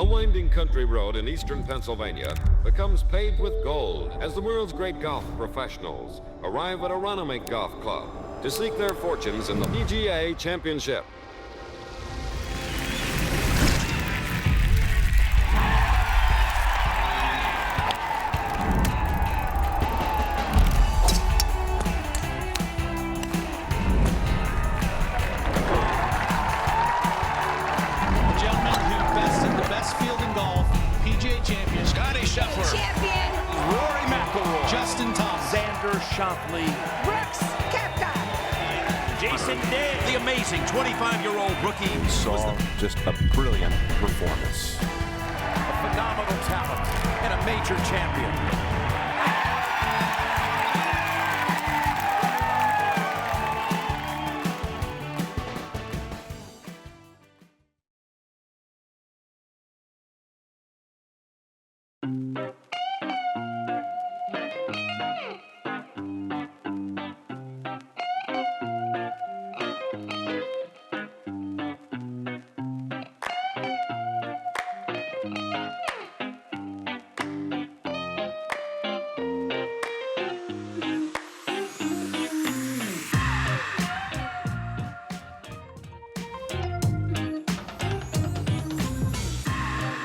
winding country road in eastern Pennsylvania becomes paved with gold as the world's great golf professionals arrive at Aronimink Golf Club to seek their fortunes in the PGA Championship. PGA champion Scottie Scheffler, champion Rory McIlroy, Justin Thomas, Xander Schauffele, Brooks Koepka, Jason Day, the amazing 25-year-old rookie. Saw just a brilliant performance. A phenomenal talent and a major champion.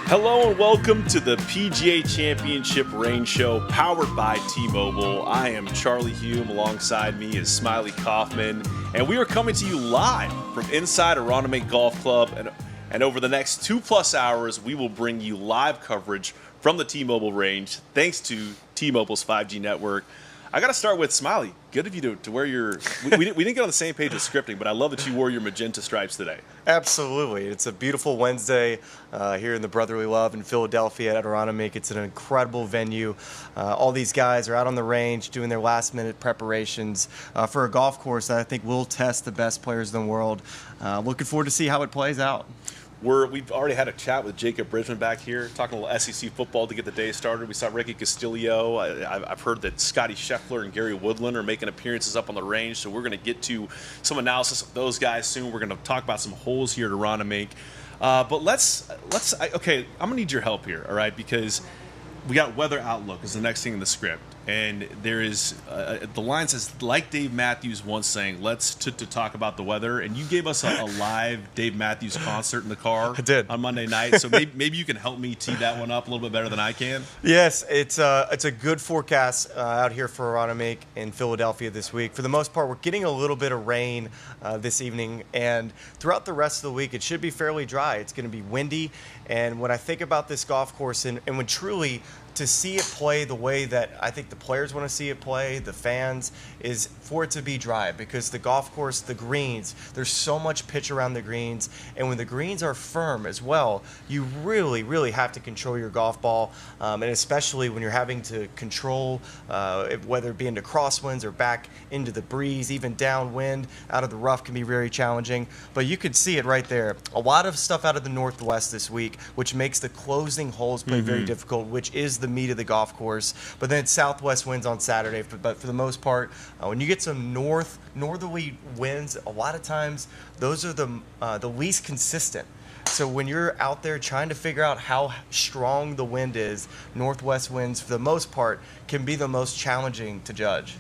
Hello and welcome to the PGA Championship Range Show powered by T-Mobile. I am Charlie Hume. Alongside me is Smiley Kaufman, and we are coming to you live from inside Aronimink Golf Club. And over the next 2+ hours, we will bring you live coverage from the T-Mobile range, thanks to T-Mobile's 5G network. I got to start with Smiley. Good of you to wear your. We didn't get on the same page with scripting, but I love that you wore your magenta stripes today. Absolutely. It's a beautiful Wednesday here in the Brotherly Love in Philadelphia at Aronimink. It's an incredible venue. All these guys are out on the range doing their last-minute preparations for a golf course that I think will test the best players in the world. Looking forward to see how it plays out. We've already had a chat with Jacob Bridgman back here, talking a little SEC football to get the day started. We saw Ricky Castillo. I've heard that Scottie Scheffler and Gary Woodland are making appearances up on the range, so we're going to get to some analysis of those guys soon. We're going to talk about some holes here at Aronimink. But okay, I'm going to need your help here, all right, because we got weather outlook is the next thing in the script. And there is, the line says, like Dave Matthews once saying, let's to talk about the weather. And you gave us a live Dave Matthews concert in the car. I did. On Monday night. So maybe you can help me tee that one up a little bit better than I can. Yes, it's a good forecast out here for Aronimink in Philadelphia this week. For the most part, we're getting a little bit of rain this evening. And throughout the rest of the week, it should be fairly dry. It's going to be windy. And when I think about this golf course and when truly to see it play the way that I think the players want to see it play, the fans, is for it to be dry, because the golf course, the greens, there's so much pitch around the greens, and when the greens are firm as well, you really, really have to control your golf ball, and especially when you're having to control whether it be into crosswinds or back into the breeze, even downwind, out of the rough can be very challenging. But you could see it right there. A lot of stuff out of the northwest this week, which makes the closing holes play very difficult, which is the meat of the golf course. But then southwest winds on Saturday. But for the most part, when you get some northerly winds, a lot of times those are the least consistent. So when you're out there trying to figure out how strong the wind is, northwest winds, for the most part, can be the most challenging to judge.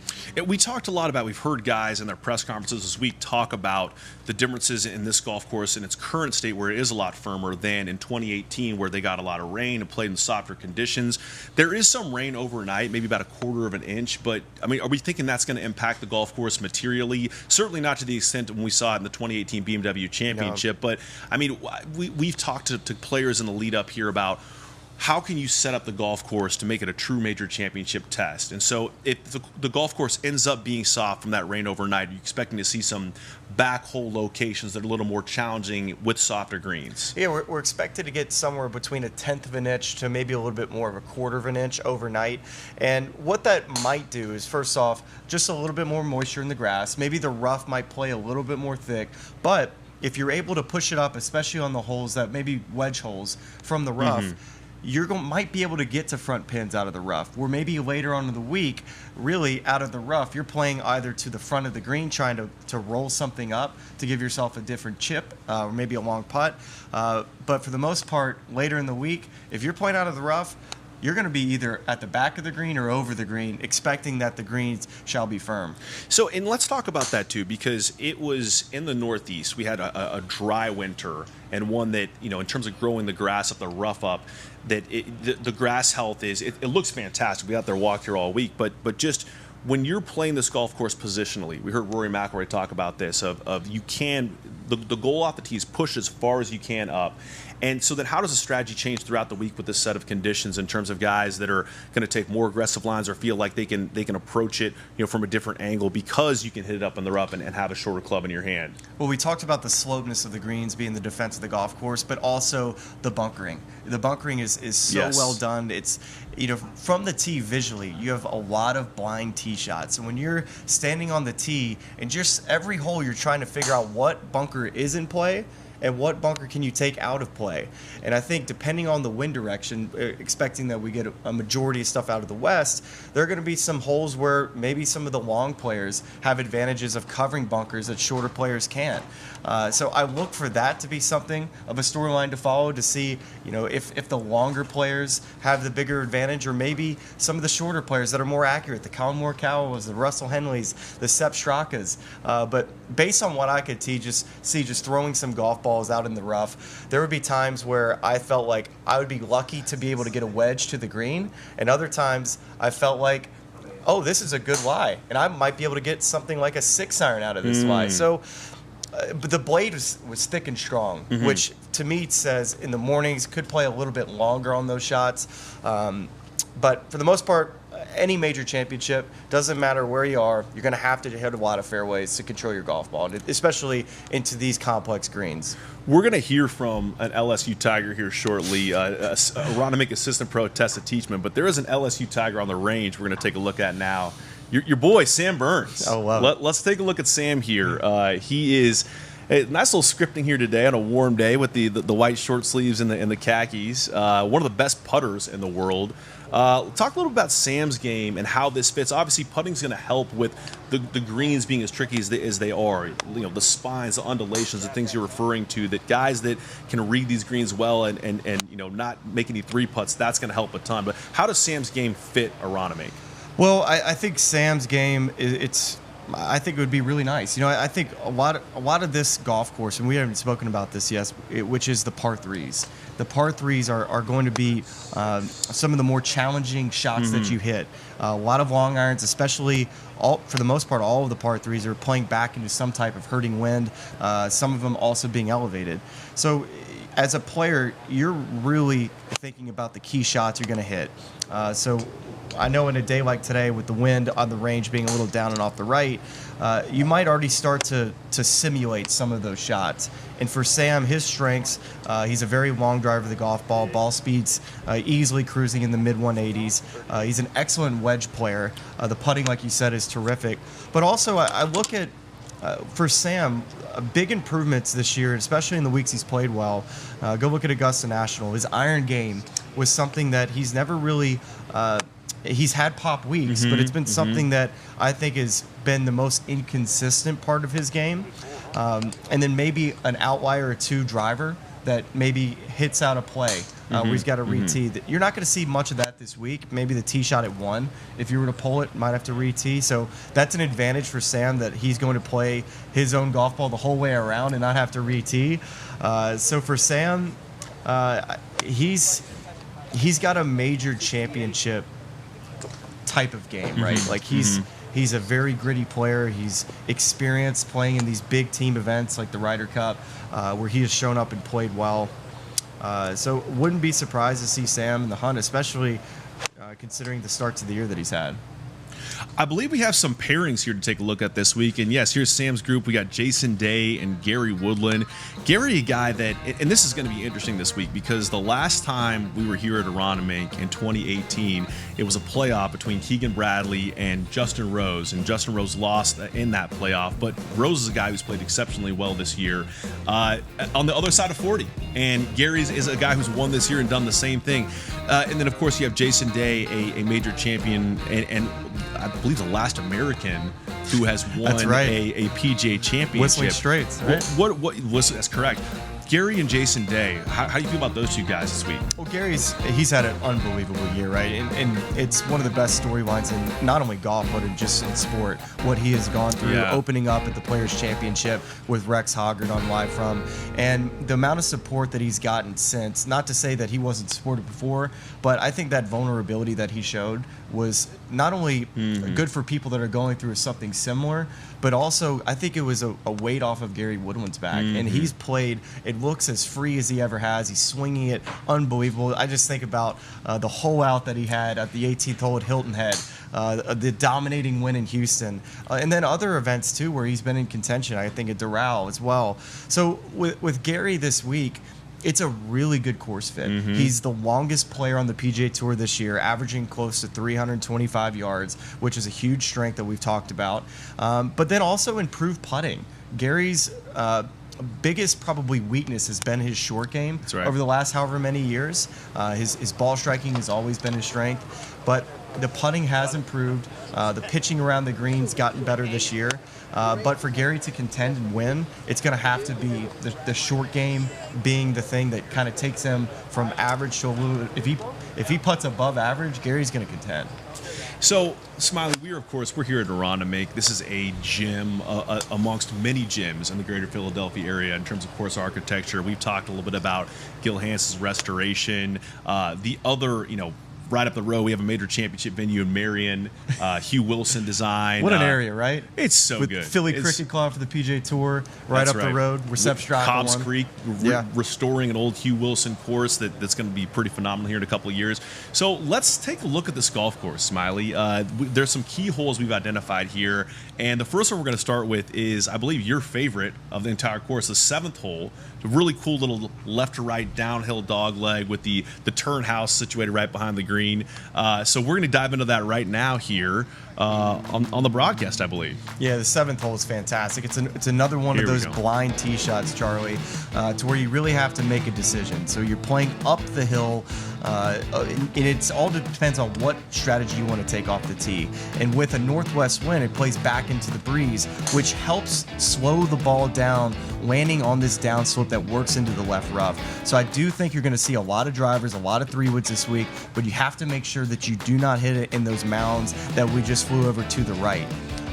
We talked a lot about, we've heard guys in their press conferences this week talk about the differences in this golf course in its current state, where it is a lot firmer than in 2018, where they got a lot of rain and played in softer conditions. There is some rain overnight, maybe about 1/4 of an inch, but I mean, are we thinking that's going to impact the golf course materially? Certainly not to the extent when we saw it in the 2018 BMW Championship, but I mean, we've talked to players in the lead up here about how can you set up the golf course to make it a true major championship test. And so if the golf course ends up being soft from that rain overnight, are you expecting to see some back hole locations that are a little more challenging with softer greens? Yeah, we're expected to get somewhere between 1/10 of an inch to maybe a little bit more of 1/4 of an inch overnight. And what that might do is, first off, just a little bit more moisture in the grass. Maybe the rough might play a little bit more thick, but if you're able to push it up, especially on the holes that maybe wedge holes from the rough, might be able to get to front pins out of the rough, where maybe later on in the week, really out of the rough, you're playing either to the front of the green, trying to roll something up to give yourself a different chip, or maybe a long putt. But for the most part, later in the week, if you're playing out of the rough, you're going to be either at the back of the green or over the green, expecting that the greens shall be firm. So, and let's talk about that too, because it was in the Northeast. We had a dry winter, and one that, in terms of growing the grass up, the rough up, that the grass health it looks fantastic. We got there walk here all week, but just when you're playing this golf course positionally, we heard Rory McIlroy talk about this, of you can, the goal off the tee is push as far as you can up. And so then how does the strategy change throughout the week with this set of conditions in terms of guys that are going to take more aggressive lines or feel like they can approach it from a different angle because you can hit it up in the rough and have a shorter club in your hand? Well, we talked about the slopeness of the greens being the defense of the golf course, but also the bunkering. The bunkering is so well done. It's, from the tee visually, you have a lot of blind tee shots. And when you're standing on the tee and just every hole you're trying to figure out what bunker is in play and what bunker can you take out of play. And I think depending on the wind direction, expecting that we get a majority of stuff out of the west, there are going to be some holes where maybe some of the long players have advantages of covering bunkers that shorter players can't. So I look for that to be something of a storyline to follow, to see if the longer players have the bigger advantage, or maybe some of the shorter players that are more accurate, the Colin Morikawas, the Russell Henleys, the Sepp Strakas. But based on what I could just throwing some golf balls out in the rough, there would be times where I felt like I would be lucky to be able to get a wedge to the green, and other times I felt like, oh, this is a good lie, and I might be able to get something like a 6-iron out of this lie. So but the blade was thick and strong, which to me says in the mornings could play a little bit longer on those shots. But for the most part, any major championship, doesn't matter where you are, you're going to have to hit a lot of fairways to control your golf ball, especially into these complex greens. We're going to hear from an LSU Tiger here shortly, Aronimink assistant pro Tessa Teachman, but there is an LSU Tiger on the range we're going to take a look at now. Your boy, Sam Burns. Oh, love it. Let's take a look at Sam here. He is a nice little scripting here today on a warm day with the white short sleeves and the khakis. One of the best putters in the world. Talk a little about Sam's game and how this fits. Obviously, putting's going to help with the greens being as tricky as they are. The spines, the undulations, the things you're referring to. That guys that can read these greens well and not make any three putts, that's going to help a ton. But how does Sam's game fit Aronimink? Well, I think Sam's game, I think it would be really nice. I think a lot of this golf course, and we haven't spoken about this yet, which is the par threes. The par threes are going to be some of the more challenging shots that you hit. A lot of long irons, especially for the most part, all of the par threes are playing back into some type of hurting wind. Some of them also being elevated. So as a player, you're really thinking about the key shots you're going to hit. So I know in a day like today, with the wind on the range being a little down and off the right, you might already start to simulate some of those shots. And for Sam, his strengths, he's a very long driver of the golf ball. Ball speed's easily cruising in the mid-180s. He's an excellent wedge player. The putting, like you said, is terrific. But also, I look at, for Sam, big improvements this year, especially in the weeks he's played well. Go look at Augusta National. His iron game was something that he's never really he's had pop weeks, but it's been something that I think has been the most inconsistent part of his game. And then maybe an outlier or two driver that maybe hits out of play where he's got to re-tee. You're not going to see much of that this week. Maybe the tee shot at 1. If you were to pull it, might have to re-tee. So that's an advantage for Sam, that he's going to play his own golf ball the whole way around and not have to re-tee. So for Sam, he's got a major championship type of game, right? Like he's a very gritty player. He's experienced playing in these big team events like the Ryder Cup, where he has shown up and played well. So wouldn't be surprised to see Sam in the hunt, especially considering the start to the year that he's had. I believe we have some pairings here to take a look at this week. And yes, here's Sam's group. We got Jason Day and Gary Woodland. Gary, a guy that, and this is going to be interesting this week because the last time we were here at Aronimink in 2018, it was a playoff between Keegan Bradley and Justin Rose. And Justin Rose lost in that playoff. But Rose is a guy who's played exceptionally well this year on the other side of 40. And Gary is a guy who's won this year and done the same thing. And then, of course, you have Jason Day, a major champion, and I believe the last American who has won a PGA Championship. Whistling Straits, right? That's correct. Gary and Jason Day, how do you feel about those two guys this week? Well, he's had an unbelievable year, right? And it's one of the best storylines in not only golf, but just in sport. What he has gone through, opening up at the Players' Championship with Rex Hoggard on Live From, and the amount of support that he's gotten since, not to say that he wasn't supported before, but I think that vulnerability that he showed was not only good for people that are going through something similar, but also I think it was a weight off of Gary Woodland's back. And he's played, it looks as free as he ever has. He's swinging it unbelievable. I just think about the hole out that he had at the 18th hole at Hilton Head, the dominating win in Houston, and then other events too where he's been in contention. I think at Doral as well. So with Gary this week, it's a really good course fit. He's the longest player on the PGA Tour this year, averaging close to 325 yards, which is a huge strength that we've talked about. But then also improved putting. Gary's biggest probably weakness has been his short game over the last however many years. His ball striking has always been his strength, but the putting has improved. The pitching around the green's gotten better this year. But for Gary to contend and win, it's going to have to be the short game being the thing that kind of takes him from average to a little. If he putts above average, Gary's going to contend. So, Smiley, we're here at Aronimink. This is a gym amongst many gyms in the greater Philadelphia area in terms of course architecture. We've talked a little bit about Gil Hanse's restoration. The other, right up the road, we have a major championship venue in Marion, Hugh Wilson design. What an area, right? It's so good. Philly Cricket Club for the PGA Tour, right up the road. Cobb's Creek, restoring an old Hugh Wilson course that's going to be pretty phenomenal here in a couple of years. So let's take a look at this golf course, Smiley. There's some key holes we've identified here, and the first one we're going to start with is, I believe, your favorite of the entire course, the 7th hole. A really cool little left to right downhill dog leg with the turn house situated right behind the green. So we're going to dive into that right now here on the broadcast, I believe. Yeah, the 7th hole is fantastic. It's another one of those blind tee shots, Charlie, to where you really have to make a decision. So you're playing up the hill, and it all depends on what strategy you want to take off the tee. And with a northwest wind, it plays back into the breeze, which helps slow the ball down, landing on this downslope that works into the left rough. So I do think you're going to see a lot of drivers, a lot of 3-woods this week, but you have to make sure that you do not hit it in those mounds that we just flew over to the right.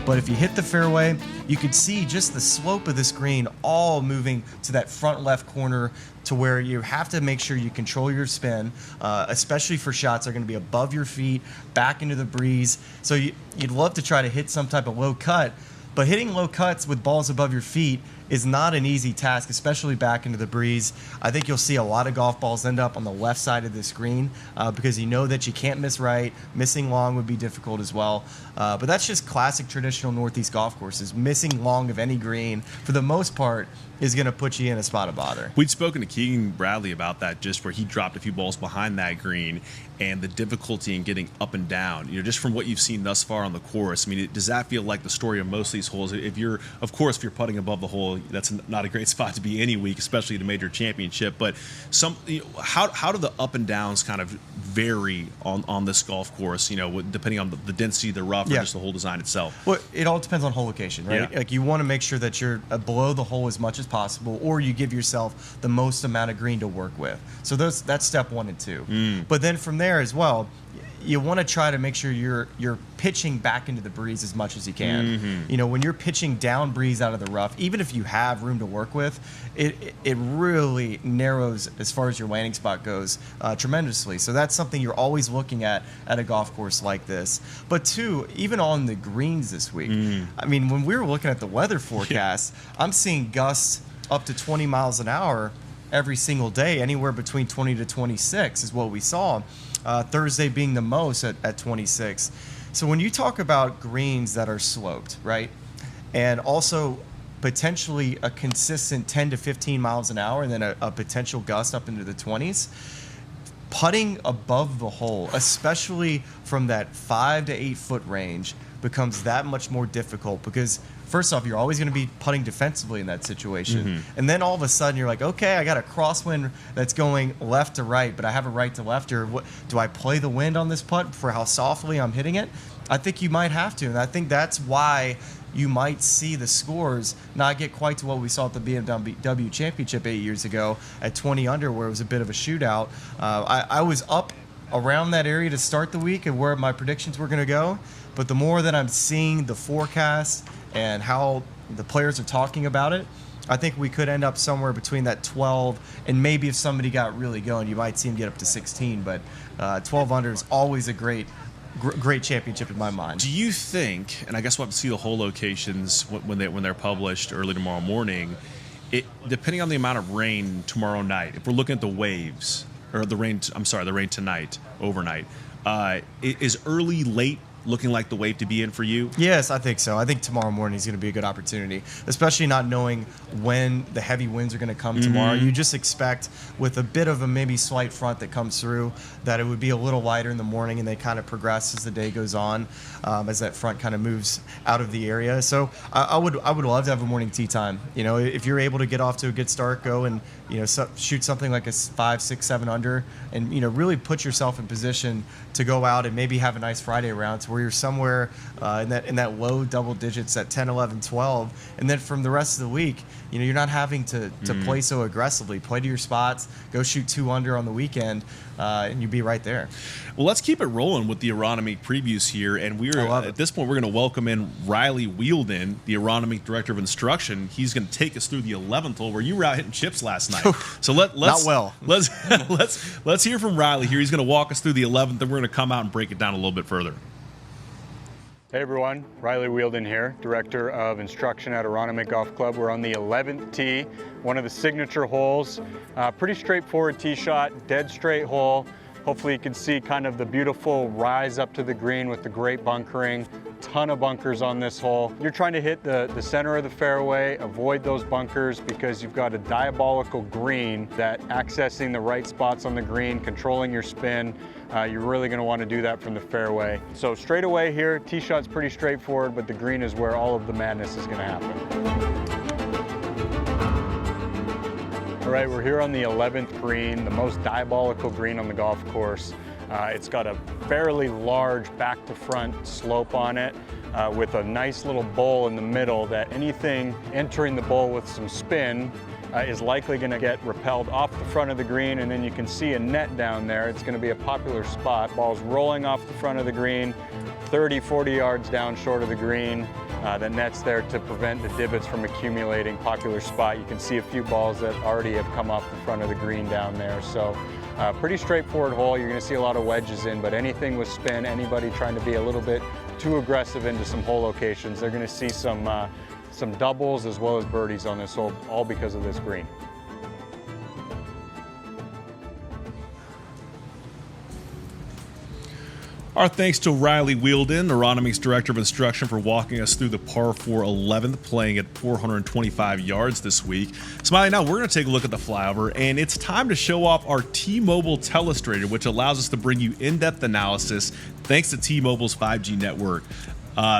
But if you hit the fairway, you could see just the slope of this green all moving to that front left corner, to where you have to make sure you control your spin, especially for shots that are going to be above your feet, back into the breeze. So you'd love to try to hit some type of low cut, but hitting low cuts with balls above your feet is not an easy task, especially back into the breeze. I think you'll see a lot of golf balls end up on the left side of this green because you know that you can't miss right. Missing long would be difficult as well. But that's just classic traditional Northeast golf courses. Missing long of any green, for the most part, is going to put you in a spot of bother. We'd spoken to Keegan Bradley about that, just where he dropped a few balls behind that green and the difficulty in getting up and down. Just from what you've seen thus far on the course, I mean, does that feel like the story of most of these holes? If you're putting above the hole, that's not a great spot to be any week, especially at a major championship. But how do the up and downs kind of vary on this golf course? Depending on the density of the rough or just the hole design itself. Well, it all depends on hole location, right? Yeah. Like you want to make sure that you're below the hole as much as possible, or you give yourself the most amount of green to work with. So that's step 1 and 2. But then from there as well, you want to try to make sure you're pitching back into the breeze as much as you can. When you're pitching down breeze out of the rough, even if you have room to work with, it really narrows as far as your landing spot goes tremendously. So that's something you're always looking at a golf course like this. But 2, even on the greens this week, I mean, when we were looking at the weather forecast, I'm seeing gusts up to 20 miles an hour every single day. Anywhere between 20 to 26 is what we saw. Thursday being the most at 26. So when you talk about greens that are sloped, right, and also potentially a consistent 10 to 15 miles an hour and then a potential gust up into the 20s, putting above the hole, especially from that 5 to 8 foot range, becomes that much more difficult because first off, you're always going to be putting defensively in that situation. And then all of a sudden you're like, okay, I got a crosswind that's going left to right, but I have a right to left, or what, do I play the wind on this putt for how softly I'm hitting it? I think you might have to, and I think that's why you might see the scores not get quite to what we saw at the BMW Championship 8 years ago at 20 under, where it was a bit of a shootout. I was up around that area to start the week and where my predictions were going to go, but the more that I'm seeing the forecast and how the players are talking about it, I think we could end up somewhere between that 12 and maybe if somebody got really going, you might see him get up to 16. But 12 under is always a great championship in my mind. Do you think, and I guess we'll have to see the hole locations when they're published early tomorrow morning, depending on the amount of rain tomorrow night, if we're looking at the waves, or the rain tonight, overnight, is early, late looking like the wave to be in for you? Yes, I think so. I think tomorrow morning is going to be a good opportunity, especially not knowing when the heavy winds are going to come tomorrow. You just expect with a bit of a maybe slight front that comes through that it would be a little lighter in the morning, and they kind of progress as the day goes on, as that front kind of moves out of the area. So I would love to have a morning tee time. You know, if you're able to get off to a good start, go and shoot something like a 5, 6, 7 under, and really put yourself in position to go out and maybe have a nice Friday round to where you're somewhere in that low double digits at 10, 11, 12, and then from the rest of the week, you're not having to play so aggressively. Play to your spots, go shoot 2 under on the weekend, and you'd be right there. Well, let's keep it rolling with the Aronimink previews here, and at this point we're going to welcome in Riley Wielden, the Aronimink Director of Instruction. He's going to take us through the 11th hole where you were out hitting chips last night. So let's hear from Riley here. He's going to walk us through the 11th, and we're going to come out and break it down a little bit further. Hey everyone, Riley Wielden here, Director of Instruction at Aronimink Golf Club. We're on the 11th tee, one of the signature holes. Pretty straightforward tee shot, dead straight hole. Hopefully you can see kind of the beautiful rise up to the green with the great bunkering. Ton of bunkers on this hole. You're trying to hit the center of the fairway, avoid those bunkers because you've got a diabolical green that accessing the right spots on the green, controlling your spin. You're really going to want to do that from the fairway. So straight away here, tee shot's pretty straightforward, but the green is where all of the madness is going to happen. All right, we're here on the 11th green, the most diabolical green on the golf course. It's got a fairly large back to front slope on it with a nice little bowl in the middle that anything entering the bowl with some spin is likely going to get repelled off the front of the green, and then you can see a net down there. It's going to be a popular spot. Ball's rolling off the front of the green, 30, 40 yards down short of the green. The net's there to prevent the divots from accumulating. Popular spot. You can see a few balls that already have come off the front of the green down there. So pretty straightforward hole. You're going to see a lot of wedges in, but anything with spin, anybody trying to be a little bit too aggressive into some hole locations, they're going to see some doubles as well as birdies on this hole, all because of this green. Our thanks to Riley Wielden, Aronimink's Director of Instruction, for walking us through the par 4 11th, playing at 425 yards this week. Smiley, now we're going to take a look at the flyover, and it's time to show off our T-Mobile Telestrator, which allows us to bring you in-depth analysis thanks to T-Mobile's 5G network.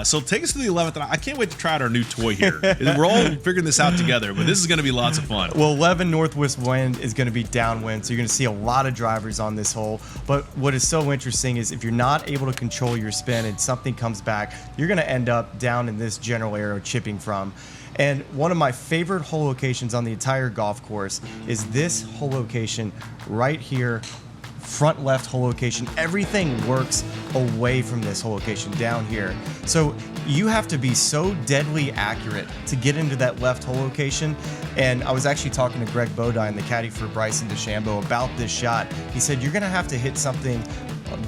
So take us to the 11th, and I can't wait to try out our new toy here. We're all figuring this out together, but this is going to be lots of fun. Well, 11 northwest wind is going to be downwind, so you're going to see a lot of drivers on this hole. But what is so interesting is if you're not able to control your spin and something comes back, you're going to end up down in this general area chipping from. And one of my favorite hole locations on the entire golf course is this hole location right here, front left hole location. Everything works away from this hole location down here. So you have to be so deadly accurate to get into that left hole location. And I was actually talking to Greg Bodine, the caddy for Bryson DeChambeau, about this shot. He said, you're going to have to hit something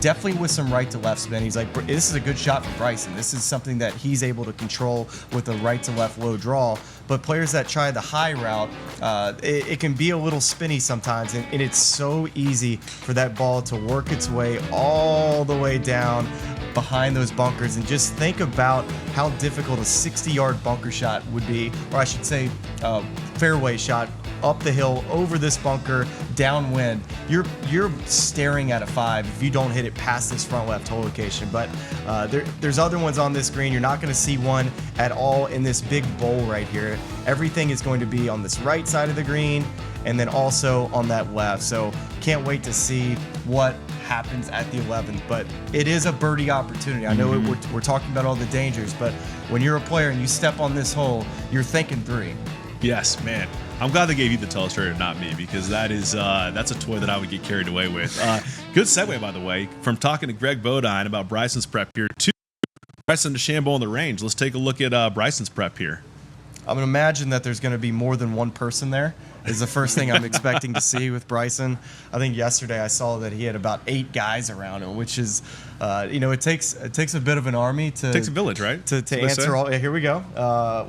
definitely with some right to left spin. He's like, this is a good shot for Bryson. This is something that he's able to control with a right to left low draw. But players that try the high route, it can be a little spinny sometimes, and it's so easy for that ball to work its way all the way down behind those bunkers. And just think about how difficult a 60-yard bunker shot would be, or I should say fairway shot up the hill over this bunker downwind. You're staring at a 5 if you don't hit it past this front left hole location. But there's other ones on this green. You're not going to see one at all in this big bowl right here. Everything is going to be on this right side of the green and then also on that left. So can't wait to see what happens at the 11th. But it is a birdie opportunity. I know we're talking about all the dangers, but when you're a player and you step on this hole, you're thinking 3. Yes, man. I'm glad they gave you the telestrator, not me, because that's a toy that I would get carried away with. Good segue, by the way, from talking to Greg Bodine about Bryson's prep here to Bryson DeChambeau on the range. Let's take a look at Bryson's prep here. I'm going to imagine that there's going to be more than one person there is the first thing I'm expecting to see with Bryson. I think yesterday I saw that he had about 8 guys around him, which is, it takes a bit of an army to. It takes a village, right? To answer all. Yeah, here we go.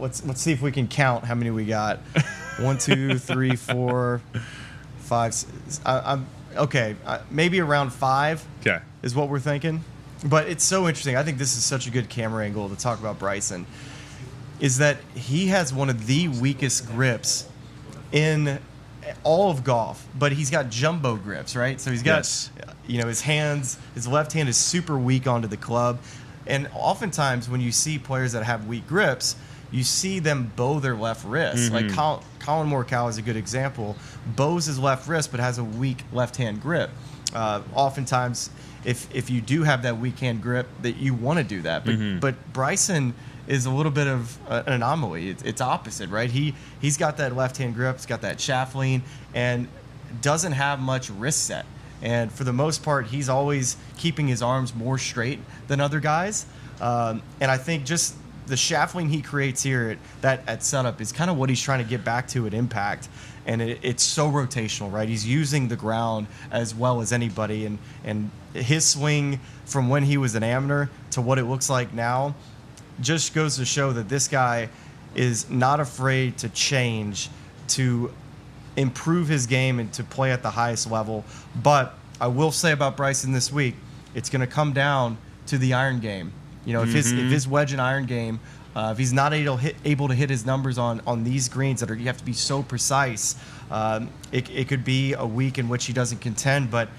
Let's see if we can count how many we got. 1, 2, 3, 4, 5. I'm okay. Maybe around 5. Okay. Is what we're thinking. But it's so interesting. I think this is such a good camera angle to talk about Bryson. Is that he has one of the weakest grips in all of golf, but he's got jumbo grips, right? So he's got, his hands, his left hand is super weak onto the club. And oftentimes when you see players that have weak grips, you see them bow their left wrist. Like Colin Morikawa is a good example. Bows his left wrist, but has a weak left-hand grip. Oftentimes, if you do have that weak hand grip, that you want to do that. But Bryson is a little bit of an anomaly. It's opposite, right? He's got that left-hand grip, he's got that shaft lean, and doesn't have much wrist set. And for the most part, he's always keeping his arms more straight than other guys. And I think just the shaft lean he creates here at setup is kind of what he's trying to get back to at impact. And it's so rotational, right? He's using the ground as well as anybody. And his swing from when he was an amateur to what it looks like now just goes to show that this guy is not afraid to change, to improve his game and to play at the highest level. But I will say about Bryson this week, it's going to come down to the iron game. If his wedge and iron game, if he's not able to hit his numbers on these greens you have to be so precise, it could be a week in which he doesn't contend. But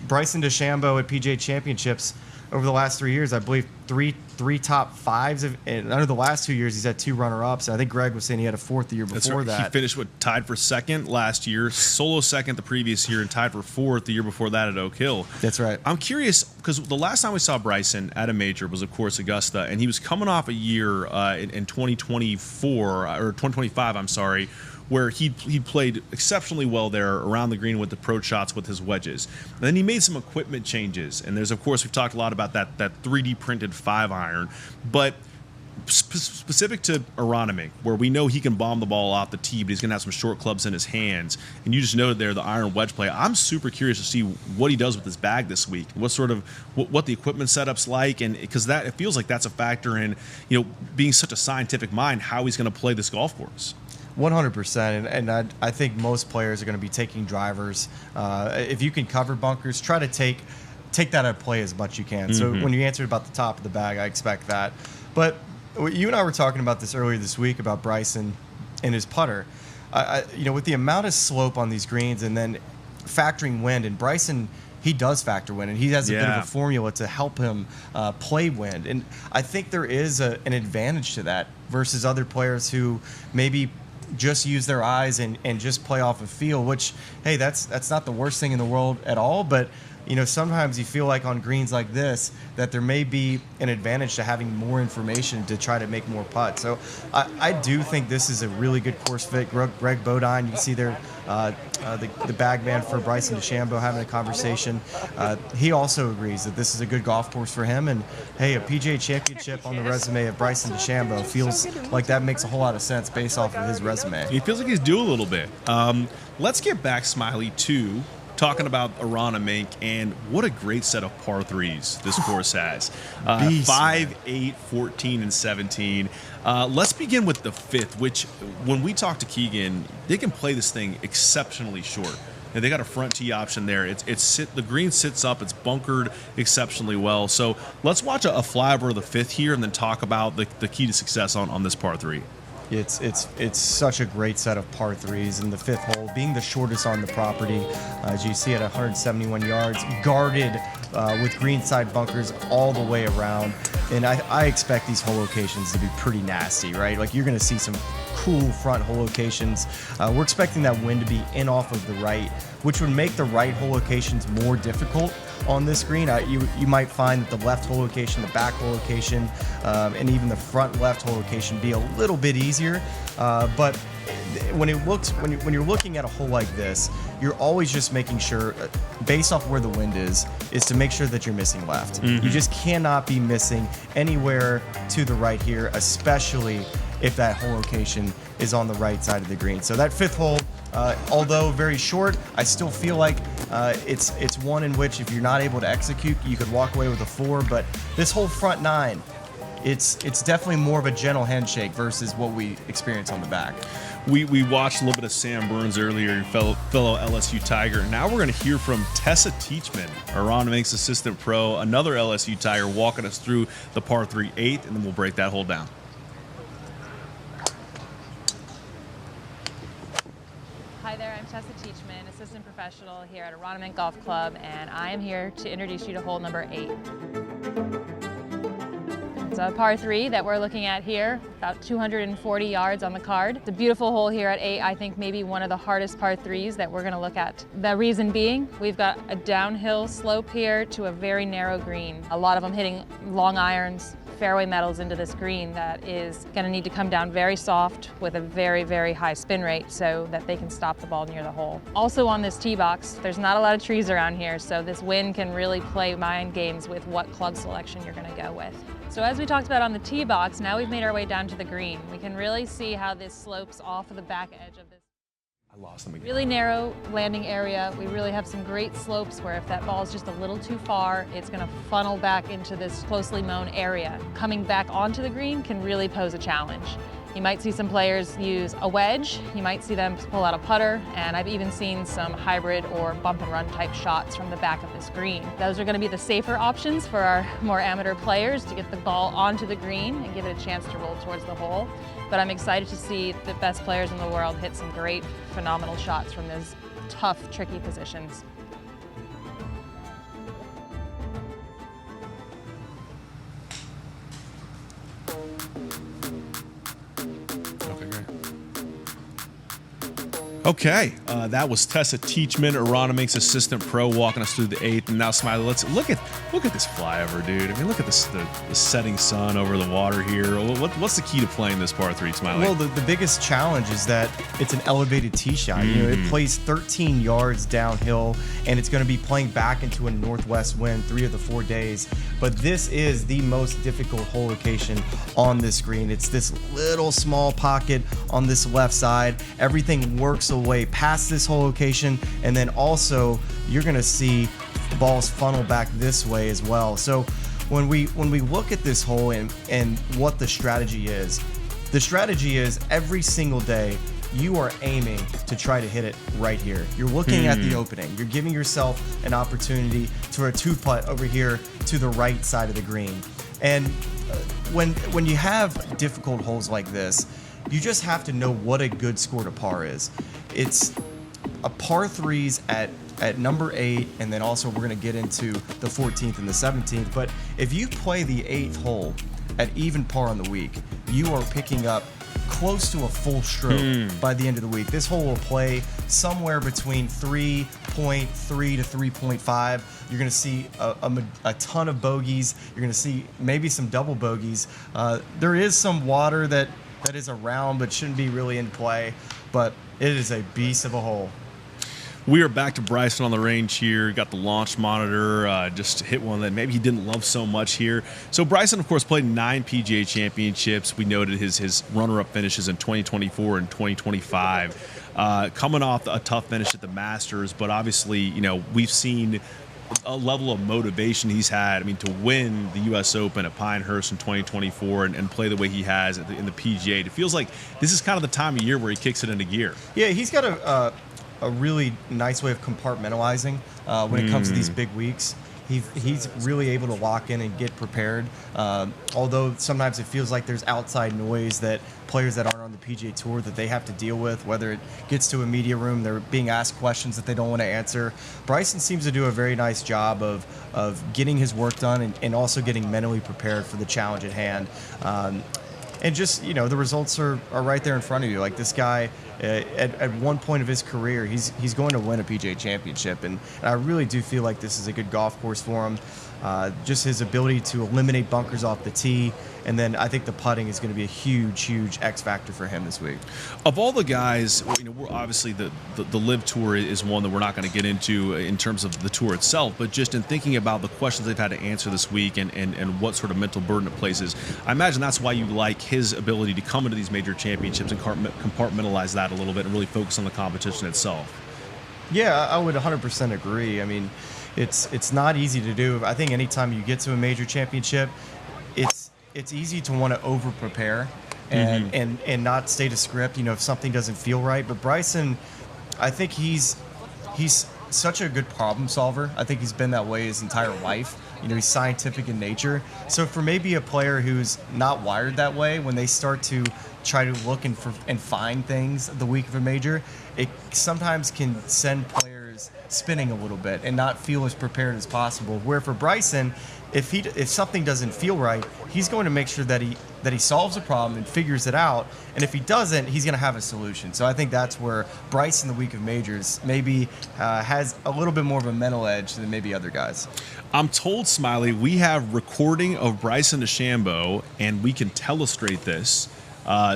Bryson DeChambeau at PGA Championships over the last 3 years, I believe three top 5s, and under the last 2 years, he's had 2 runner-ups. And I think Greg was saying he had a 4th the year before that. He finished tied for 2nd last year, solo 2nd the previous year, and tied for 4th the year before that at Oak Hill. That's right. I'm curious because the last time we saw Bryson at a major was, of course, Augusta, and he was coming off a year in 2024 or 2025. I'm sorry. Where he played exceptionally well there around the green with the approach shots with his wedges. And then he made some equipment changes. And there's, of course, we've talked a lot about that 3D printed 5-iron. But specific to Aronimink, where we know he can bomb the ball off the tee, but he's going to have some short clubs in his hands. And you just noted there the iron wedge play. I'm super curious to see what he does with his bag this week. What the equipment setup's like, and because it feels like that's a factor in being such a scientific mind, how he's going to play this golf course. 100%, and I think most players are going to be taking drivers. If you can cover bunkers, try to take that out of play as much as you can. So when you answered about the top of the bag, I expect that. But you and I were talking about this earlier this week about Bryson and his putter. With the amount of slope on these greens and then factoring wind, and Bryson, he does factor wind, and he has a bit of a formula to help him play wind. And I think there is an advantage to that versus other players who maybe just use their eyes and just play off a feel, which, hey, that's not the worst thing in the world at all. But sometimes you feel like on greens like this that there may be an advantage to having more information to try to make more putts. So I do think this is a really good course fit. Greg Bodine, you can see there the bag man for Bryson DeChambeau having a conversation. He also agrees that this is a good golf course for him. And hey, a PGA Championship on the resume of Bryson DeChambeau feels like that makes a whole lot of sense based off of his resume. He feels like he's due a little bit. Let's get back, Smiley, to talking about Aronimink, and what a great set of par threes this course has. 5, 8, 14, and 17. Let's begin with the fifth, which when we talk to Keegan, they can play this thing exceptionally short. And they got a front tee option there. The green sits up. It's bunkered exceptionally well. So let's watch a flyover of the fifth here, and then talk about the key to success on this par three. It's such a great set of par threes, and the fifth hole being the shortest on the property, as you see at 171 yards, guarded with greenside bunkers all the way around. And I expect these hole locations to be pretty nasty, right? Like, you're going to see some cool front hole locations. We're expecting that wind to be in off of the right, which would make the right hole locations more difficult on this green. You might find that the left hole location, the back hole location, and even the front left hole location be a little bit easier. But when you're looking at a hole like this, you're always just making sure, based off where the wind is to make sure that you're missing left. You just cannot be missing anywhere to the right here, especially if that hole location is on the right side of the green. So that fifth hole, although very short, I still feel like it's one in which, if you're not able to execute, you could walk away with a 4. But this whole front 9, it's definitely more of a gentle handshake versus what we experience on the back. We watched a little bit of Sam Burns earlier, fellow LSU Tiger. Now we're going to hear from Tessa Teachman, Aronimink's assistant pro, another LSU Tiger, walking us through the par 3 8th, and then we'll break that hole down. Hi there, I'm Tessa Teachman, assistant professional here at Aronimink Golf Club, and I am here to introduce you to hole number 8. It's a par 3 that we're looking at here, about 240 yards on the card. It's a beautiful hole here at 8, I think maybe one of the hardest par 3s that we're going to look at. The reason being, we've got a downhill slope here to a very narrow green. A lot of them hitting long irons, fairway metals into this green that is going to need to come down very soft with a very, very high spin rate so that they can stop the ball near the hole. Also on this tee box, there's not a lot of trees around here, so this wind can really play mind games with what club selection you're going to go with. So as we talked about on the tee box, now we've made our way down to the green. We can really see how this slopes off of the back edge of this. I lost them again. Really narrow landing area. We really have some great slopes where if that ball is just a little too far, it's going to funnel back into this closely mown area. Coming back onto the green can really pose a challenge. You might see some players use a wedge, you might see them pull out a putter, and I've even seen some hybrid or bump and run type shots from the back of this green. Those are going to be the safer options for our more amateur players to get the ball onto the green and give it a chance to roll towards the hole. But I'm excited to see the best players in the world hit some great, phenomenal shots from those tough, tricky positions. Okay, that was Tessa Teachman, Aronimink's assistant pro, walking us through the 8th. And now, Smiley, let's look at this flyover, dude. I mean, look at this, the setting sun over the water here. What's the key to playing this par 3, Smiley? Well, the biggest challenge is that it's an elevated tee shot. You know, it plays 13 yards downhill, and it's going to be playing back into a northwest wind 3 of the 4 days. But this is the most difficult hole location on this green. It's this little small pocket on this left side. Everything works away past this hole location, and then also you're going to see balls funnel back this way as well. So when we look at this hole and what the strategy is every single day you are aiming to try to hit it right here. You're looking at the opening. You're giving yourself an opportunity for a 2-putt over here to the right side of the green. And when you have difficult holes like this, you just have to know what a good score to par is. It's a par 3s at number 8, and then also we're going to get into the 14th and the 17th. But if you play the 8th hole at even par on the week, you are picking up close to a full stroke by the end of the week. This hole will play somewhere between 3.3 to 3.5. You're going to see a ton of bogeys. You're going to see maybe some double bogeys. There is some water that is around but shouldn't be really in play, but it is a beast of a hole. We are back to Bryson on the range here. Got the launch monitor, just hit one that maybe he didn't love so much here. So Bryson, of course, played 9 PGA Championships. We noted his runner-up finishes in 2024 and 2025. coming off a tough finish at the Masters, but obviously, you know, we've seen a level of motivation he's had. I mean, to win the U.S. Open at Pinehurst in 2024 and play the way he has in the PGA, it feels like this is kind of the time of year where he kicks it into gear. Yeah, he's got a really nice way of compartmentalizing when it comes to these big weeks. He's really able to lock in and get prepared. Although sometimes it feels like there's outside noise that players that aren't on the PGA Tour that they have to deal with, whether it gets to a media room, they're being asked questions that they don't want to answer. Bryson seems to do a very nice job of getting his work done and also getting mentally prepared for the challenge at hand. And just, you know, the results are right there in front of you. Like this guy, at one point of his career, he's going to win a PGA Championship, and I really do feel like this is a good golf course for him. Just his ability to eliminate bunkers off the tee, and then I think the putting is going to be a huge X factor for him this week. Of all the guys, you know, we're obviously the LIV Tour is one that we're not going to get into in terms of the tour itself, but just in thinking about the questions they've had to answer this week and what sort of mental burden it places, I imagine that's why you like his ability to come into these major championships and compartmentalize that a little bit and really focus on the competition itself. Yeah, I would 100% agree. I mean, it's not easy to do. I think anytime you get to a major championship, it's easy to want to over prepare and not stay to script, you know, if something doesn't feel right. But Bryson, I think he's such a good problem solver. I think he's been that way his entire life. You know, he's scientific in nature. So for maybe a player who's not wired that way, when they start to try to look and find things the week of a major, it sometimes can send players spinning a little bit and not feel as prepared as possible. Where for Bryson, if something doesn't feel right, he's going to make sure that he solves a problem and figures it out. And if he doesn't, he's going to have a solution. So I think that's where Bryson, the week of majors, maybe has a little bit more of a mental edge than maybe other guys. I'm told, Smiley, we have recording of Bryson DeChambeau, and we can telestrate this.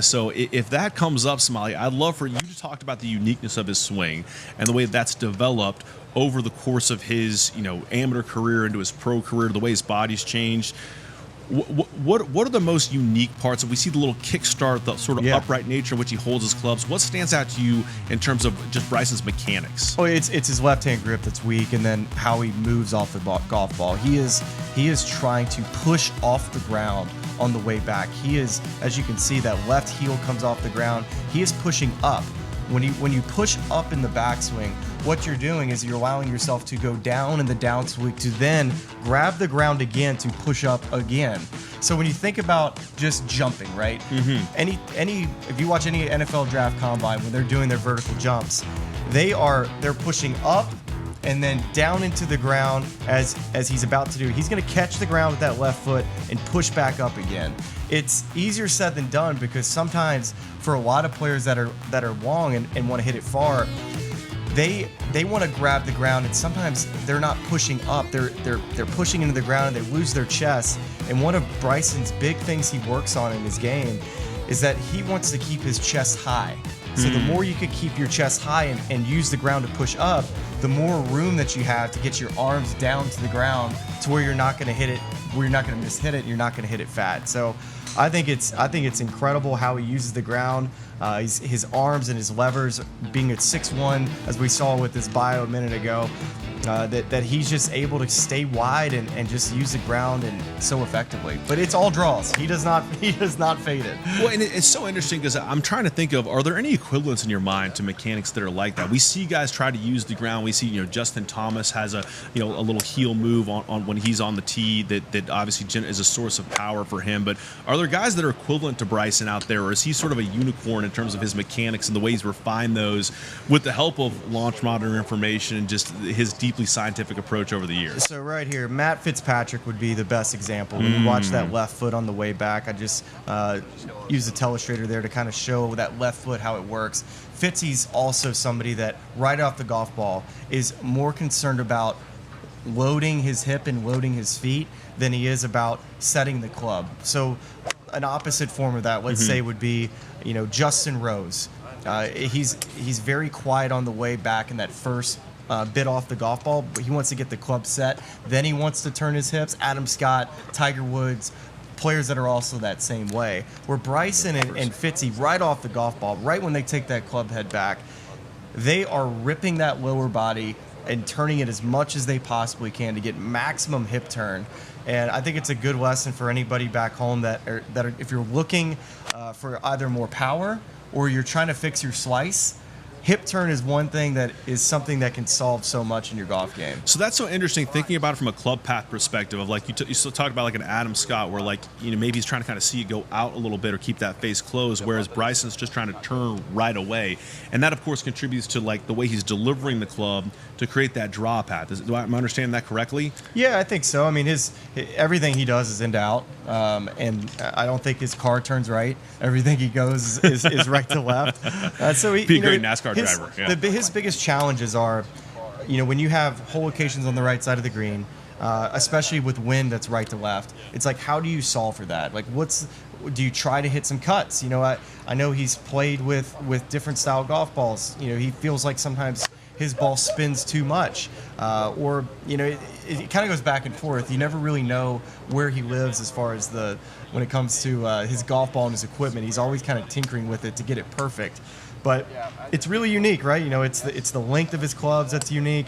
So if that comes up, Smiley, I'd love for you to talk about the uniqueness of his swing and the way that's developed over the course of his, you know, amateur career into his pro career, the way his body's changed. What are the most unique parts? We see the little kickstart, the sort of upright nature in which he holds his clubs. What stands out to you in terms of just Bryson's mechanics? Oh, it's his left-hand grip that's weak, and then how he moves off the golf ball. He is trying to push off the ground on the way back. He is, as you can see, that left heel comes off the ground. He is pushing up. When you push up in the backswing, what you're doing is you're allowing yourself to go down in the downswing to then grab the ground again to push up again. So when you think about just jumping, right? If you watch any NFL draft combine, when they're doing their vertical jumps, they're pushing up and then down into the ground as he's about to do. He's going to catch the ground with that left foot and push back up again. It's easier said than done, because sometimes for a lot of players that are long and want to hit it far, they want to grab the ground, and sometimes they're not pushing up. They're pushing into the ground, and they lose their chest. And one of Bryson's big things he works on in his game is that he wants to keep his chest high. So the more you could keep your chest high and use the ground to push up, the more room that you have to get your arms down to the ground to where you're not going to hit it, where you're not going to mishit it, you're not going to hit it fat. So I think it's incredible how he uses the ground. His arms and his levers, being at 6'1", as we saw with his bio a minute ago, that he's just able to stay wide and just use the ground and so effectively. But it's all draws. He does not fade it. Well, and it's so interesting because I'm trying to think of, are there any equivalents in your mind to mechanics that are like that? We see guys try to use the ground. We see, you know, Justin Thomas has a little heel move on when he's on the tee that obviously is a source of power for him. But are there guys that are equivalent to Bryson out there, or is he sort of a unicorn in terms of his mechanics and the way he's refined those with the help of launch monitor information and just his deeply scientific approach over the years? So right here, Matt Fitzpatrick would be the best example. When you watch that left foot on the way back, I just use the telestrator there to kind of show that left foot how it works. Fitzy's also somebody that right off the golf ball is more concerned about loading his hip and loading his feet than he is about setting the club. So an opposite form of that, let's say, would be, you know, Justin Rose. He's very quiet on the way back in that first bit off the golf ball, but he wants to get the club set. Then he wants to turn his hips. Adam Scott, Tiger Woods, players that are also that same way. Where Bryson and Fitzy, right off the golf ball, right when they take that club head back, they are ripping that lower body and turning it as much as they possibly can to get maximum hip turn. And I think it's a good lesson for anybody back home that if you're looking for either more power or you're trying to fix your slice, hip turn is one thing that is something that can solve so much in your golf game. So that's so interesting thinking about it from a club path perspective of like you still talked about like an Adam Scott where like, you know, maybe he's trying to kind of see it go out a little bit or keep that face closed, whereas Bryson's just trying to turn right away. And that, of course, contributes to like the way he's delivering the club to create that draw path. Do I understand that correctly? Yeah, I think so. I mean, everything he does is in to out, and I don't think his car turns right. Everything he goes is right to left. So he, be a great NASCAR driver. Yeah. His biggest challenges are, you know, when you have hole locations on the right side of the green, especially with wind that's right to left. It's like, how do you solve for that? Like, do you try to hit some cuts? You know, I know he's played with different style golf balls. You know, he feels like sometimes his ball spins too much, or you know, it kind of goes back and forth. You never really know where he lives as far as when it comes to his golf ball and his equipment. He's always kind of tinkering with it to get it perfect. But it's really unique, right? You know, it's the length of his clubs that's unique.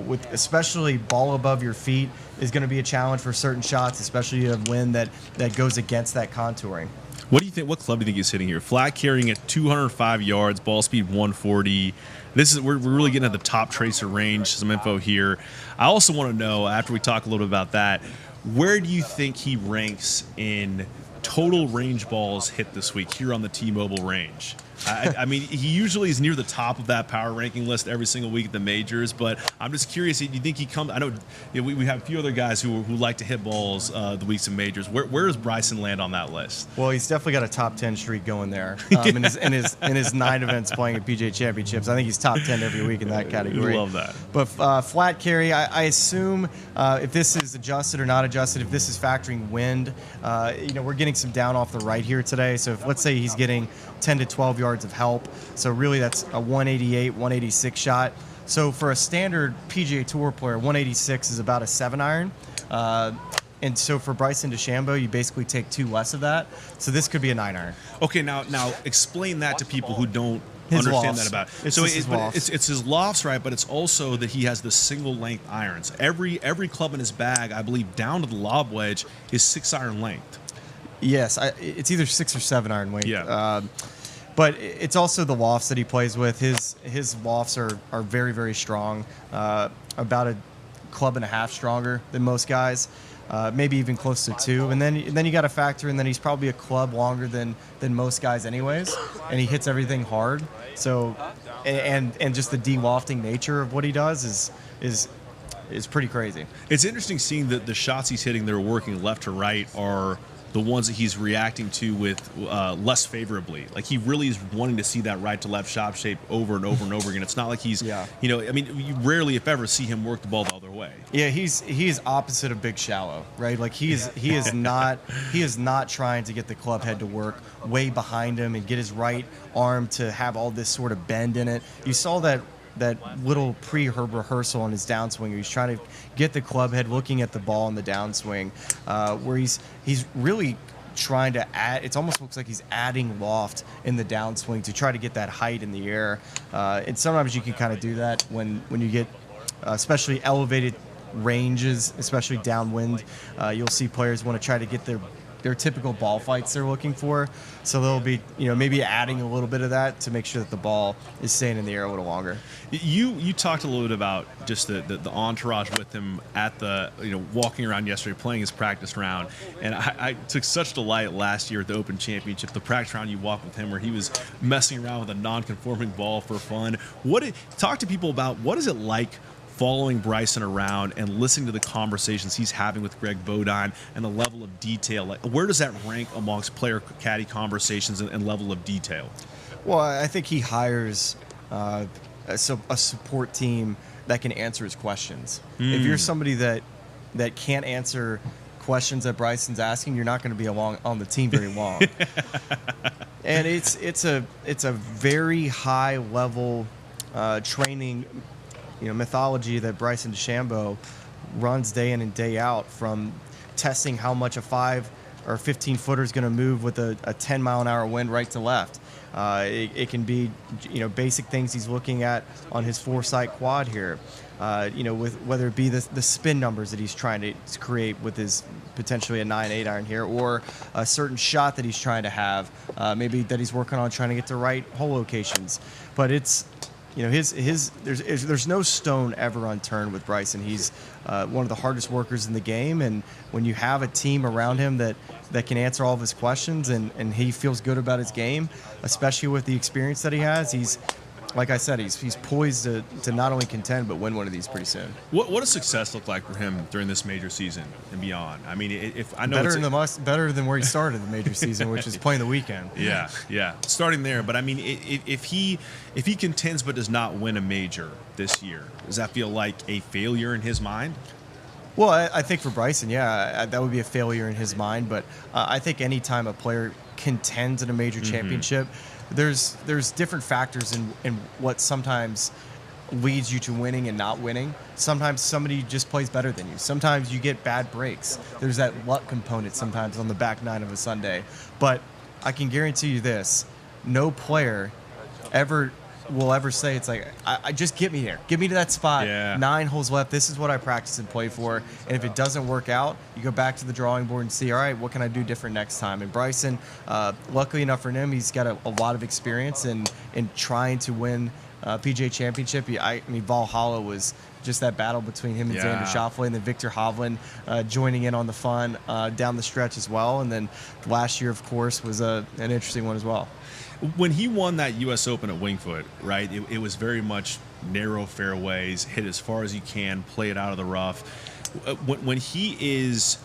With especially ball above your feet is going to be a challenge for certain shots, especially you have wind that goes against that contouring. What do you think? What club do you think he's hitting here? Flat carrying at 205 yards, ball speed 140. We're really getting at the top tracer range. Some info here. I also want to know, after we talk a little bit about that, where do you think he ranks in total range balls hit this week here on the T-Mobile range? I mean, he usually is near the top of that power ranking list every single week at the majors, but I'm just curious, do you think he comes? I know we have a few other guys who like to hit balls the weeks of majors. Where does Bryson land on that list? Well, he's definitely got a top 10 streak going there in his 9 events playing at PGA Championships. I think he's top 10 every week in that category. We love that. But flat carry, I assume if this is adjusted or not adjusted, if this is factoring wind, you know, we're getting some down off the right here today. So if, let's say he's getting 10 to 12 yards of help, so really that's a 188, 186 shot. So for a standard PGA Tour player, 186 is about a 7-iron. And so for Bryson DeChambeau, you basically take 2 less of that. So this could be a 9-iron. Okay, now explain that to people who don't His understand lofts. that about. It's So just his lofts. it's his lofts, right? But it's also that he has the single length irons. Every club in his bag, I believe, down to the lob wedge is 6-iron length. Yes, it's either 6 or 7-iron weight. Yeah. But it's also the lofts that he plays with. His lofts are very, very strong, about a club and a half stronger than most guys, maybe even close to 2. And then you got to factor in that he's probably a club longer than most guys anyways, and he hits everything hard. So, and just the de-lofting nature of what he does is pretty crazy. It's interesting seeing that the shots he's hitting that are working left to right are the ones that he's reacting to with less favorably. Like, he really is wanting to see that right to left shot shape over and over and over again. It's not like he's, you know, I mean, you rarely, if ever, see him work the ball the other way. Yeah, he is opposite of Big Shallow, right? Like he is not trying to get the club head to work way behind him and get his right arm to have all this sort of bend in it. You saw that little pre-rehearsal on his downswing. He's trying to get the club head looking at the ball in the downswing, where he's really trying to add. It almost looks like he's adding loft in the downswing to try to get that height in the air. And sometimes you can kind of do that when you get especially elevated ranges, especially downwind. You'll see players want to try to get their typical ball fights they're looking for. So they'll be, you know, maybe adding a little bit of that to make sure that the ball is staying in the air a little longer. You talked a little bit about just the entourage with him at the, you know, walking around yesterday, playing his practice round. And I took such delight last year at the Open Championship, the practice round you walked with him where he was messing around with a non-conforming ball for fun. Talk to people about what is it like following Bryson around and listening to the conversations he's having with Greg Bodine and the level of detail. Like, where does that rank amongst player-caddy conversations and level of detail? Well, I think he hires a support team that can answer his questions. If you're somebody that can't answer questions that Bryson's asking, you're not going to be along on the team very long. And it's a very high level training, you know, mythology that Bryson DeChambeau runs day in and day out, from testing how much a 5 or 15 footer is going to move with a 10-mile-an-hour wind right to left. It can be, basic things he's looking at on his foresight quad here. With whether it be the spin numbers that he's trying to create with his potentially a 9-8 iron here, or a certain shot that he's trying to have, maybe that he's working on trying to get to right hole locations. But it's, there's no stone ever unturned with Bryson. He's one of the hardest workers in the game, and when you have a team around him that can answer all of his questions, and he feels good about his game, especially with the experience that he has, he's, like I said, he's poised to not only contend but win one of these pretty soon. What does success look like for him during this major season and beyond? I mean, if I know better than where he started the major season, which is playing the weekend. Yeah, starting there. But I mean, if he contends but does not win a major this year, does that feel like a failure in his mind? Well, I think for Bryson, yeah, that would be a failure in his mind. But I think any time a player contends in a major championship, there's different factors in what sometimes leads you to winning and not winning. Sometimes somebody just plays better than you. Sometimes you get bad breaks. There's that luck component sometimes on the back nine of a Sunday. But I can guarantee you this, no player will ever say, it's like, I just get me here. Get me to that spot. Yeah. 9 holes left. This is what I practice and play for. And if it doesn't work out, you go back to the drawing board and see, all right, what can I do different next time? And Bryson, luckily enough for him, he's got a lot of experience in trying to win PGA Championship. I mean, Valhalla was just that battle between him and Xander Schauffele, and then Victor Hovland joining in on the fun down the stretch as well. And then last year, of course, was an interesting one as well. When he won that U.S. Open at Wingfoot, right, it was very much narrow fairways, hit as far as you can, play it out of the rough. When he is,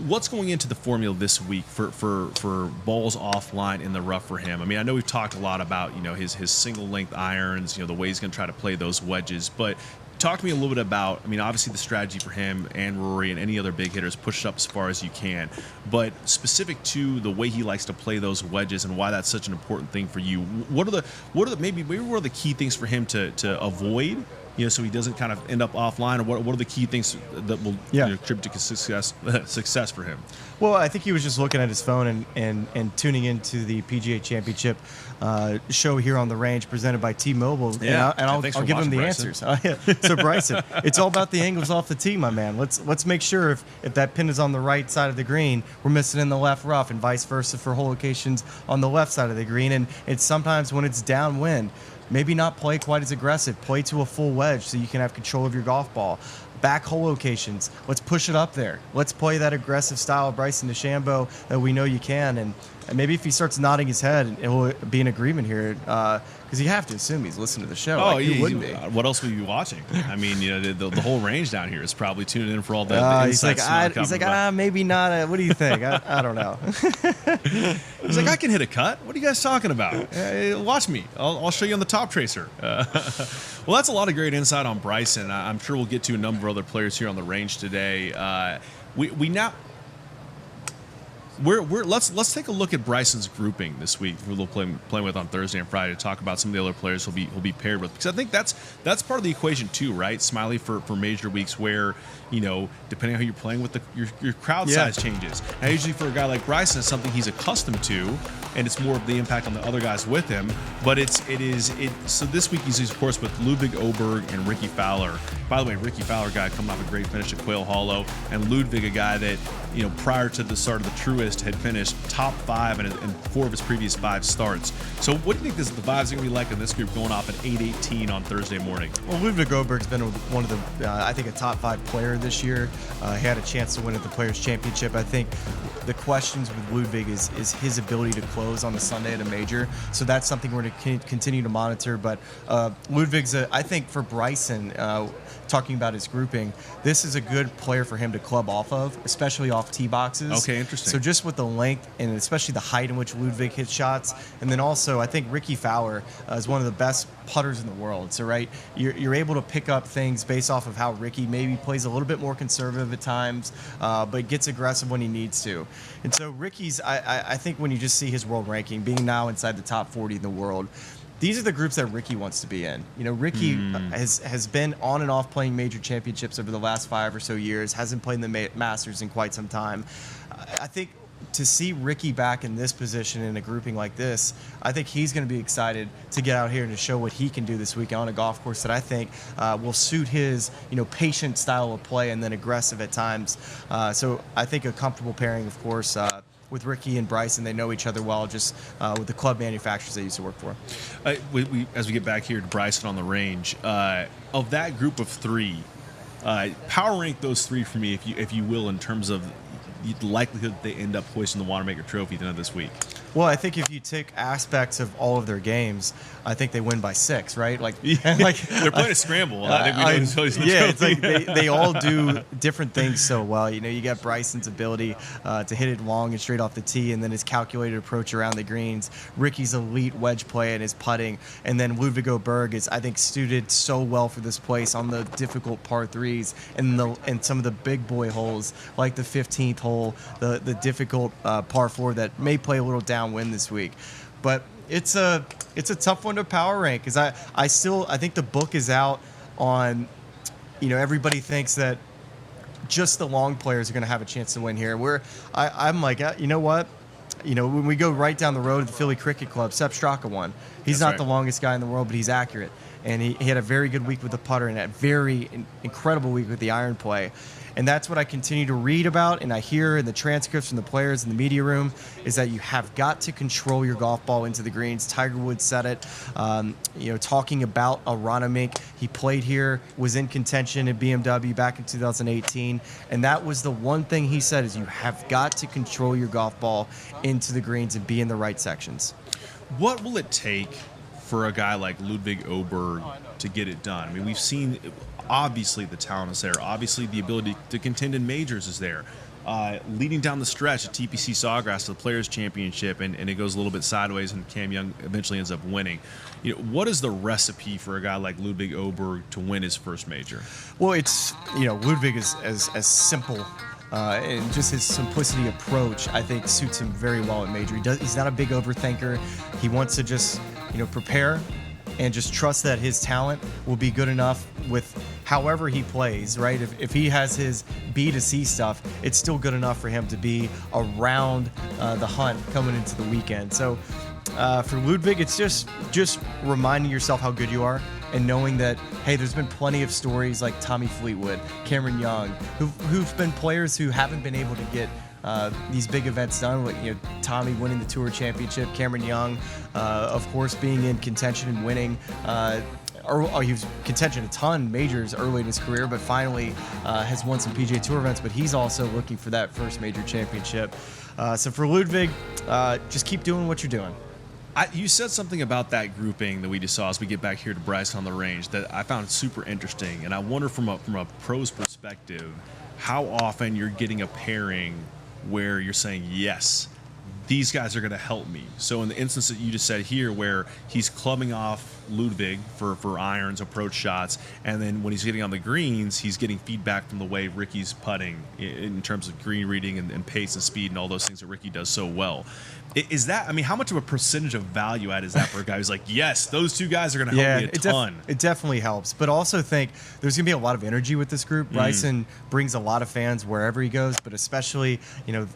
what's going into the formula this week for balls offline in the rough for him? I mean, I know we've talked a lot about, his single length irons, the way he's going to try to play those wedges, but talk to me a little bit about, I mean, obviously the strategy for him and Rory and any other big hitters, push it up as far as you can. But specific to the way he likes to play those wedges and why that's such an important thing for you, what are the key things for him to avoid, so he doesn't kind of end up offline? Or what are the key things that will contribute to success for him? Well, I think he was just looking at his phone and tuning into the PGA Championship show here on the range presented by T-Mobile. Yeah, and I'll give him the Bryson. answers. So Bryson, it's all about the angles off the tee, my man. Let's make sure if that pin is on the right side of the green, we're missing in the left rough, and vice versa for hole locations on the left side of the green. And it's sometimes when it's downwind, maybe not play quite as aggressive. Play to a full wedge so you can have control of your golf ball. Back hole locations, let's push it up there. Let's play that aggressive style of Bryson DeChambeau that we know you can. And maybe if he starts nodding his head, it will be an agreement here, because you have to assume he's listening to the show. Oh, he wouldn't be. What else would you be watching? I mean, the whole range down here is probably tuning in for all the insights. He's like, maybe not. What do you think? I don't know. He's like, I can hit a cut. What are you guys talking about? Watch me. I'll show you on the top tracer. Well, that's a lot of great insight on Bryson. I'm sure we'll get to a number of other players here on the range today. Let's take a look at Bryson's grouping this week. We'll playing with on Thursday and Friday to talk about some of the other players he'll be paired with, because I think that's part of the equation too, right? Smiley for major weeks where, depending on how you're playing with your crowd size changes. Now, usually for a guy like Bryson, it's something he's accustomed to, and it's more of the impact on the other guys with him. But so this week he's of course with Ludwig Oberg and Ricky Fowler. By the way, Ricky Fowler, guy coming off a great finish at Quail Hollow, and Ludwig, a guy that prior to the start of the Truist had finished top 5 in 4 of his previous 5 starts. So what do you think the vibes are going to be like in this group going off at 8:18 on Thursday morning? Well, Ludwig Oberg's been one of the, I think, a top 5 player this year. He had a chance to win at the Players' Championship. I think the questions with Ludwig is his ability to close on the Sunday at a major. So that's something we're going to continue to monitor. But Ludwig's, I think, for Bryson, talking about his grouping, this is a good player for him to club off of, especially off tee boxes. Okay, interesting. So just with the length and especially the height in which Ludwig hits shots. And then also, I think Ricky Fowler is one of the best putters in the world. So, right, you're able to pick up things based off of how Ricky maybe plays a little bit more conservative at times, but gets aggressive when he needs to. And so Ricky's, I think when you just see his world ranking, being now inside the top 40 in the world, these are the groups that Ricky wants to be in. Ricky has been on and off playing major championships over the last 5 or so years, hasn't played in the Masters in quite some time. I think to see Ricky back in this position in a grouping like this, I think he's going to be excited to get out here and to show what he can do this week on a golf course that I think will suit his, patient style of play and then aggressive at times. So I think a comfortable pairing, of course, with Ricky and Bryson. They know each other well, just with the club manufacturers they used to work for. As we get back here to Bryson on the range, of that group of three, power rank those three for me, if you will, in terms of the likelihood that they end up hoisting the Wanamaker Trophy at the end of this week. Well, I think if you take aspects of all of their games, I think they win by 6, right? Like they're playing a scramble. I think we know who's hoisting the it's trophy. like they all do different things so well. You got Bryson's ability to hit it long and straight off the tee, and then his calculated approach around the greens. Ricky's elite wedge play and his putting, and then Ludwig Oberg is, I think, suited so well for this place on the difficult par 3s and some of the big boy holes like the 15th hole, the difficult par 4 that may play a little downwind this week. But it's a tough one to power rank because I think the book is out on, everybody thinks that just the long players are going to have a chance to win here. I'm like, you know what? When we go right down the road to the Philly Cricket Club, Sepp Straka won. He's not the longest guy in the world, but he's accurate. And he had a very good week with the putter and a very incredible week with the iron play. And that's what I continue to read about and I hear in the transcripts from the players in the media room is that you have got to control your golf ball into the greens. Tiger Woods said it, talking about Aronimink. He played here, was in contention at BMW back in 2018. And that was the one thing he said is you have got to control your golf ball into the greens and be in the right sections. What will it take for a guy like Ludwig Oberg to get it done? I mean, we've seen... Obviously, the talent is there. Obviously, the ability to contend in majors is there. Leading down the stretch at TPC Sawgrass to the Players Championship, and it goes a little bit sideways, and Cam Young eventually ends up winning. What is the recipe for a guy like Ludwig Oberg to win his first major? Well, it's Ludwig is as simple. And just his simplicity approach, I think, suits him very well at major. He's not a big overthinker. He wants to just, prepare and just trust that his talent will be good enough with however he plays, right? If he has his B to C stuff, it's still good enough for him to be around the hunt coming into the weekend. So for Ludwig, it's just reminding yourself how good you are and knowing that, hey, there's been plenty of stories like Tommy Fleetwood, Cameron Young, who've been players who haven't been able to get these big events done. Tommy winning the Tour Championship, Cameron Young, of course, being in contention and winning. He was contention a ton majors early in his career, but finally has won some PGA Tour events. But he's also looking for that first major championship. So for Ludwig, just keep doing what you're doing. You said something about that grouping that we just saw as we get back here to Bryson on the range that I found super interesting, and I wonder from a pro's perspective how often you're getting a pairing where you're saying, yes, these guys are going to help me. So in the instance that you just said here where he's clubbing off Ludwig for irons, approach shots, and then when he's getting on the greens, he's getting feedback from the way Ricky's putting in terms of green reading and pace and speed and all those things that Ricky does so well. Is that, how much of a percentage of value add is that for a guy who's like, yes, those two guys are going to help me a ton? It definitely helps. But also think there's going to be a lot of energy with this group. Bryson brings a lot of fans wherever he goes, but especially,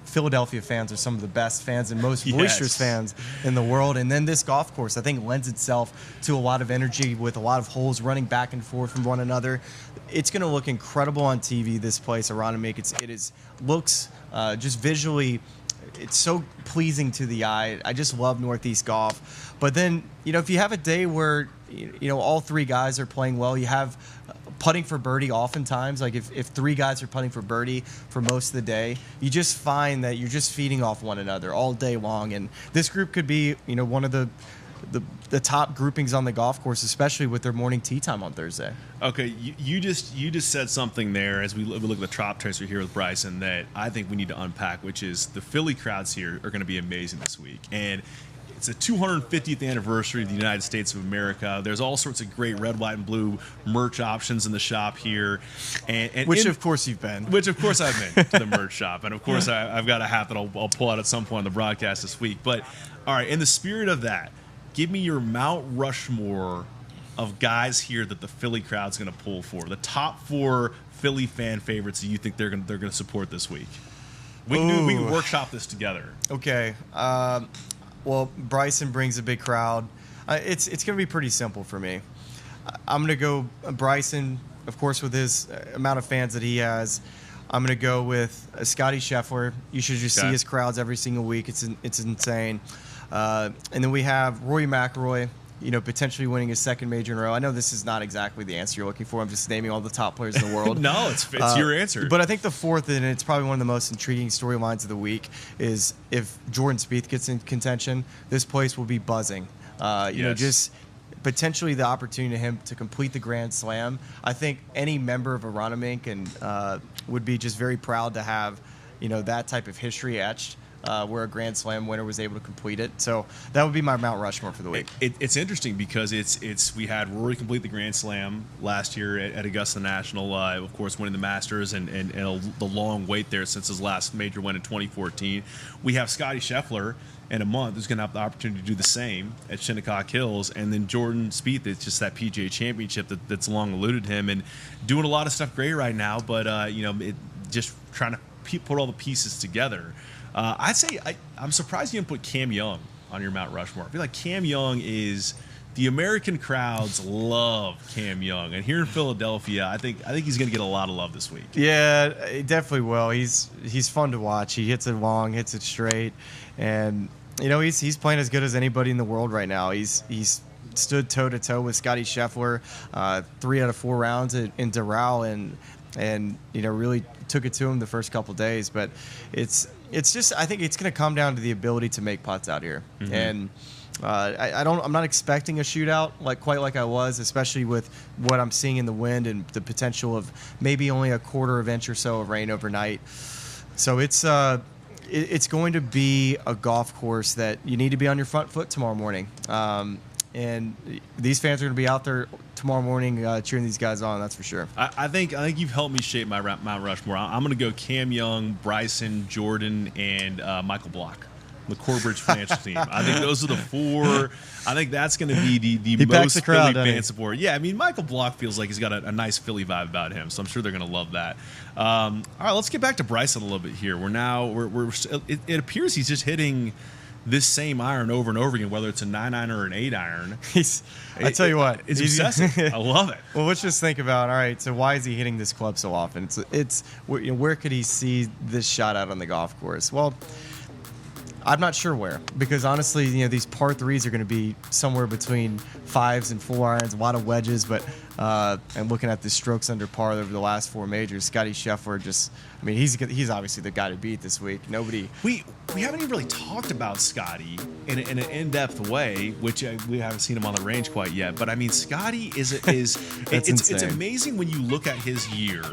Philadelphia fans are some of the best fans and most boisterous fans in the world. And then this golf course, I think, lends itself to a lot of energy with a lot of holes running back and forth from one another. It's going to look incredible on TV, this place, Aronimink. It looks just visually, it's so pleasing to the eye. I just love Northeast golf. But then, if you have a day where, all three guys are playing well, you have putting for birdie oftentimes. Like if three guys are putting for birdie for most of the day, you just find that you're just feeding off one another all day long. And this group could be, one of the top groupings on the golf course, especially with their morning tee time on Thursday. Okay, you just said something there as we look at the top tracer here with Bryson that I think we need to unpack, which is the Philly crowds here are going to be amazing this week. And it's the 250th anniversary of the United States of America. There's all sorts of great red, white, and blue merch options in the shop here. Of course you've been. Which, of course, I've been to the merch shop. And, of course, I've got a hat that I'll pull out at some point on the broadcast this week. But, all right, in the spirit of that, give me your Mount Rushmore of guys here that the Philly crowd's going to pull for. The top 4 Philly fan favorites that you think they're going to support this week. We can workshop this together. Okay. Well, Bryson brings a big crowd. It's going to be pretty simple for me. I'm going to go Bryson, of course, with his amount of fans that he has. I'm going to go with Scottie Scheffler. You should just see his crowds every single week. It's insane. And then we have Rory McIlroy, potentially winning his second major in a row. I know this is not exactly the answer you're looking for. I'm just naming all the top players in the world. No, it's your answer. But I think the fourth, and it's probably one of the most intriguing storylines of the week, is if Jordan Spieth gets in contention, this place will be buzzing. Just potentially the opportunity to him to complete the Grand Slam. I think any member of Aronimink and would be just very proud to have, that type of history etched. Where a Grand Slam winner was able to complete it. So that would be my Mount Rushmore for the week. It's interesting because we had Rory complete the Grand Slam last year at Augusta National, of course winning the Masters and the long wait there since his last major win in 2014. We have Scottie Scheffler in a month who's going to have the opportunity to do the same at Shinnecock Hills, and then Jordan Spieth, it's just that PGA Championship that's long eluded him and doing a lot of stuff great right now, but just trying to put all the pieces together. I'd say I'm surprised you didn't put Cam Young on your Mount Rushmore. I feel like Cam Young is the American crowds love Cam Young, and here in Philadelphia, I think he's going to get a lot of love this week. Yeah, he definitely will. He's fun to watch. He hits it long, hits it straight, and he's playing as good as anybody in the world right now. He's stood toe to toe with Scottie Scheffler, 3 out of 4 rounds in Doral, and really took it to him the first couple days. But it's just, I think it's going to come down to the ability to make putts out here. Mm-hmm. And I'm not expecting a shootout quite like I was, especially with what I'm seeing in the wind and the potential of maybe only a quarter of inch or so of rain overnight. So it's going to be a golf course that you need to be on your front foot tomorrow morning. And these fans are going to be out there tomorrow morning cheering these guys on, that's for sure. I think you've helped me shape my Mount Rushmore. I'm going to go Cam Young, Bryson, Jordan, and Michael Block, the Corbridge Financial Team. I think those are the 4. I think that's going to be the most Philly fan support. Yeah, I mean, Michael Block feels like he's got a nice Philly vibe about him, so I'm sure they're going to love that. All right, let's get back to Bryson a little bit here. It appears he's just hitting this same iron over and over again, whether it's a 9-iron or an 8-iron. I tell you what, it's obsessive. I love it. Well, let's just think about, all right, so why is he hitting this club so often? It's where could he see this shot out on the golf course? Well, I'm not sure where, because honestly, these par 3s are going to be somewhere between 5s and 4-irons, a lot of wedges, but and looking at the strokes under par over the last 4 majors, Scottie Scheffler he's obviously the guy to beat this week. Nobody. We haven't even really talked about Scottie in an in-depth way, which we haven't seen him on the range quite yet. But I mean, Scottie is it's amazing when you look at his year.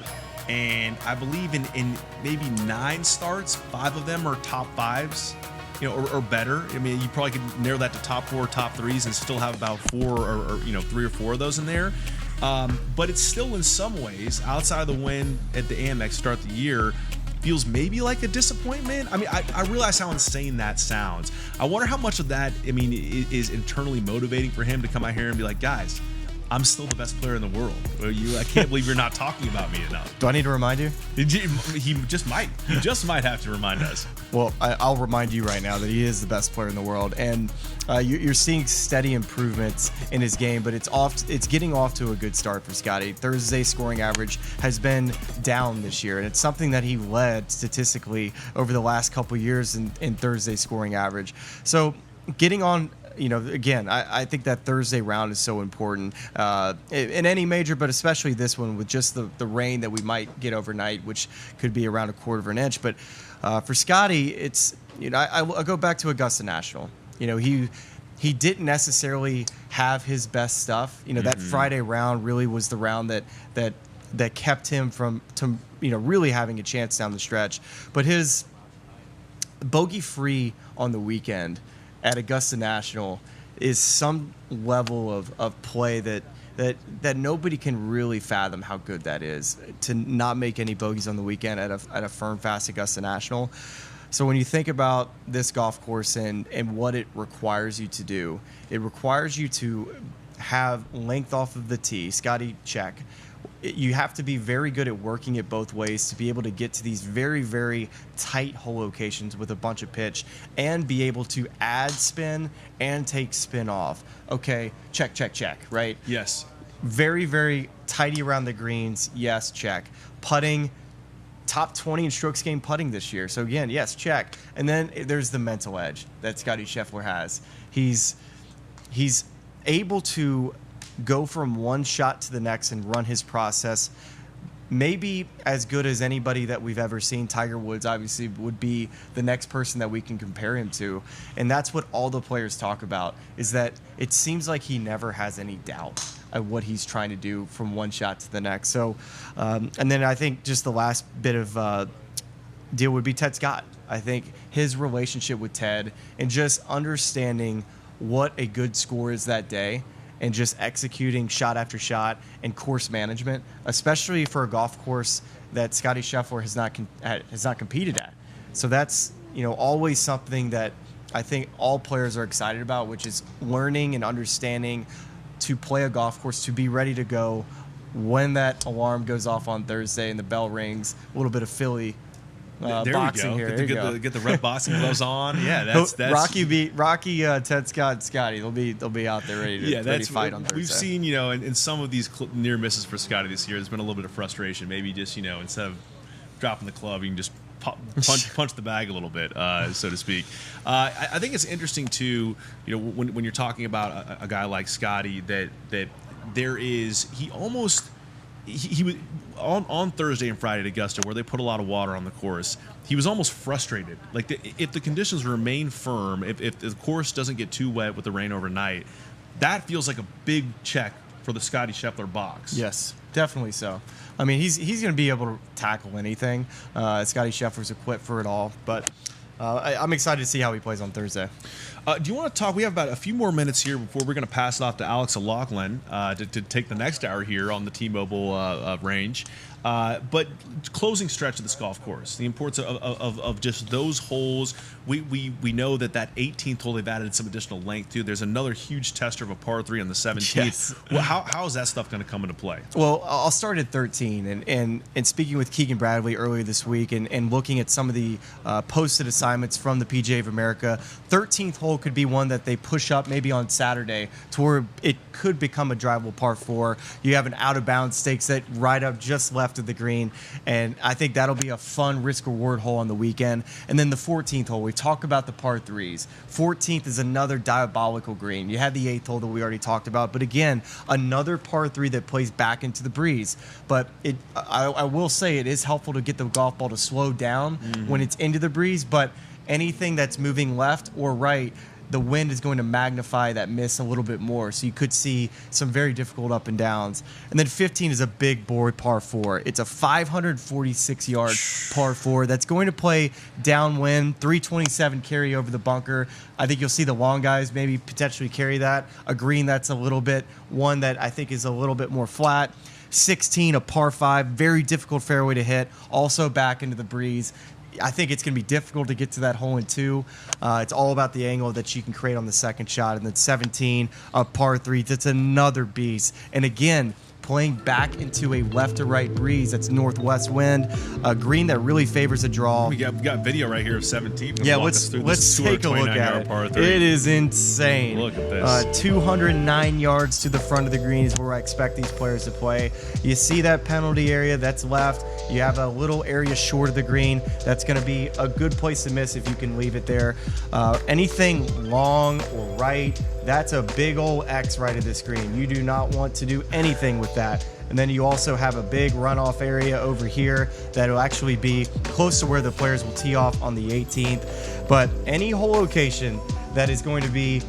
And I believe in maybe 9 starts, 5 of them are top 5s. Or better. I mean, you probably could narrow that to top 4, top 3s, and still have about 4 or 3 or 4 of those in there. But it's still, in some ways, outside of the win at the Amex start the year, feels maybe like a disappointment. I mean, I realize how insane that sounds. I wonder how much of that, is internally motivating for him to come out here and be like, guys, I'm still the best player in the world. I can't believe you're not talking about me enough. Do I need to remind you? He just might. He just might have to remind us. Well, I'll remind you right now that he is the best player in the world, and you're seeing steady improvements in his game, but it's getting off to a good start for Scottie. Thursday scoring average has been down this year, and it's something that he led statistically over the last couple years in Thursday scoring average. So getting on. Again, I think that Thursday round is so important in any major, but especially this one with just the rain that we might get overnight, which could be around a quarter of an inch. But for Scottie, it's I'll go back to Augusta National. He didn't necessarily have his best stuff. That Friday round really was the round that kept him from really having a chance down the stretch. But his bogey free on the weekend at Augusta National is some level of play that nobody can really fathom how good that is, to not make any bogeys on the weekend at a firm fast Augusta National. So when you think about this golf course and what it requires you to do, it requires you to have length off of the tee. Scottie, check. you have to be very good at working it both ways to be able to get to these very, very tight hole locations with a bunch of pitch and be able to add spin and take spin off. Okay, check, right? Yes. Very, very tidy around the greens. Yes, check. Putting, top 20 in strokes gained putting this year. So again, yes, check. And then there's the mental edge that Scottie Scheffler has. He's able to go from one shot to the next and run his process maybe as good as anybody that we've ever seen. Tiger Woods obviously would be the next person that we can compare him to. And that's what all the players talk about, is that it seems like he never has any doubt at what he's trying to do from one shot to the next. So, and then I think just the last bit of deal would be Ted Scott. I think his relationship with Ted and just understanding what a good score is that day and just executing shot after shot and course management, especially for a golf course that Scottie Scheffler has not competed at. So that's, always something that I think all players are excited about, which is learning and understanding to play a golf course, to be ready to go when that alarm goes off on Thursday and the bell rings. A little bit of Philly boxing here. Get the red boxing gloves on. Yeah, that's Rocky, Ted Scott, and Scotty. They'll be out there ready to fight on Thursday. We've seen, in some of these near misses for Scotty this year, there's been a little bit of frustration. Maybe just, instead of dropping the club, you can just punch the bag a little bit, so to speak. I think it's interesting too, when you're talking about a guy like Scotty, that there is, he was on Thursday and Friday at Augusta, where they put a lot of water on the course. He was almost frustrated. Like, if the conditions remain firm, if the course doesn't get too wet with the rain overnight, that feels like a big check for the Scottie Scheffler box. Yes, definitely so. I mean, he's going to be able to tackle anything. Scottie Scheffler's equipped for it all, but I'm excited to see how he plays on Thursday. Do you want to talk? We have about a few more minutes here before we're going to pass it off to Alex O'Loughlin to take the next hour here on the T-Mobile range. But closing stretch of this golf course, the importance of just those holes. We know that 18th hole, they've added some additional length to. There's another huge tester of a par 3 on the 17th. Yes. Well, how is that stuff going to come into play? Well, I'll start at 13. And speaking with Keegan Bradley earlier this week and looking at some of the posted assignments from the PGA of America, 13th hole could be one that they push up maybe on Saturday to where it could become a drivable par 4. You have an out-of-bounds stakes that right up just left of the green, and I think that'll be a fun risk-reward hole on the weekend. And then the 14th hole, we talk about the par 3s. 14th is another diabolical green. You had the 8th hole that we already talked about, but again, another par 3 that plays back into the breeze. But I will say it is helpful to get the golf ball to slow down when it's into the breeze, but anything that's moving left or right, the wind is going to magnify that miss a little bit more. So you could see some very difficult up and downs. And then 15 is a big board par 4. It's a 546-yard par 4 that's going to play downwind, 327 carry over the bunker. I think you'll see the long guys maybe potentially carry that. A green that's a little bit, one that I think is a little bit more flat. 16, a par 5, very difficult fairway to hit, also back into the breeze. I think it's going to be difficult to get to that hole in 2. It's all about the angle that you can create on the second shot. And then 17, a par 3. That's another beast. And again, playing back into a left to right breeze. That's northwest wind. A green that really favors a draw. We got video right here of 17. Yeah, let's take a look at it. It is insane. Look at this. 209 yards to the front of the green is where I expect these players to play. You see that penalty area that's left. You have a little area short of the green. That's going to be a good place to miss if you can leave it there. Anything long or right, that's a big old X right of this green. You do not want to do anything with that. And then you also have a big runoff area over here that will actually be close to where the players will tee off on the 18th. But any hole location that is going to be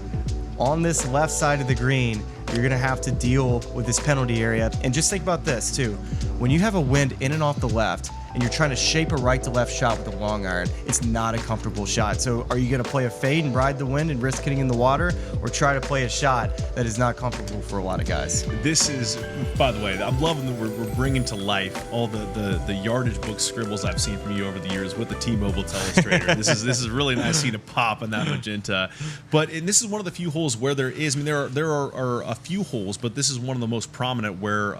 on this left side of the green, you're going to have to deal with this penalty area. And just think about this too. When you have a wind in and off the left and you're trying to shape a right to left shot with a long iron, it's not a comfortable shot. So are you going to play a fade and ride the wind and risk hitting in the water, or try to play a shot that is not comfortable for a lot of guys? This is, by the way, I'm loving that we're bringing to life all the yardage book scribbles I've seen from you over the years with the T-Mobile Telestrator. This is really nice seeing a pop in that magenta. And this is one of the few holes where there is, I mean, there are a few holes, but this is one of the most prominent where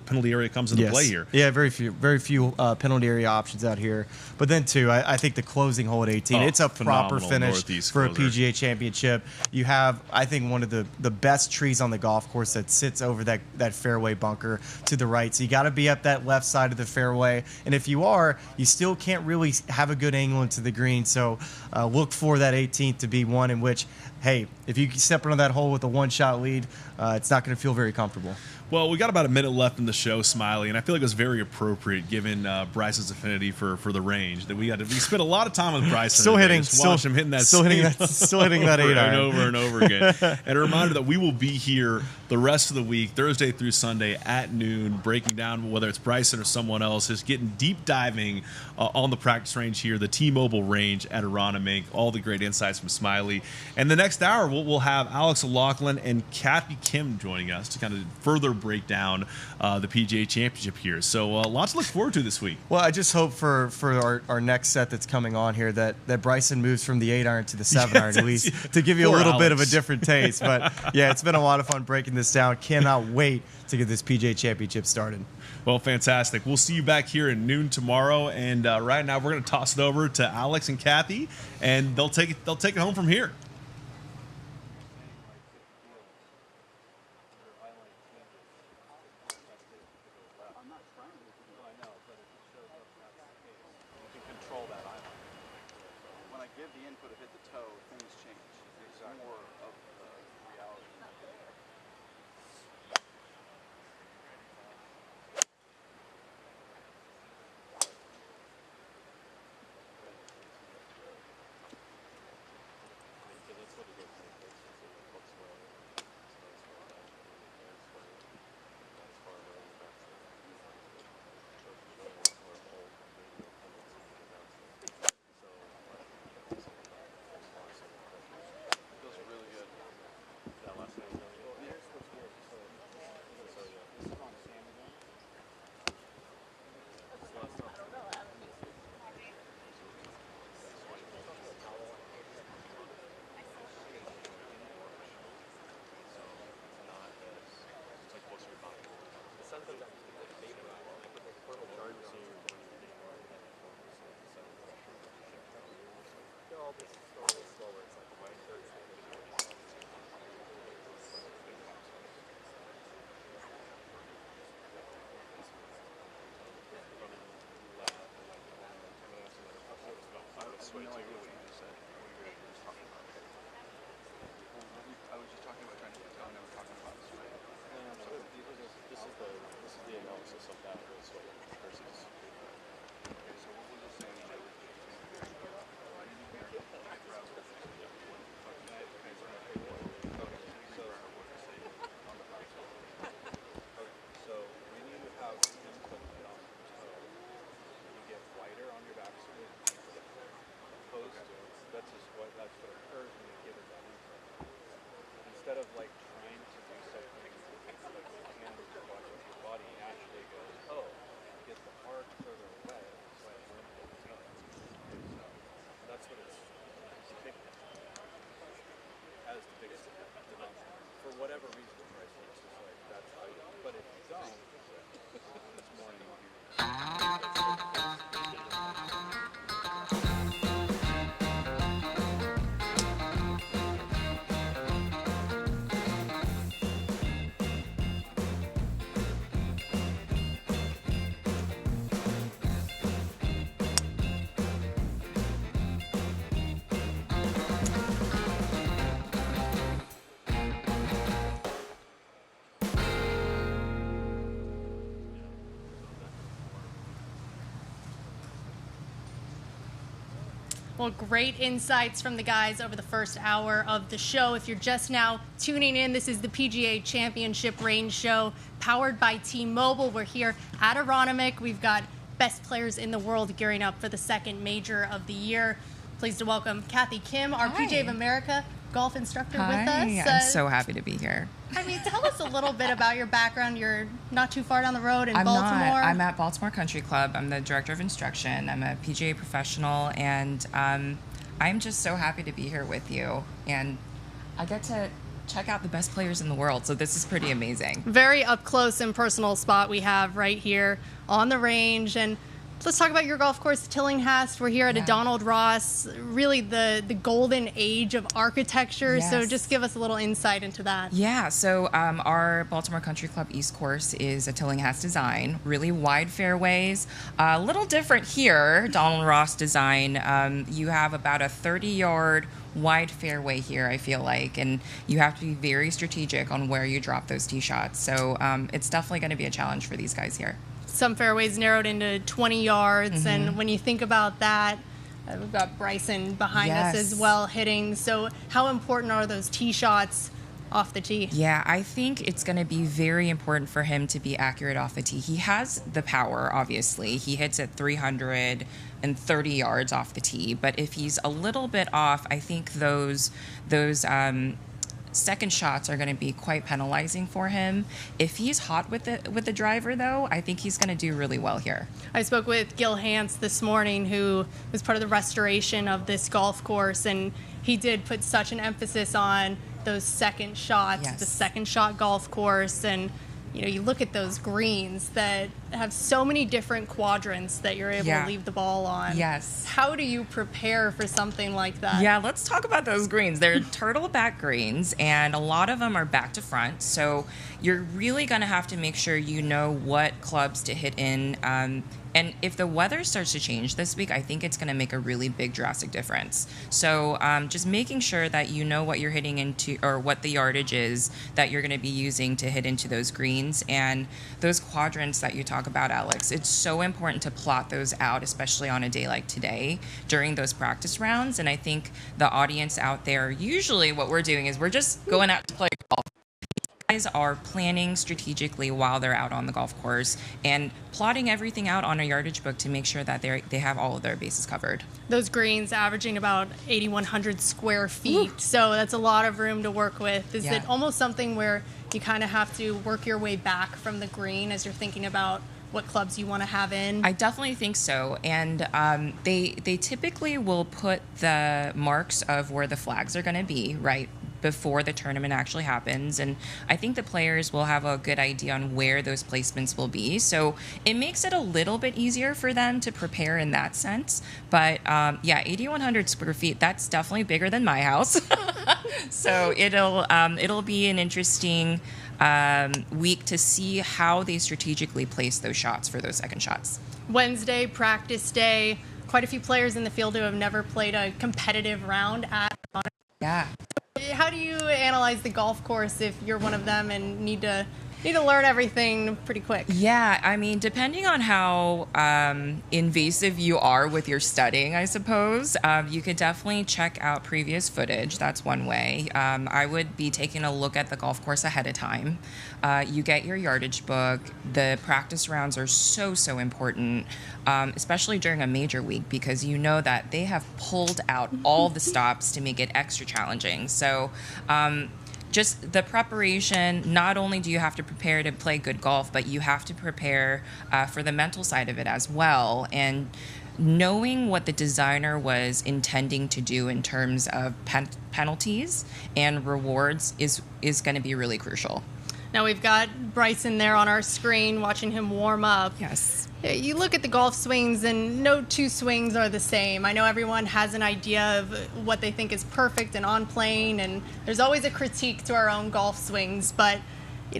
penalty area comes into play here. Yeah, very few penalty area options out here. But then too, I think the closing hole at 18, it's a proper finish for a PGA Championship. You have, I think, one of the best trees on the golf course that sits over that fairway bunker to the right. So you got to be up that left side of the fairway, and if you are, you still can't really have a good angle into the green. So look for that 18th to be one in which, hey, if you step into that hole with a one-shot lead, it's not going to feel very comfortable. Well, we got about a minute left in the show, Smiley, and I feel like it was very appropriate given Bryce's affinity for the range that we spent a lot of time with Bryce. Still hitting that 8 iron over and over again. And a reminder that we will be here the rest of the week, Thursday through Sunday at noon, breaking down whether it's Bryson or someone else, just getting deep diving on the practice range here, the T-Mobile range at Aronimink, all the great insights from Smiley. And the next hour, we'll have Alex O'Loughlin and Kathy Kim joining us to kind of further break down the PGA Championship here. So lots to look forward to this week. Well, I just hope for our next set that's coming on here that Bryson moves from the 8 iron to the 7 iron at least to give you a little bit of a different taste. But yeah, it's been a lot of fun breaking this down. Cannot wait to get this PGA Championship started. Well, fantastic. We'll see you back here at noon tomorrow. And right now we're going to toss it over to Alex and Kathy, and they'll take it home from here. Instead of like trying to do something like with your hands or watching your body naturally goes, oh, get the arc further away, so I learn to go. So that's what it's depicted as the biggest denominator. For whatever reason, right? So it's just like that's how you do it. But if you don't, it's more than you. Well, great insights from the guys over the first hour of the show. If you're just now tuning in, this is the PGA Championship Range Show powered by T-Mobile. We're here at Aronimink. We've got best players in the world gearing up for the second major of the year. Pleased to welcome Kathy Kim, our PGA of America golf instructor with us. I'm so happy to be here. I mean, tell us a little bit about your background. You're not too far down the road in Baltimore. I'm at Baltimore Country Club. I'm the director of instruction. I'm a PGA professional, and I'm just so happy to be here with you. And I get to check out the best players in the world, so this is pretty amazing. Very up close and personal spot we have right here on the range. And let's talk about your golf course, Tillinghast. We're here at a Donald Ross, really the golden age of architecture. Yes. So just give us a little insight into that. Yeah, so our Baltimore Country Club East course is a Tillinghast design, really wide fairways. A little different here, Donald Ross design. You have about a 30-yard wide fairway here, I feel like, and you have to be very strategic on where you drop those tee shots. So it's definitely going to be a challenge for these guys here. Some fairways narrowed into 20 yards, and when you think about that, we've got Bryson behind us as well hitting. So how important are those tee shots off the tee? Yeah, I think it's going to be very important for him to be accurate off the tee. He has the power, obviously. He hits at 330 yards off the tee, but if he's a little bit off, I think those second shots are going to be quite penalizing for him. If he's hot with the driver, though, I think he's going to do really well here. I spoke with Gil Hance this morning, who was part of the restoration of this golf course, and he did put such an emphasis on those second shots, the second shot golf course. And you look at those greens that have so many different quadrants that you're able to leave the ball on. Yes. How do you prepare for something like that? Yeah, let's talk about those greens. They're turtle back greens, and a lot of them are back to front. So you're really going to have to make sure you know what clubs to hit in. And if the weather starts to change this week, I think it's going to make a really big, drastic difference. So just making sure that you know what you're hitting into, or what the yardage is that you're going to be using to hit into those greens. And those quadrants that you talk about, Alex, it's so important to plot those out, especially on a day like today during those practice rounds. And I think the audience out there, usually what we're doing is we're just going out to play golf. Guys are planning strategically while they're out on the golf course and plotting everything out on a yardage book to make sure that they have all of their bases covered. Those greens averaging about 8,100 square feet, so that's a lot of room to work with. Is it almost something where you kind of have to work your way back from the green as you're thinking about what clubs you want to have in? I definitely think so, and they typically will put the marks of where the flags are going to be right before the tournament actually happens, and I think the players will have a good idea on where those placements will be, so it makes it a little bit easier for them to prepare in that sense. But 8,100 square feet, that's definitely bigger than my house. So it'll be an interesting week to see how they strategically place those shots for those second shots. Wednesday, practice day. Quite a few players in the field who have never played a competitive round at Aronimink. Yeah. How do you analyze the golf course if you're one of them and need to learn everything pretty quick? Yeah, I mean, depending on how invasive you are with your studying, I suppose, you could definitely check out previous footage. That's one way. I would be taking a look at the golf course ahead of time. You get your yardage book. The practice rounds are so important, especially during a major week, because you know that they have pulled out all the stops to make it extra challenging. So just the preparation, not only do you have to prepare to play good golf, but you have to prepare for the mental side of it as well. And knowing what the designer was intending to do in terms of penalties and rewards is going to be really crucial. Now we've got Bryson there on our screen watching him warm up. Yes. You look at the golf swings and no two swings are the same. I know everyone has an idea of what they think is perfect and on plane, and there's always a critique to our own golf swings, but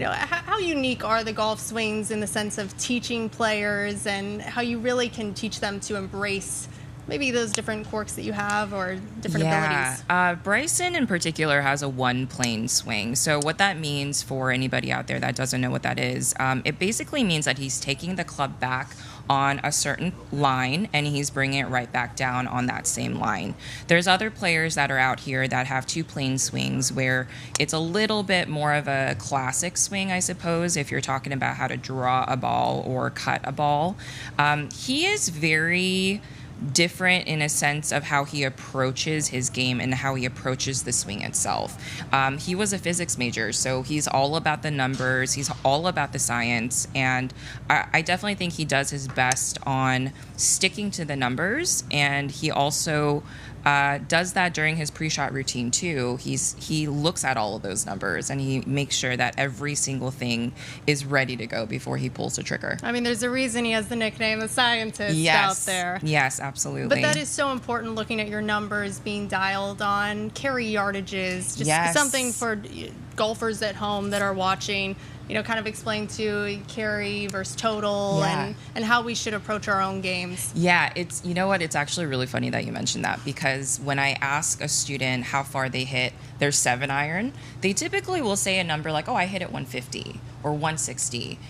how unique are the golf swings in the sense of teaching players and how you really can teach them to embrace maybe those different quirks that you have or different abilities? Bryson in particular has a one plane swing. So what that means for anybody out there that doesn't know what that is, it basically means that he's taking the club back on a certain line, and he's bringing it right back down on that same line. There's other players that are out here that have two plane swings where it's a little bit more of a classic swing, I suppose, if you're talking about how to draw a ball or cut a ball. He is very different in a sense of how he approaches his game and how he approaches the swing itself. He was a physics major, so he's all about the numbers, he's all about the science, and I definitely think he does his best on sticking to the numbers, and he also does that during his pre-shot routine too. He looks at all of those numbers and he makes sure that every single thing is ready to go before he pulls the trigger. I mean, there's a reason he has the nickname the scientist out there. Yes, absolutely. But that is so important, looking at your numbers being dialed on, carry yardages, just something for golfers at home that are watching. Kind of explain to carry versus total and how we should approach our own games. Yeah, it's actually really funny that you mentioned that, because when I ask a student how far they hit their 7-iron, they typically will say a number like, I hit it 150 or 160.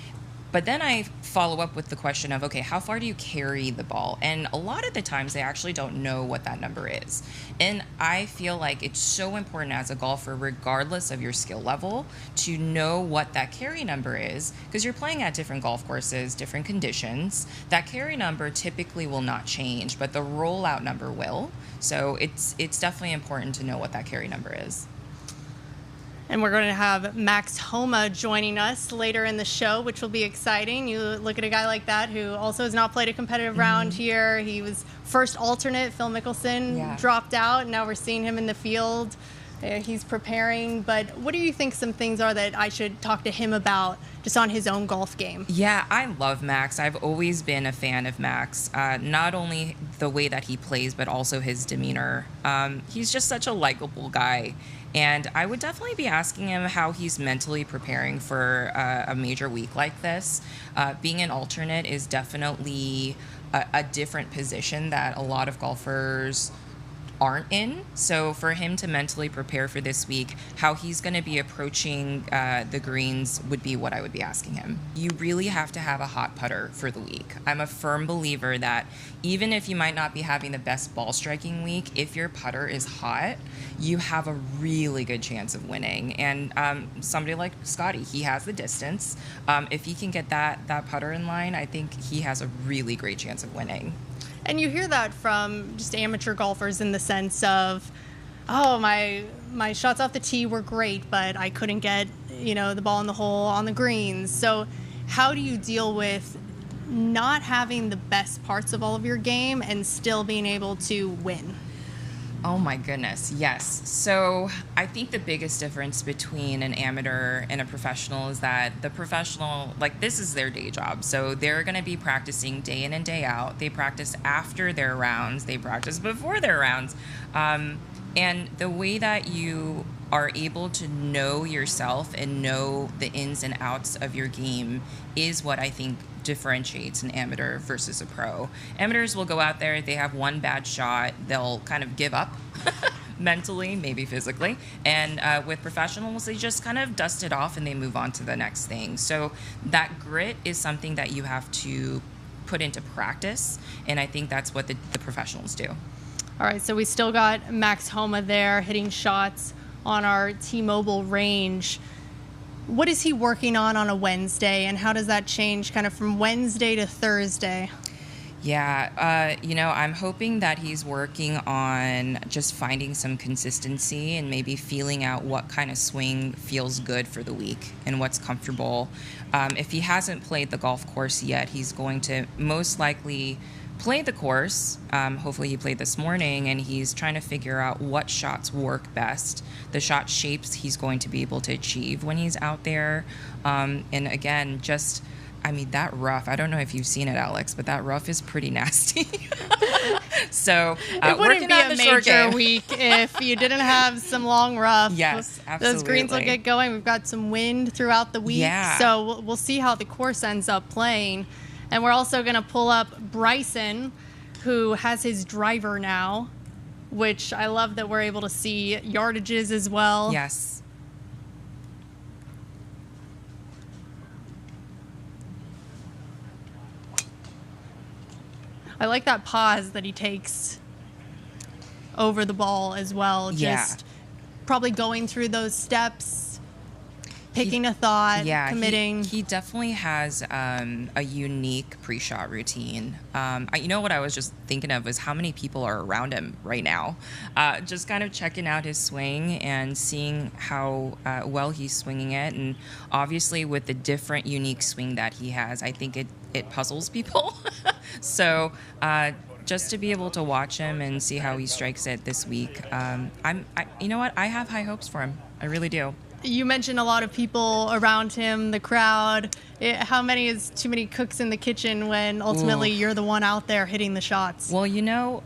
But then I follow up with the question of, okay, how far do you carry the ball? And a lot of the times they actually don't know what that number is. And I feel like it's so important as a golfer, regardless of your skill level, to know what that carry number is, because you're playing at different golf courses, different conditions. That carry number typically will not change, but the rollout number will. So it's definitely important to know what that carry number is. And we're going to have Max Homa joining us later in the show, which will be exciting. You look at a guy like that who also has not played a competitive round here. He was first alternate. Phil Mickelson dropped out, and now we're seeing him in the field. He's preparing. But what do you think some things are that I should talk to him about just on his own golf game? Yeah, I love Max. I've always been a fan of Max. Not only the way that he plays, but also his demeanor. He's just such a likable guy. And I would definitely be asking him how he's mentally preparing for a major week like this. Being an alternate is definitely a different position that a lot of golfers aren't in. So for him to mentally prepare for this week, how he's going to be approaching the greens would be what I would be asking him. You really have to have a hot putter for the week. I'm a firm believer that even if you might not be having the best ball striking week, if your putter is hot, you have a really good chance of winning. And somebody like Scottie, he has the distance. If he can get that putter in line, I think he has a really great chance of winning. And you hear that from just amateur golfers in the sense of, my shots off the tee were great, but I couldn't get, the ball in the hole on the greens. So how do you deal with not having the best parts of all of your game and still being able to win? Oh my goodness, yes. So I think the biggest difference between an amateur and a professional is that the professional, this is their day job. So they're going to be practicing day in and day out. They practice after their rounds. They practice before their rounds. And the way that you are able to know yourself and know the ins and outs of your game is what I think differentiates an amateur versus a pro. Amateurs will go out there, they have one bad shot, they'll kind of give up mentally, maybe physically. And with professionals, they just kind of dust it off and they move on to the next thing. So that grit is something that you have to put into practice, and I think that's what the professionals do. All right, so we still got Max Homa there hitting shots on our T-Mobile range. What is he working on a Wednesday, and how does that change kind of from Wednesday to Thursday? Yeah, I'm hoping that he's working on just finding some consistency and maybe feeling out what kind of swing feels good for the week and what's comfortable. If he hasn't played the golf course yet, he's going to most likely play the course. Hopefully he played this morning, and he's trying to figure out what shots work best, the shot shapes he's going to be able to achieve when he's out there. And again, that rough, I don't know if you've seen it, Alex, but that rough is pretty nasty. So it wouldn't be a major week if you didn't have some long rough. Yes, absolutely. Those greens will get going. We've got some wind throughout the week. Yeah. So we'll see how the course ends up playing. And we're also going to pull up Bryson, who has his driver now, which I love that we're able to see yardages as well. Yes. I like that pause that he takes over the ball as well. Just probably going through those steps, picking a thought, committing. He definitely has a unique pre-shot routine. You know what I was just thinking of was how many people are around him right now. Just kind of checking out his swing and seeing how well he's swinging it. And obviously with the different unique swing that he has, I think it puzzles people. So just to be able to watch him and see how he strikes it this week, you know what? I have high hopes for him. I really do. You mentioned a lot of people around him, the crowd. How many is too many cooks in the kitchen when ultimately you're the one out there hitting the shots? Well, you know,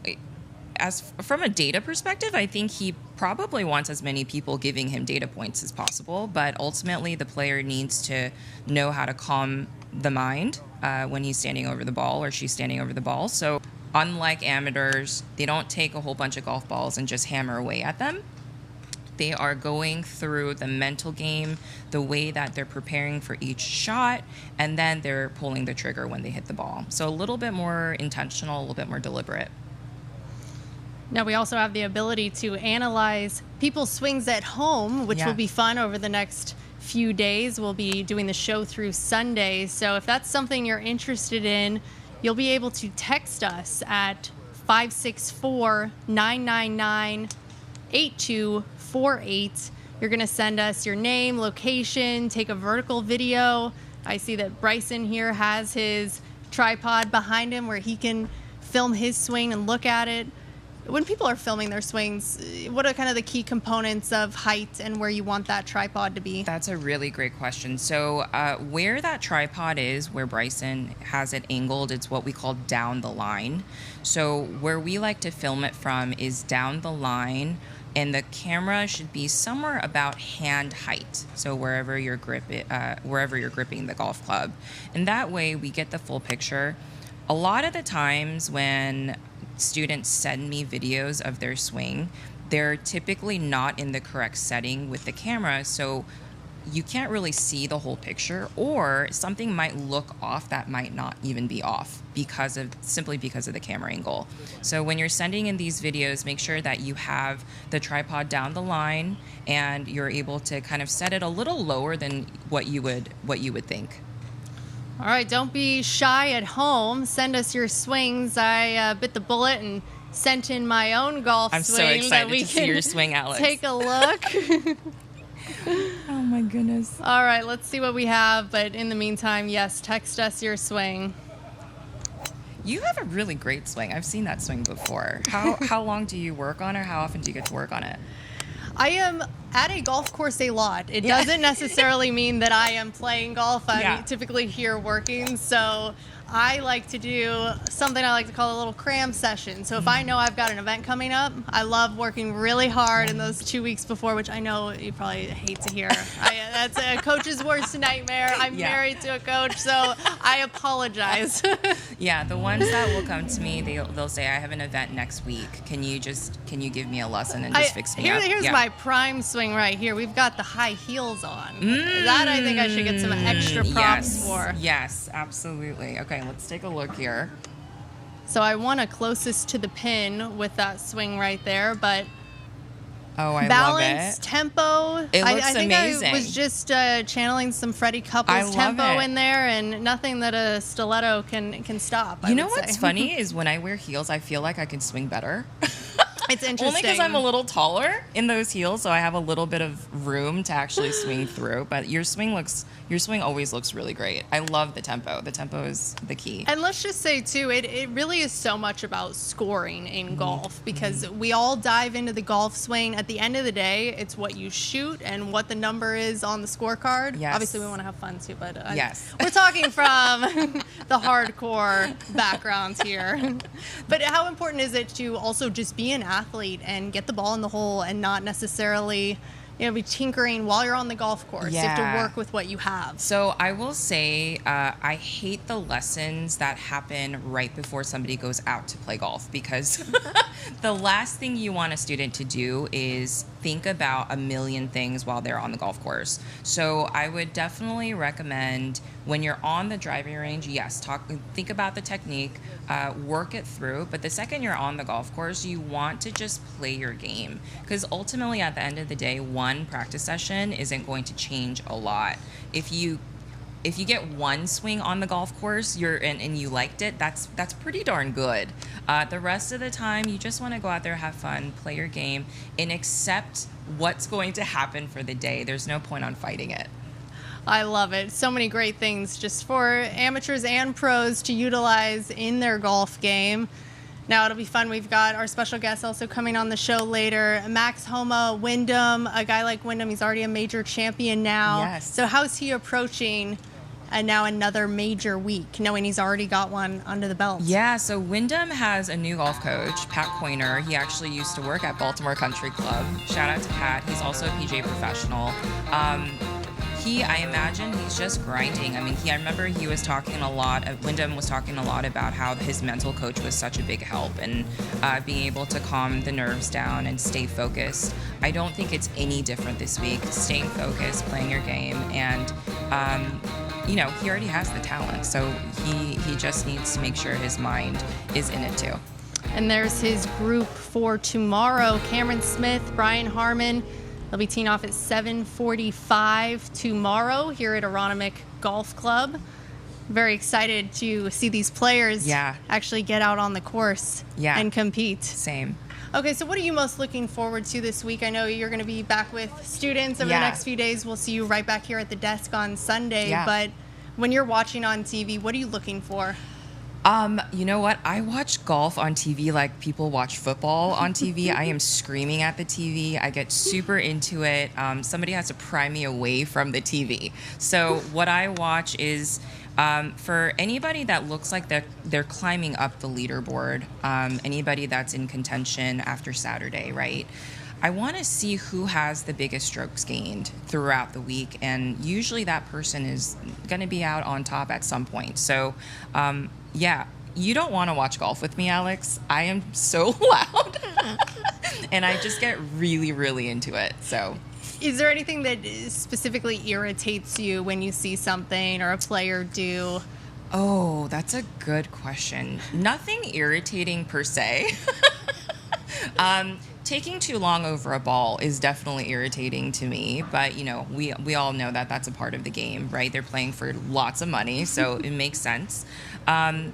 as from a data perspective, I think he probably wants as many people giving him data points as possible. But ultimately, the player needs to know how to calm the mind when he's standing over the ball or she's standing over the ball. So unlike amateurs, they don't take a whole bunch of golf balls and just hammer away at them. They are going through the mental game, the way that they're preparing for each shot, and then they're pulling the trigger when they hit the ball. So a little bit more intentional, a little bit more deliberate. Now we also have the ability to analyze people's swings at home, which will be fun over the next few days. We'll be doing the show through Sunday. So if that's something you're interested in, you'll be able to text us at 564-999-8248. You're going to send us your name, location, take a vertical video. I see that Bryson here has his tripod behind him where he can film his swing and look at it. When people are filming their swings, what are kind of the key components of height and where you want that tripod to be? That's a really great question. So where that tripod is, where Bryson has it angled, it's what we call down the line. So where we like to film it from is down the line, and the camera should be somewhere about hand height. So wherever you're gripping the golf club, and that way we get the full picture. A lot of the times when students send me videos of their swing, they're typically not in the correct setting with the camera, so you can't really see the whole picture, or something might look off that might not even be off simply because of the camera angle. So when you're sending in these videos, make sure that you have the tripod down the line and you're able to kind of set it a little lower than what you would think. All right, don't be shy at home. Send us your swings. I bit the bullet and sent in my own golf I'm swing. so excited that we to see your swing, Alex. Take a look. Oh my goodness. All right, let's see what we have. But in the meantime, yes, text us your swing. You have a really great swing. I've seen that swing before. How long do you work on it, or how often do you get to work on it? I am at a golf course a lot. It doesn't necessarily mean that I am playing golf. I'm typically here working, so I like to do something I like to call a little cram session. So if I know I've got an event coming up, I love working really hard in those 2 weeks before, which I know you probably hate to hear. That's a coach's worst nightmare. I'm married to a coach, so I apologize. Yeah, the ones that will come to me, they'll say, I have an event next week. Can you give me a lesson and just fix me up? Here's my prime swing right here. We've got the high heels on. That I think I should get some extra props for. Yes, absolutely. Okay, let's take a look here. So I won a closest to the pin with that swing right there, but balance, tempo. It looks I think amazing. I was just channeling some Freddie Couples tempo in there, and nothing that a stiletto can stop. You know what's funny is when I wear heels, I feel like I can swing better. It's interesting. Only because I'm a little taller in those heels, so I have a little bit of room to actually swing through. But your swing always looks really great. I love the tempo. The tempo is the key. And let's just say too, it really is so much about scoring in golf, because we all dive into the golf swing. At the end of the day, it's what you shoot and what the number is on the scorecard. Yes. Obviously, we want to have fun too, but yes, we're talking from the hardcore backgrounds here. But how important is it to also just be an athlete and get the ball in the hole and not necessarily, be tinkering while you're on the golf course? You have to work with what you have. So I will say I hate the lessons that happen right before somebody goes out to play golf, because the last thing you want a student to do is think about a million things while they're on the golf course. So I would definitely recommend when you're on the driving range, yes, think about the technique, work it through. But the second you're on the golf course, you want to just play your game, because ultimately at the end of the day, one practice session isn't going to change a lot. If you get one swing on the golf course, and you liked it, that's pretty darn good. The rest of the time, you just want to go out there, have fun, play your game, and accept what's going to happen for the day. There's no point on fighting it. I love it. So many great things just for amateurs and pros to utilize in their golf game. Now it'll be fun. We've got our special guest also coming on the show later, Max Homa, Wyndham. A guy like Wyndham, he's already a major champion now. Yes. So how's he approaching now another major week, knowing he's already got one under the belt? Yeah, so Wyndham has a new golf coach, Pat Coiner. He actually used to work at Baltimore Country Club. Shout out to Pat. He's also a PGA professional. I imagine he's just grinding. I mean, I remember he was talking a lot, Wyndham was talking a lot about how his mental coach was such a big help, and being able to calm the nerves down and stay focused. I don't think it's any different this week. Staying focused, playing your game, and he already has the talent, so he just needs to make sure his mind is in it too. And there's his group for tomorrow. Cameron Smith, Brian Harmon. They'll be teeing off at 7:45 tomorrow here at Aronimink Golf Club. Very excited to see these players actually get out on the course and compete. Same. Okay, so what are you most looking forward to this week? I know you're going to be back with students over the next few days. We'll see you right back here at the desk on Sunday. But when you're watching on TV, what are you looking for? You know what? I watch golf on TV like people watch football on TV. I am screaming at the TV. I get super into it. Somebody has to pry me away from the TV. So what I watch is for anybody that looks like they're climbing up the leaderboard, anybody that's in contention after Saturday, right? I want to see who has the biggest strokes gained throughout the week, and usually that person is going to be out on top at some point. So, you don't want to watch golf with me, Alex. I am so loud, and I just get really, really into it. So, is there anything that specifically irritates you when you see something or a player do? Oh, that's a good question. Nothing irritating per se. Taking too long over a ball is definitely irritating to me, but we all know that that's a part of the game, right? They're playing for lots of money, so it makes sense. The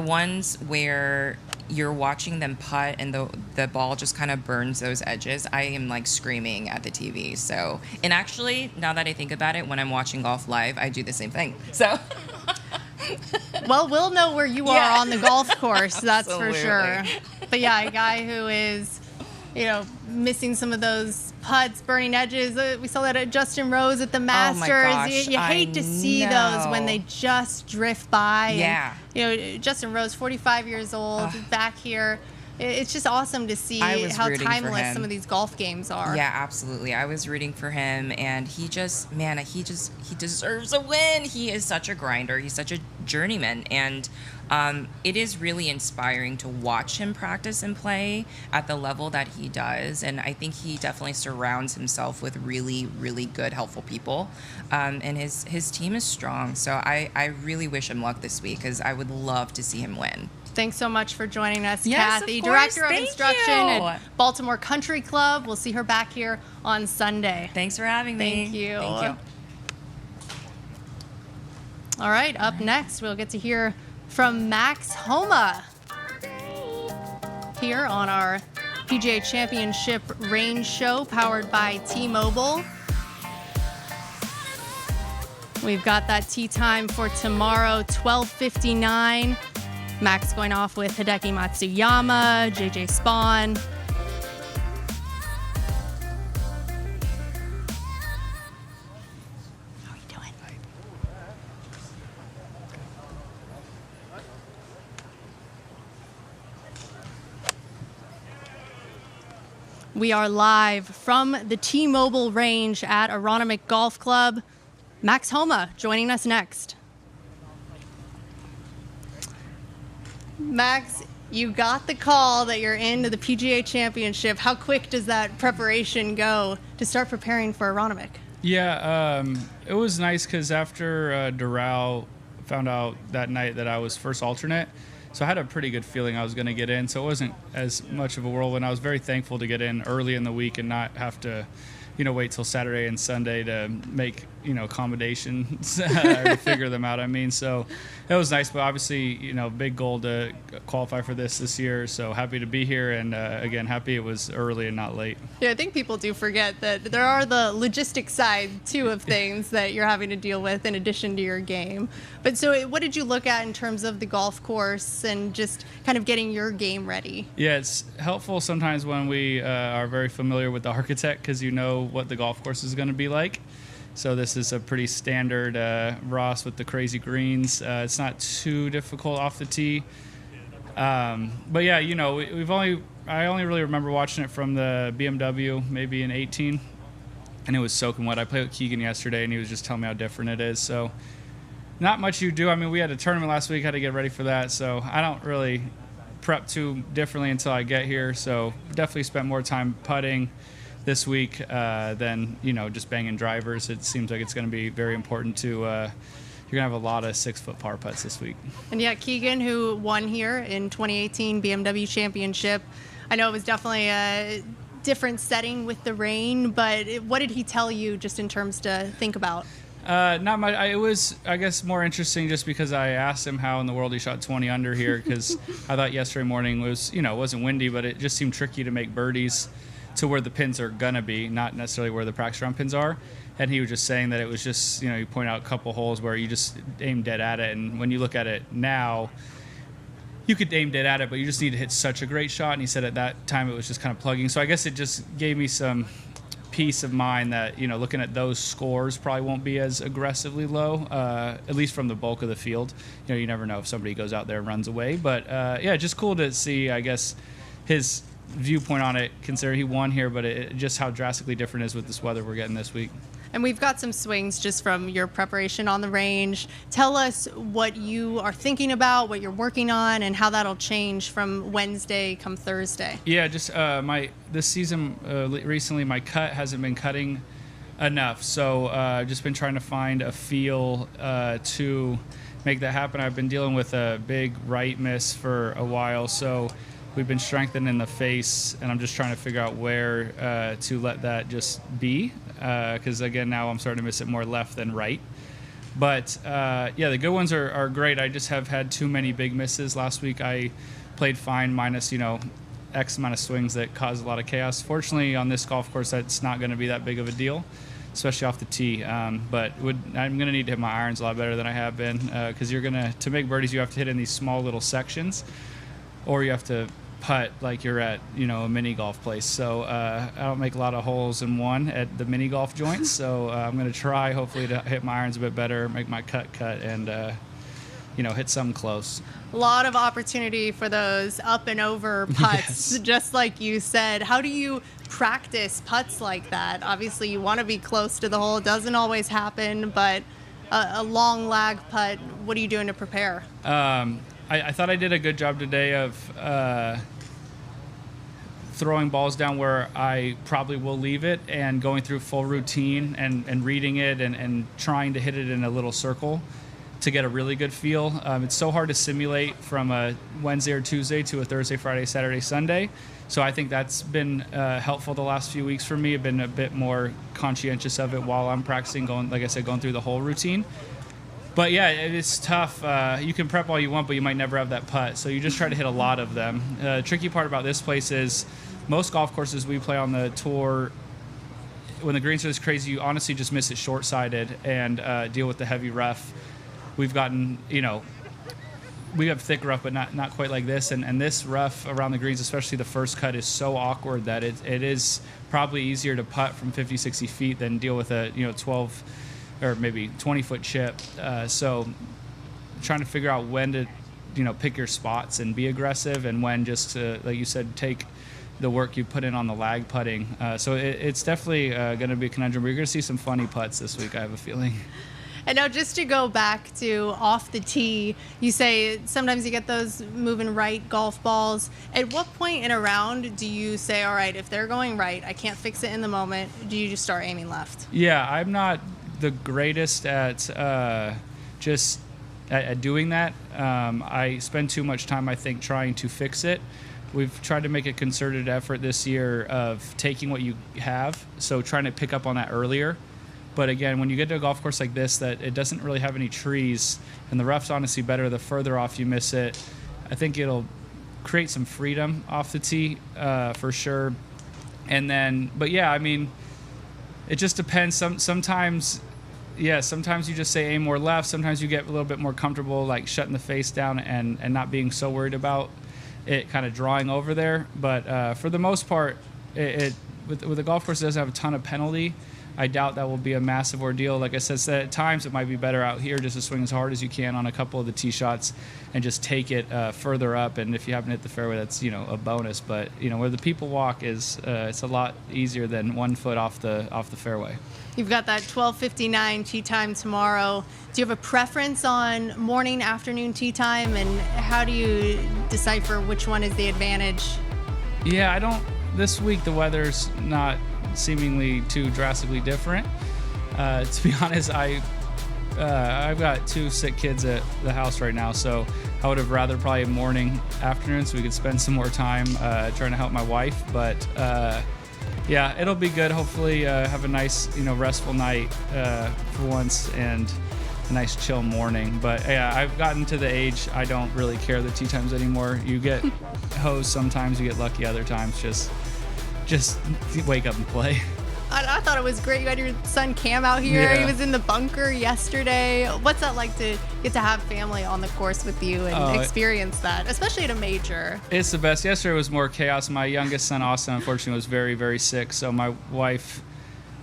ones where you're watching them putt and the ball just kind of burns those edges, I am like screaming at the TV. So, and actually, now that I think about it, when I'm watching golf live, I do the same thing. So. Well, we'll know where you are on the golf course, that's for sure. But a guy who is, missing some of those putts, burning edges. We saw that at Justin Rose at the Masters. Oh my gosh, you hate to see those when they just drift by. Yeah. And, Justin Rose, 45 years old, back here. It's just awesome to see how timeless some of these golf games are. Yeah, absolutely. I was rooting for him, and he deserves a win. He is such a grinder. He's such a journeyman, and it is really inspiring to watch him practice and play at the level that he does. And I think he definitely surrounds himself with really, really good, helpful people. And his team is strong. So I really wish him luck this week, because I would love to see him win. Thanks so much for joining us, yes, Kathy, of course. Director of Instruction at Baltimore Country Club. We'll see her back here on Sunday. Thanks for having me. Thank you. Thank you. All right, up next, we'll get to hear from Max Homa here on our PGA Championship Range Show powered by T-Mobile. We've got that tee time for tomorrow, 12:59. Max going off with Hideki Matsuyama, JJ Spawn. How are you doing? We are live from the T-Mobile range at Aronimink Golf Club. Max Homa joining us next. Max, You got the call that you're into the PGA Championship. How quick does that preparation go to start preparing for Aronimink? Yeah, it was nice because after Doral found out that night that I was first alternate, so I had a pretty good feeling I was going to get in. So it wasn't as much of a whirlwind. I was very thankful to get in early in the week and not have to, wait till Saturday and Sunday to make, accommodations or figure them out. I mean, so it was nice, but obviously, big goal to qualify for this year. So happy to be here, and again, happy it was early and not late. Yeah, I think people do forget that there are the logistic side too of things that you're having to deal with in addition to your game. But so, what did you look at in terms of the golf course and just kind of getting your game ready? Yeah, it's helpful sometimes when we are very familiar with the architect because you know what the golf course is going to be like. So this is a pretty standard Ross with the crazy greens. It's not too difficult off the tee. But yeah, I only really remember watching it from the BMW, maybe in 18, and it was soaking wet. I played with Keegan yesterday, and he was just telling me how different it is. So not much you do. I mean, we had a tournament last week, had to get ready for that. So I don't really prep too differently until I get here. So definitely spent more time putting this week than just banging drivers. It seems like it's going to be very important to you're gonna have a lot of 6-foot par putts this week. And yeah, Keegan, who won here in 2018 BMW Championship, I know it was definitely a different setting with the rain, but what did he tell you just in terms to think about? Not much. It was, I guess, more interesting just because I asked him how in the world he shot 20 under here because I thought yesterday morning was, it wasn't windy, but it just seemed tricky to make birdies to where the pins are gonna be, not necessarily where the practice round pins are. And he was just saying that it was just, you point out a couple holes where you just aim dead at it, and when you look at it now, you could aim dead at it, but you just need to hit such a great shot. And he said at that time it was just kind of plugging. So I guess it just gave me some peace of mind that, looking at those scores probably won't be as aggressively low, at least from the bulk of the field. You never know if somebody goes out there and runs away. But yeah, just cool to see, I guess, his viewpoint on it, considering he won here, but just how drastically different it is with this weather we're getting this week. And we've got some swings just from your preparation on the range. Tell us what you are thinking about, what you're working on, and how that'll change from Wednesday come Thursday. Yeah, just this season recently my cut hasn't been cutting enough, so I've just been trying to find a feel to make that happen. I've been dealing with a big right miss for a while, so we've been strengthening the face, and I'm just trying to figure out where to let that just be, because again, now I'm starting to miss it more left than right. But yeah, the good ones are great. I just have had too many big misses. Last week I played fine minus, X amount of swings that caused a lot of chaos. Fortunately, on this golf course, that's not going to be that big of a deal, especially off the tee. But I'm going to need to hit my irons a lot better than I have been, because to make birdies, you have to hit in these small little sections, or you have to putt like you're at a mini golf place. So I don't make a lot of holes in one at the mini golf joints, so I'm going to try hopefully to hit my irons a bit better, make my cut and hit something close. A lot of opportunity for those up and over putts. Yes. Just like you said. How do you practice putts like that? Obviously you want to be close to the hole. It doesn't always happen, but a long lag putt, what are you doing to prepare? I thought I did a good job today of throwing balls down where I probably will leave it, and going through full routine and reading it and trying to hit it in a little circle to get a really good feel. It's so hard to simulate from a Wednesday or Tuesday to a Thursday, Friday, Saturday, Sunday. So I think that's been helpful the last few weeks for me. I've been a bit more conscientious of it while I'm practicing, going through the whole routine. But yeah, it's tough. You can prep all you want, but you might never have that putt. So you just try to hit a lot of them. The tricky part about this place is most golf courses we play on the tour, when the greens are this crazy, you honestly just miss it short-sided and deal with the heavy rough. We've gotten, we have thick rough, but not quite like this. And this rough around the greens, especially the first cut, is so awkward that it is probably easier to putt from 50, 60 feet than deal with a 12 or maybe 20-foot chip. So trying to figure out when to, pick your spots and be aggressive, and when just to, like you said, take the work you put in on the lag putting. So it's definitely going to be a conundrum. We're going to see some funny putts this week, I have a feeling. And now just to go back to off the tee, you say sometimes you get those moving right golf balls. At what point in a round do you say, all right, if they're going right, I can't fix it in the moment, do you just start aiming left? Yeah, I'm not the greatest at just at doing that. I spend too much time, I think, trying to fix it. We've tried to make a concerted effort this year of taking what you have, so trying to pick up on that earlier. But again, when you get to a golf course like this that it doesn't really have any trees, and the rough's honestly better the further off you miss it, I think it'll create some freedom off the tee for sure. And then, but yeah, I mean, it just depends. Sometimes you just say aim more left. Sometimes you get a little bit more comfortable, like shutting the face down and not being so worried about it kind of drawing over there. But for the most part, with the golf course, it doesn't have a ton of penalty. I doubt that will be a massive ordeal. Like I said, at times it might be better out here just to swing as hard as you can on a couple of the tee shots and just take it further up. And if you happen to hit the fairway, that's a bonus. But where the people walk is it's a lot easier than 1 foot off the fairway. You've got that 12:59 tee time tomorrow. Do you have a preference on morning, afternoon tee time, and how do you decipher which one is the advantage? Yeah, I don't. This week the weather's not seemingly too drastically different. To be honest, I've got 2 sick kids at the house right now, so I would have rather probably morning, afternoon, so we could spend some more time trying to help my wife. But yeah, it'll be good. Hopefully, have a nice, restful night for once, and a nice chill morning. But yeah, I've gotten to the age I don't really care the tee times anymore. You get hosed sometimes, you get lucky other times. Just wake up and play. I thought it was great. You had your son Cam out here. Yeah. He was in the bunker yesterday. What's that like to get to have family on the course with you and experience that, especially at a major? It's the best. Yesterday was more chaos. My youngest son, Austin, unfortunately was very, very sick. So my wife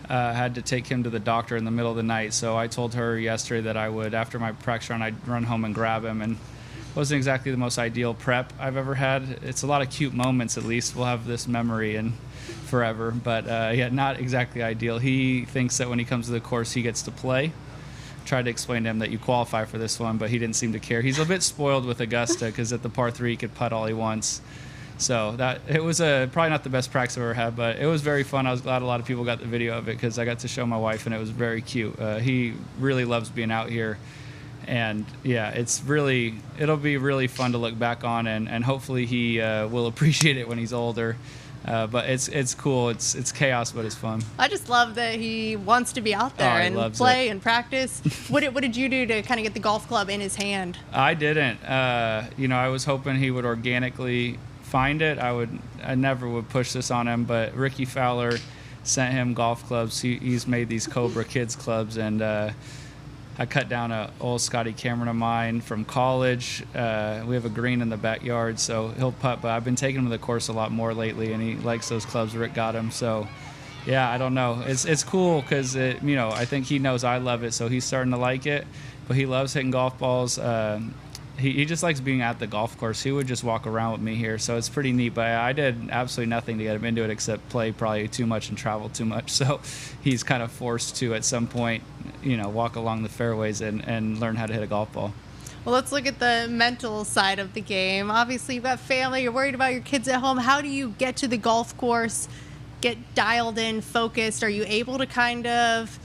had to take him to the doctor in the middle of the night. So I told her yesterday that I would, after my practice round, I'd run home and grab him. And it wasn't exactly the most ideal prep I've ever had. It's a lot of cute moments, at least. We'll have this memory and forever, but yeah, not exactly ideal. He thinks that when he comes to the course, he gets to play. Tried to explain to him that you qualify for this one, but he didn't seem to care. He's a bit spoiled with Augusta because at the par 3 he could putt all he wants. So that it was probably not the best practice I've ever had, but it was very fun. I was glad a lot of people got the video of it because I got to show my wife, and it was very cute. He really loves being out here. And yeah, it'll be really fun to look back on, and hopefully he will appreciate it when he's older. But it's cool. It's chaos, but it's fun. I just love that he wants to be out there and play and practice. What did you do to kind of get the golf club in his hand? I didn't. I was hoping he would organically find it. I never would push this on him, but Ricky Fowler sent him golf clubs. He's made these Cobra Kids clubs, and I cut down an old Scottie Cameron of mine from college. We have a green in the backyard, so he'll putt, but I've been taking him to the course a lot more lately, and he likes those clubs Rick got him. So yeah, I don't know. It's cool because I think he knows I love it, so he's starting to like it. But he loves hitting golf balls. He just likes being at the golf course. He would just walk around with me here, so it's pretty neat. But I did absolutely nothing to get him into it except play probably too much and travel too much. So he's kind of forced to, at some point, walk along the fairways and learn how to hit a golf ball. Well, let's look at the mental side of the game. Obviously, you've got family. You're worried about your kids at home. How do you get to the golf course, get dialed in, focused? Are you able to kind of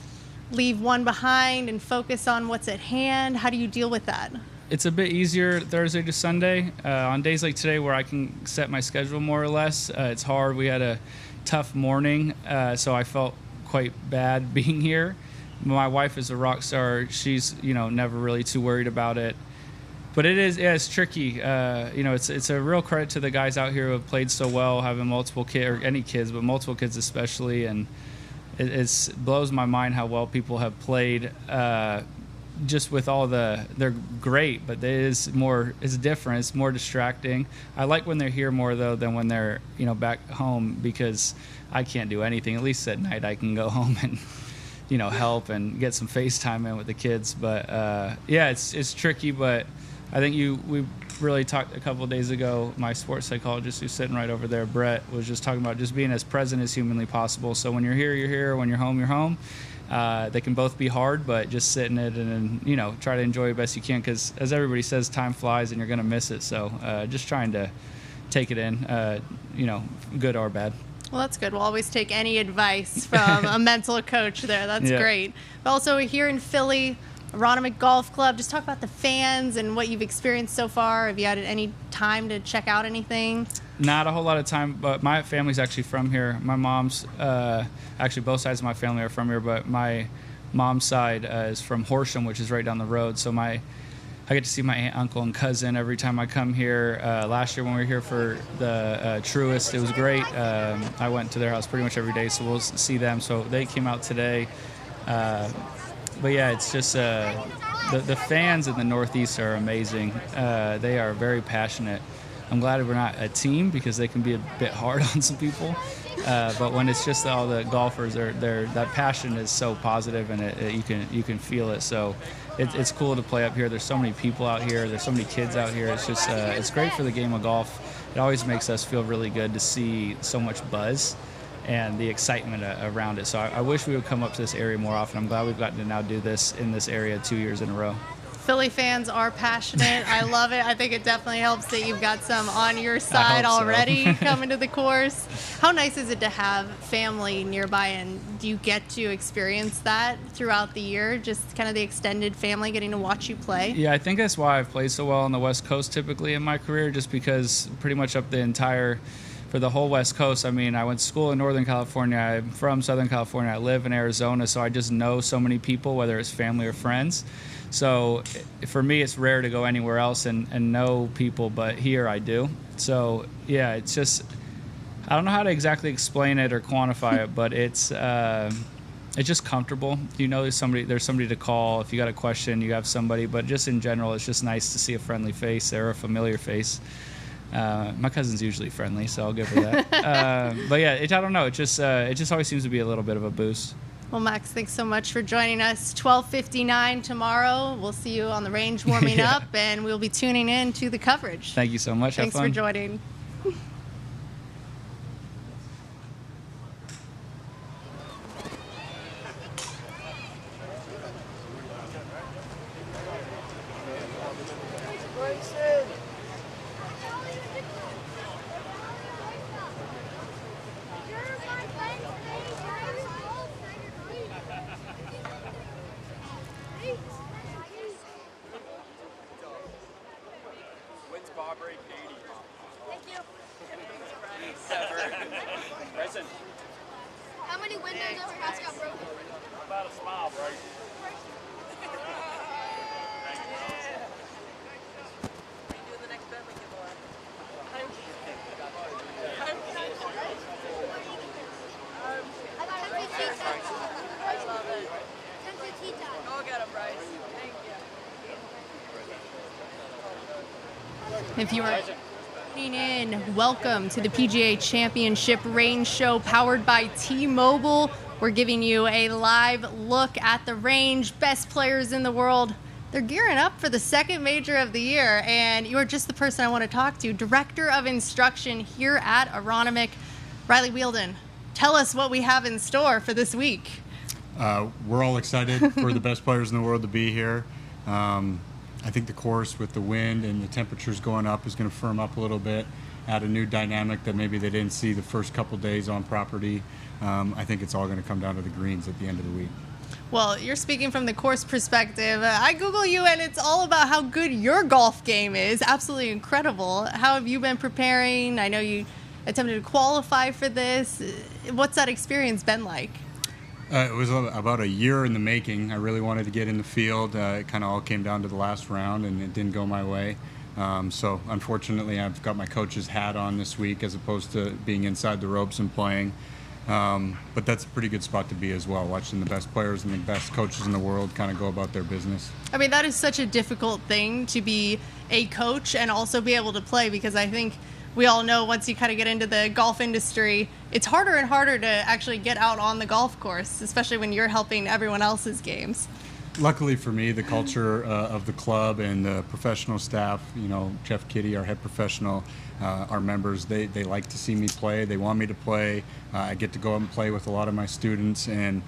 leave one behind and focus on what's at hand? How do you deal with that? It's a bit easier Thursday to Sunday. On days like today where I can set my schedule more or less, it's hard. We had a tough morning, so I felt quite bad being here. My wife is a rock star. She's, never really too worried about it. But it's tricky. It's a real credit to the guys out here who have played so well, having multiple kids, or any kids, but multiple kids especially. And it blows my mind how well people have played. Just with all they're great, but it's different. It's more distracting. I like when they're here more though than when they're back home, because I can't do anything. At least at night I can go home and help and get some FaceTime in with the kids. But yeah, it's tricky. But I think we really talked a couple of days ago. My sports psychologist, who's sitting right over there, Brett, was just talking about just being as present as humanly possible. So when you're here, you're here. When you're home, you're home. They can both be hard, but just sit in it and you know, try to enjoy it best you can, because as everybody says, time flies and you're going to miss it. So just trying to take it in, you know, good or bad. Well, that's good. We'll always take any advice from a mental coach there. That's great. But also here in Philly, Aronimink Golf Club, just talk about the fans and what you've experienced so far. Have you had any time to check out anything? Not a whole lot of time, but my family's actually from here. My mom's, actually both sides of my family are from here, but my mom's side is from Horsham, which is right down the road. So I get to see my aunt, uncle, and cousin every time I come here. Last year when we were here for the Truist, it was great. I went to their house pretty much every day, so we'll see them. So they came out today. But yeah, it's just the fans in the Northeast are amazing. They are very passionate. I'm glad we're not a team because they can be a bit hard on some people. But when it's just all the golfers, that passion is so positive, and you can feel it. So it's cool to play up here. There's so many people out here. There's so many kids out here. It's just it's great for the game of golf. It always makes us feel really good to see so much buzz and the excitement around it. So I wish we would come up to this area more often. I'm glad we've gotten to now do this in this area 2 years in a row. Philly fans are passionate. I love it. I think it definitely helps that you've got some on your side already coming to the course. How nice is it to have family nearby, and do you get to experience that throughout the year, just kind of the extended family getting to watch you play? Yeah, I think that's why I've played so well on the West Coast typically in my career, just because pretty much up for the whole West Coast. I mean, I went to school in Northern California. I'm from Southern California. I live in Arizona, so I just know so many people, whether it's family or friends. So for me, it's rare to go anywhere else and know people, but here I do. So yeah, it's just, I don't know how to exactly explain it or quantify it, but it's just comfortable. You know, there's somebody to call if you got a question. You have somebody, but just in general, it's just nice to see a friendly face or a familiar face. My cousin's usually friendly, so I'll give her that. But yeah, I don't know. It just always seems to be a little bit of a boost. Well, Max, thanks so much for joining us. 12:59 tomorrow. We'll see you on the range warming up, and we'll be tuning in to the coverage. Thank you so much. Thanks Have fun. for joining. Bryson. How many windows of her house got broken? About a smile, Bryson. If you are tuning in, welcome to the PGA Championship Range Show powered by T-Mobile. We're giving you a live look at the range, best players in the world. They're gearing up for the second major of the year, and you are just the person I want to talk to, Director of Instruction here at Aronimink, Riley Wheeldon. Tell us what we have in store for this week. We're all excited for the best players in the world to be here. I think the course with the wind and the temperatures going up is going to firm up a little bit, add a new dynamic that maybe they didn't see the first couple days on property. I think it's all going to come down to the greens at the end of the week. Well, you're speaking from the course perspective. I Google you, and it's all about how good your golf game is. Absolutely incredible. How have you been preparing? I know you attempted to qualify for this. What's that experience been like? It was about a year in the making. I really wanted to get in the field. It kind of all came down to the last round, and it didn't go my way. So unfortunately, I've got my coach's hat on this week as opposed to being inside the ropes and playing. But that's a pretty good spot to be as well, watching the best players and the best coaches in the world kind of go about their business. I mean, that is such a difficult thing to be a coach and also be able to play, because I think we all know once you kind of get into the golf industry, it's harder and harder to actually get out on the golf course, especially when you're helping everyone else's games. Luckily for me, the culture of the club and the professional staff, you know, Jeff Kitty, our head professional, our members, they like to see me play. They want me to play. I get to go out and play with a lot of my students, and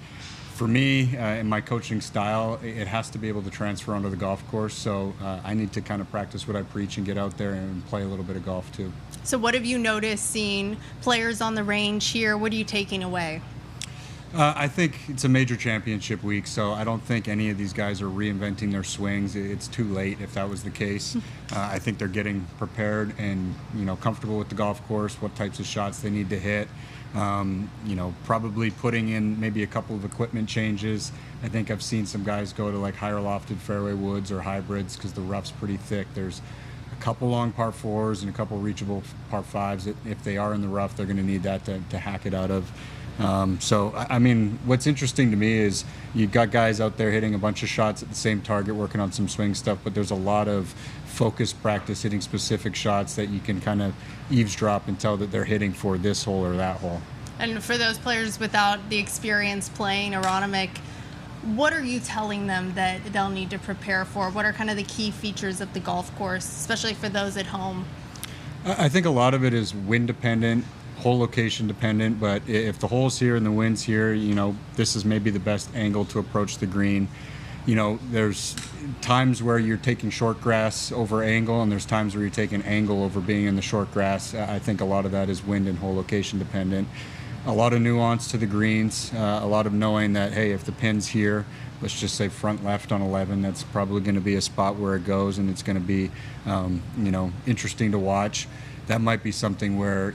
For me, in my coaching style, it has to be able to transfer onto the golf course. So I need to kind of practice what I preach and get out there and play a little bit of golf too. So what have you noticed seeing players on the range here? What are you taking away? I think it's a major championship week, so I don't think any of these guys are reinventing their swings. It's too late if that was the case. I think they're getting prepared and comfortable with the golf course, what types of shots they need to hit. Probably putting in maybe a couple of equipment changes. I think I've seen some guys go to like higher lofted fairway woods or hybrids because the rough's pretty thick. There's a couple long par 4s and a couple reachable par 5s. If they are in the rough, they're going to need that to hack it out of. I mean, what's interesting to me is you've got guys out there hitting a bunch of shots at the same target, working on some swing stuff, but there's a lot of focused practice hitting specific shots that you can kind of eavesdrop and tell that they're hitting for this hole or that hole. And for those players without the experience playing Aronimink, what are you telling them that they'll need to prepare for? What are kind of the key features of the golf course, especially for those at home? I think a lot of it is wind dependent, hole location dependent, but if the hole's here and the wind's here, this is maybe the best angle to approach the green. There's times where you're taking short grass over angle, and there's times where you're taking angle over being in the short grass. I think a lot of that is wind and hole location dependent. A lot of nuance to the greens, a lot of knowing that, hey, if the pin's here, let's just say front left on 11, that's probably going to be a spot where it goes, and it's going to be, interesting to watch. That might be something where,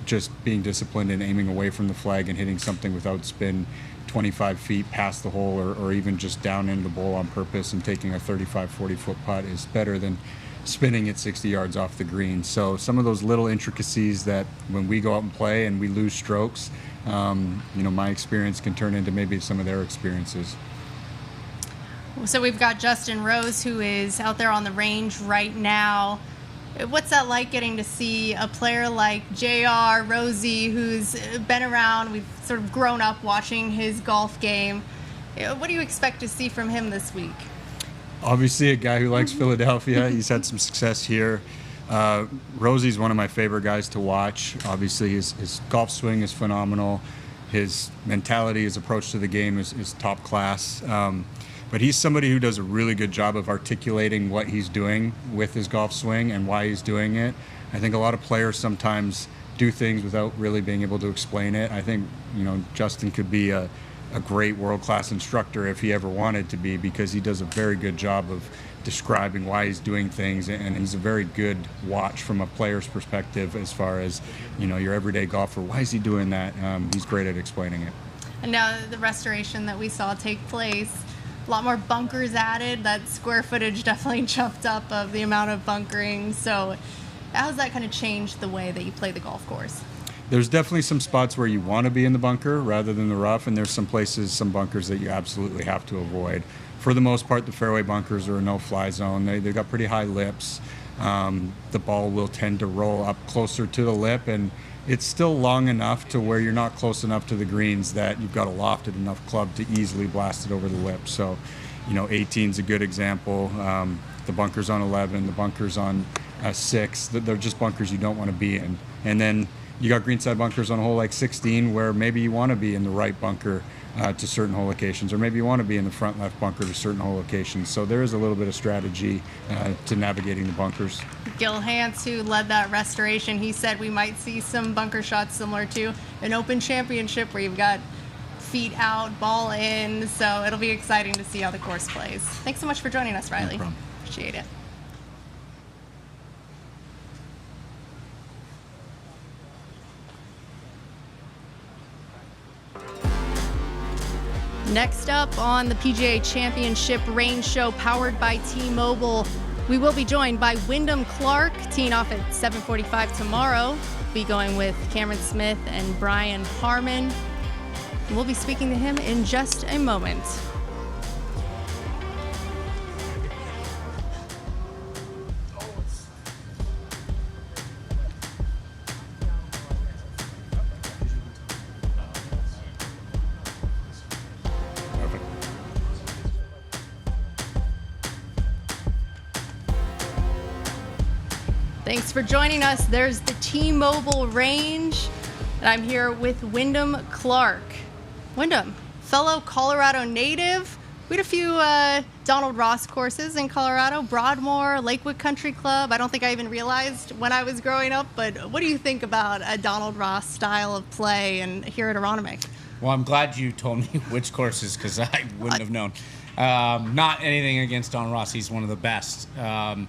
just being disciplined and aiming away from the flag and hitting something without spin 25 feet past the hole or even just down into the bowl on purpose and taking a 35, 40-foot putt is better than spinning it 60 yards off the green. So some of those little intricacies that when we go out and play and we lose strokes, my experience can turn into maybe some of their experiences. So we've got Justin Rose, who is out there on the range right now. What's that like getting to see a player like JR, Rosie, who's been around, we've sort of grown up watching his golf game. What do you expect to see from him this week? Obviously a guy who likes Philadelphia. He's had some success here. Rosie's one of my favorite guys to watch. Obviously his golf swing is phenomenal. His mentality, his approach to the game is top class. But he's somebody who does a really good job of articulating what he's doing with his golf swing and why he's doing it. I think a lot of players sometimes do things without really being able to explain it. I think, Justin could be a great world-class instructor if he ever wanted to be, because he does a very good job of describing why he's doing things, and he's a very good watch from a player's perspective as far as, your everyday golfer. Why is he doing that? He's great at explaining it. And now the restoration that we saw take place, a lot more bunkers added. That square footage definitely jumped up of the amount of bunkering. So how has that kind of changed the way that you play the golf course? There's definitely some spots where you want to be in the bunker rather than the rough, and there's some places, some bunkers that you absolutely have to avoid. For the most part, the fairway bunkers are a no-fly zone. They've got pretty high lips. The ball will tend to roll up closer to the lip, and it's still long enough to where you're not close enough to the greens that you've got a lofted enough club to easily blast it over the lip. So, 18's a good example. The bunkers on 11, the bunkers on 6, they're just bunkers you don't want to be in. And then you got greenside bunkers on a hole like 16 where maybe you want to be in the right bunker to certain hole locations, or maybe you want to be in the front left bunker to certain hole locations. So there is a little bit of strategy to navigating the bunkers. Gil Hance, who led that restoration, he said we might see some bunker shots similar to an Open Championship where you've got feet out, ball in. So it'll be exciting to see how the course plays. Thanks so much for joining us, Riley. No problem. Appreciate it. Next up on the PGA Championship Range Show powered by T-Mobile, we will be joined by Wyndham Clark, teeing off at 7:45 tomorrow. Be going with Cameron Smith and Brian Harmon. We'll be speaking to him in just a moment. Thanks for joining us. There's the T-Mobile Range, and I'm here with Wyndham Clark. Wyndham, fellow Colorado native. We had a few Donald Ross courses in Colorado, Broadmoor, Lakewood Country Club. I don't think I even realized when I was growing up, but what do you think about a Donald Ross style of play and here at Aronimink? Well, I'm glad you told me which courses because I wouldn't have known. Not anything against Donald Ross. He's one of the best. But,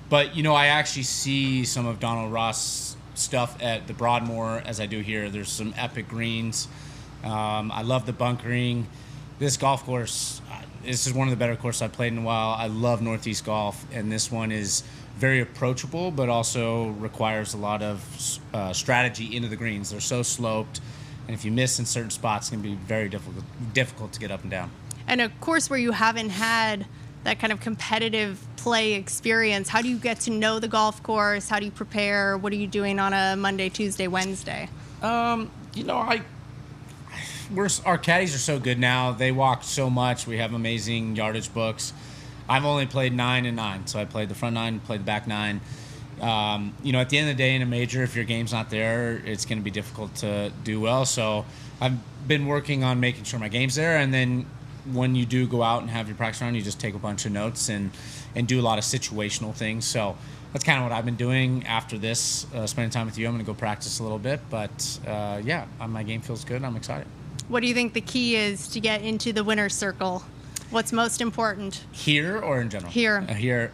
I actually see some of Donald Ross stuff at the Broadmoor as I do here. There's some epic greens. I love the bunkering. This golf course, this is one of the better courses I've played in a while. I love Northeast Golf, and this one is very approachable, but also requires a lot of strategy into the greens. They're so sloped, and if you miss in certain spots, it's going to be very difficult to get up and down. And a course where you haven't had that kind of competitive play experience, how do you get to know the golf course? How do you prepare? What are you doing on a Monday, Tuesday, Wednesday? Our caddies are so good now. They walk so much. We have amazing yardage books. I've only played 9 and 9, so I played the front 9, played the back 9. At the end of the day in a major, if your game's not there, it's going to be difficult to do well. So I've been working on making sure my game's there, and then when you do go out and have your practice round, you just take a bunch of notes and do a lot of situational things. So that's kind of what I've been doing after this, spending time with you. I'm going to go practice a little bit, but my game feels good. I'm excited. What do you think the key is to get into the winner's circle? What's most important? Here or in general? Here. Here.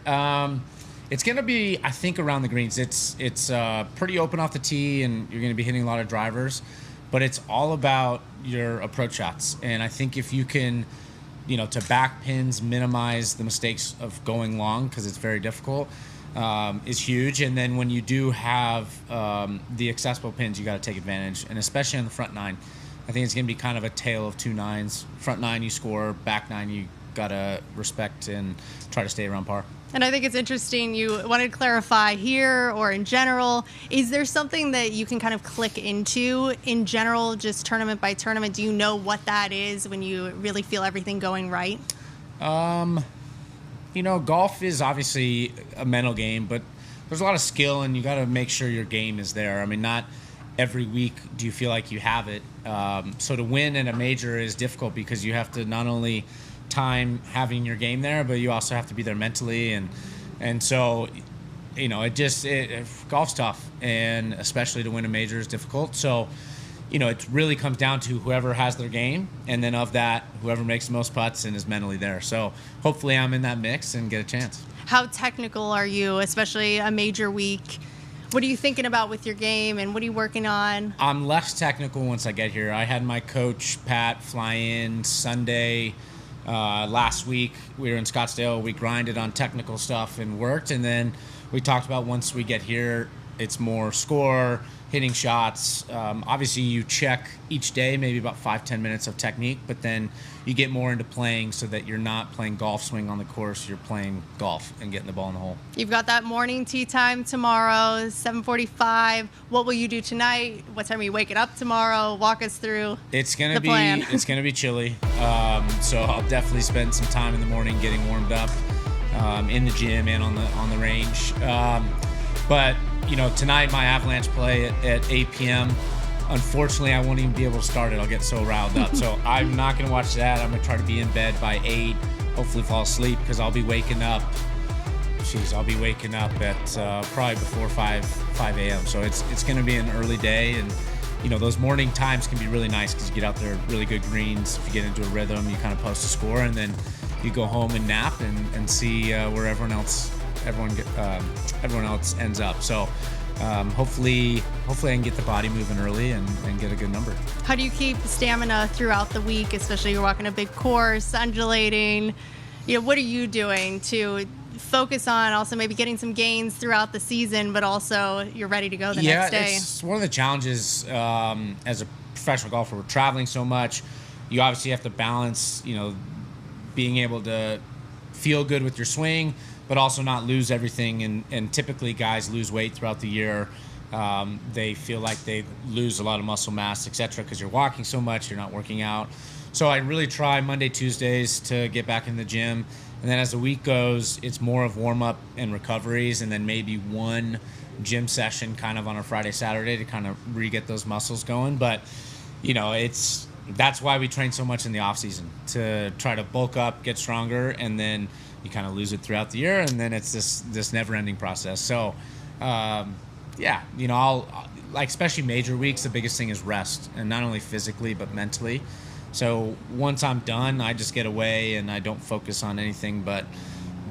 It's going to be, I think, around the greens. It's pretty open off the tee, and you're going to be hitting a lot of drivers. But it's all about your approach shots. And I think if you can, to back pins, minimize the mistakes of going long, because it's very difficult, is huge. And then when you do have the accessible pins, you got to take advantage. And especially on the front 9. I think it's going to be kind of a tale of 2 nines. Front 9 you score, back 9 you got to respect and try to stay around par. And I think it's interesting, you wanted to clarify here or in general, is there something that you can kind of click into in general, just tournament by tournament? Do you know what that is when you really feel everything going right? Golf is obviously a mental game, but there's a lot of skill, and you got to make sure your game is there. I mean, not every week do you feel like you have it. So to win in a major is difficult because you have to not only time having your game there, but you also have to be there mentally, and so golf's tough, and especially to win a major is difficult. So it really comes down to whoever has their game, and then of that, whoever makes the most putts and is mentally there. So hopefully I'm in that mix and get a chance. How technical are you, especially a major week? What are you thinking about with your game, and what are you working on? I'm less technical once I get here. I had my coach, Pat, fly in Sunday last week. We were in Scottsdale. We grinded on technical stuff and worked, and then we talked about once we get here, it's more score, hitting shots. Obviously, you check each day, maybe about 5-10 minutes of technique, but then you get more into playing so that you're not playing golf swing on the course, you're playing golf and getting the ball in the hole. You've got that morning tee time tomorrow, 7:45. What will you do tonight? What time are you waking up tomorrow? Walk us through It's gonna the be plan. It's gonna be chilly, so I'll definitely spend some time in the morning getting warmed up in the gym and on the range. But tonight my Avalanche play at 8 p.m. Unfortunately, I won't even be able to start it. I'll get so riled up. So I'm not going to watch that. I'm going to try to be in bed by 8, hopefully fall asleep, because I'll be waking up. I'll be waking up at probably before 5 a.m. So it's going to be an early day. And, those morning times can be really nice because you get out there, really good greens. If you get into a rhythm, you kind of post a score, and then you go home and nap and see where everyone else ends up. So hopefully I can get the body moving early and get a good number. How do you keep stamina throughout the week, especially you're walking a big course, undulating? What are you doing to focus on also maybe getting some gains throughout the season, but also you're ready to go the next day? Yeah, it's one of the challenges as a professional golfer. We're traveling so much. You obviously have to balance, being able to feel good with your swing, but also not lose everything. And typically guys lose weight throughout the year. They feel like they lose a lot of muscle mass, etc., because you're walking so much, you're not working out. So I really try Monday, Tuesdays to get back in the gym. And then as the week goes, it's more of warm-up and recoveries, and then maybe one gym session kind of on a Friday, Saturday to kind of re-get those muscles going. But, it's that's why we train so much in the off season, to try to bulk up, get stronger, and then you kind of lose it throughout the year, and then it's this never-ending process. So, yeah, you know, I'll like, especially major weeks, the biggest thing is rest, and not only physically but mentally. So once I'm done, I just get away and I don't focus on anything but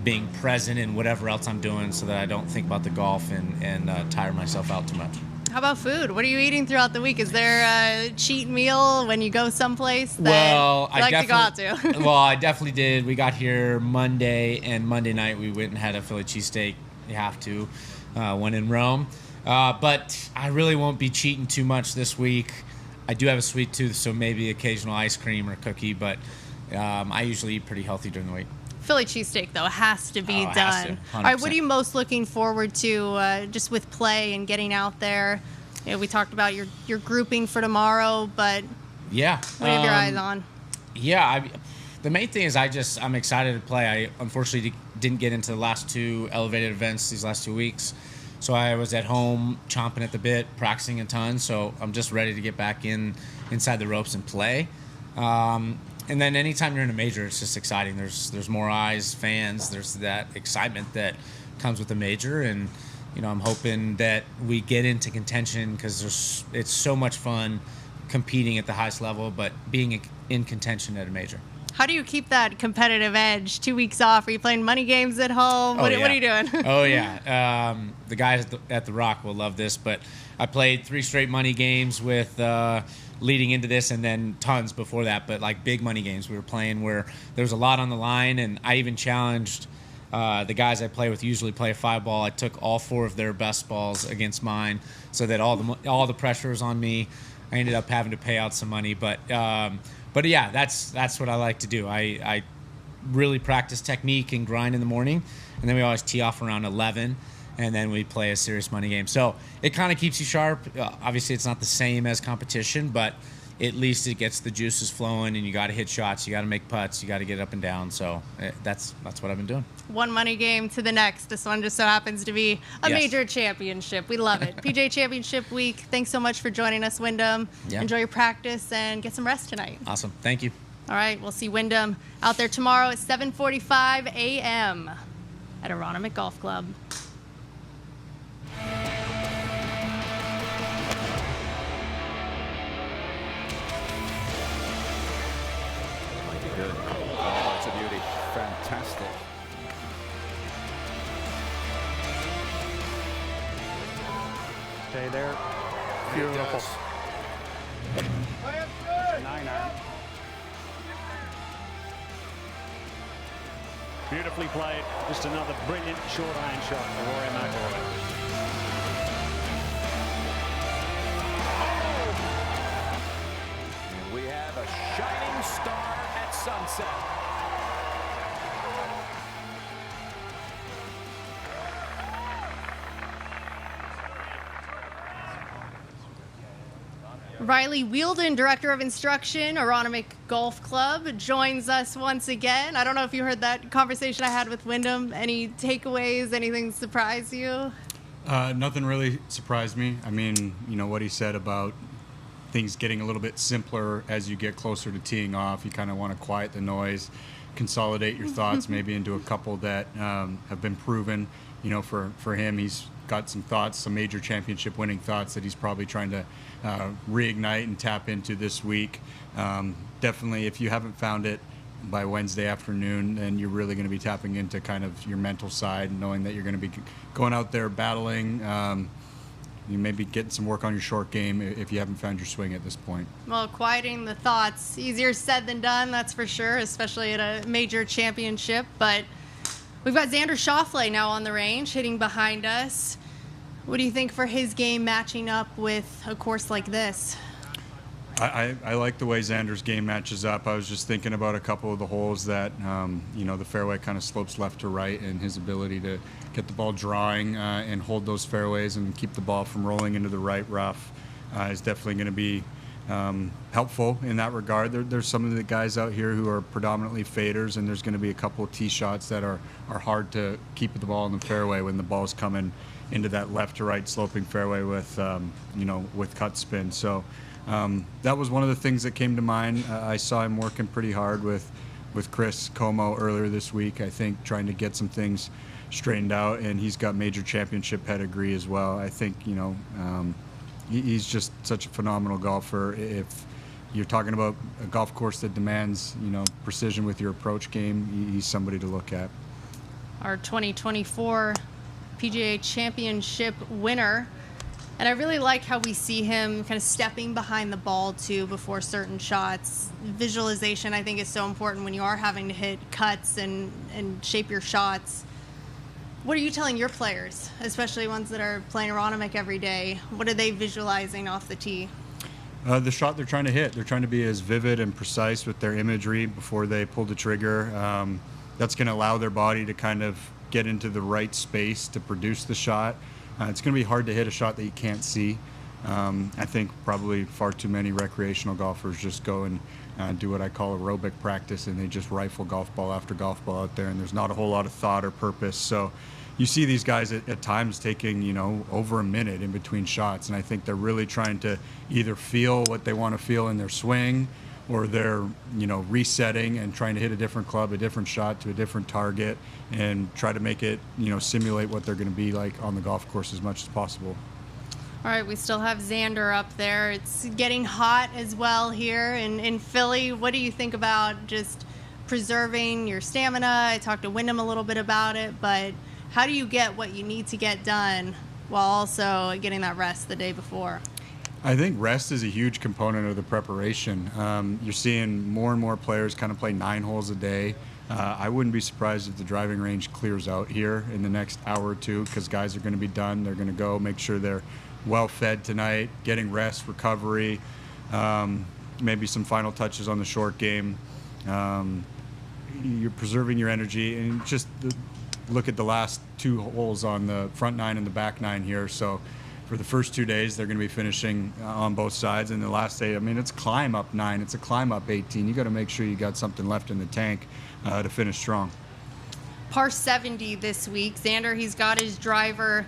being present in whatever else I'm doing, so that I don't think about the golf and tire myself out too much. How about food? What are you eating throughout the week? Is there a cheat meal when you go someplace that you like to go out to? Well, I definitely did. We got here Monday, and Monday night we went and had a Philly cheesesteak. You have to, when in Rome. But I really won't be cheating too much this week. I do have a sweet tooth, so maybe occasional ice cream or cookie, but I usually eat pretty healthy during the week. Philly cheesesteak, though, has to be Has done. to, All right, what are you most looking forward to just with play and getting out there? You know, we talked about your grouping for tomorrow, but yeah, what do you have your eyes on? Yeah, the main thing is I'm excited to play. I unfortunately didn't get into the last 2 elevated events these last 2 weeks, so I was at home chomping at the bit, practicing a ton. So I'm just ready to get back inside the ropes and play. And then anytime you're in a major, it's just exciting. There's more eyes, fans. There's that excitement that comes with a major, and you know, I'm hoping that we get into contention, because it's so much fun competing at the highest level, but being in contention at a major. How do you keep that competitive edge? 2 weeks off? Are you playing money games at home? What are you doing? Oh, yeah. The guys at the Rock will love this, but I played 3 straight money games with leading into this, and then tons before that, but like big money games we were playing where there was a lot on the line, and I even challenged the guys I play with usually play a 5-ball. I took all 4 of their best balls against mine, so that all the pressure was on me. I ended up having to pay out some money, but yeah, that's what I like to do. I really practice technique and grind in the morning, and then we always tee off around 11, and then we play a serious money game. So it kind of keeps you sharp. Obviously, it's not the same as competition, but at least it gets the juices flowing, and you got to hit shots, you got to make putts, you got to get up and down. So that's what I've been doing. One money game to the next. This one just so happens to be a major championship. We love it. PGA Championship week. Thanks so much for joining us, Wyndham. Yeah. Enjoy your practice and get some rest tonight. Awesome. Thank you. All right. We'll see Wyndham out there tomorrow at 7:45 a.m. at Aronimink Golf Club. Good. Oh, it's a beauty. Fantastic. Stay there. Beautiful. 9-iron. Beautifully played. Just another brilliant short iron shot for Rory McIlroy. We have a shining star at sunset. Riley Wielden, Director of Instruction, Aronimink Golf Club, joins us once again. I don't know if you heard that conversation I had with Wyndham. Any takeaways? Anything surprise you? Nothing really surprised me. I mean, you know, what he said about things getting a little bit simpler as you get closer to teeing off. You kind of want to quiet the noise, consolidate your thoughts maybe into a couple that have been proven. You know, for him, he's got some thoughts, some major championship winning thoughts that he's probably trying to reignite and tap into this week. Definitely, if you haven't found it by Wednesday afternoon, then you're really going to be tapping into kind of your mental side, knowing that you're going to be going out there battling. You may be getting some work on your short game if you haven't found your swing at this point. Well, quieting the thoughts, easier said than done, that's for sure, especially at a major championship. But we've got Xander Schauffele now on the range, hitting behind us. What do you think for his game matching up with a course like this? I like the way Xander's game matches up. I was just thinking about a couple of the holes that, you know, the fairway kind of slopes left to right, and his ability to get the ball drawing and hold those fairways and keep the ball from rolling into the right rough is definitely going to be helpful in that regard. There's some of the guys out here who are predominantly faders, and there's going to be a couple of tee shots that are hard to keep the ball in the fairway when the ball's coming into that left to right sloping fairway with, you know, with cut spin. So that was one of the things that came to mind. I saw him working pretty hard with Chris Como earlier this week, I think, trying to get some things straightened out, and he's got major championship pedigree as well. I think, he's just such a phenomenal golfer. If you're talking about a golf course that demands, precision with your approach game, he's somebody to look at. Our 2024 PGA Championship winner. And I really like how we see him kind of stepping behind the ball too before certain shots. Visualization, I think, is so important when you are having to hit cuts and shape your shots. What are you telling your players, especially ones that are playing Aronimink every day? What are they visualizing off the tee? The shot they're trying to hit. They're trying to be as vivid and precise with their imagery before they pull the trigger. That's going to allow their body to kind of get into the right space to produce the shot. It's going to be hard to hit a shot that you can't see. I think probably far too many recreational golfers just go and do what I call aerobic practice, and they just rifle golf ball after golf ball out there, and there's not a whole lot of thought or purpose. So you see these guys at times taking, over a minute in between shots, and I think they're really trying to either feel what they want to feel in their swing, or they're, resetting and trying to hit a different club, a different shot to a different target, and try to make it, simulate what they're going to be like on the golf course as much as possible. All right, we still have Xander up there. It's getting hot as well here in Philly. What do you think about just preserving your stamina? I talked to Wyndham a little bit about it, but how do you get what you need to get done while also getting that rest the day before? I think rest is a huge component of the preparation. You're seeing more and more players kind of play 9 holes a day. I wouldn't be surprised if the driving range clears out here in the next hour or two, because guys are going to be done. They're going to go make sure they're well fed tonight, getting rest, recovery, maybe some final touches on the short game. You're preserving your energy, and just look at the last 2 holes on the front 9 and the back 9 here. So for the first 2 days, they're going to be finishing on both sides. And the last day, it's climb up 9, it's a climb up 18. You got to make sure you got something left in the tank to finish strong. Par 70 this week. Xander, he's got his driver.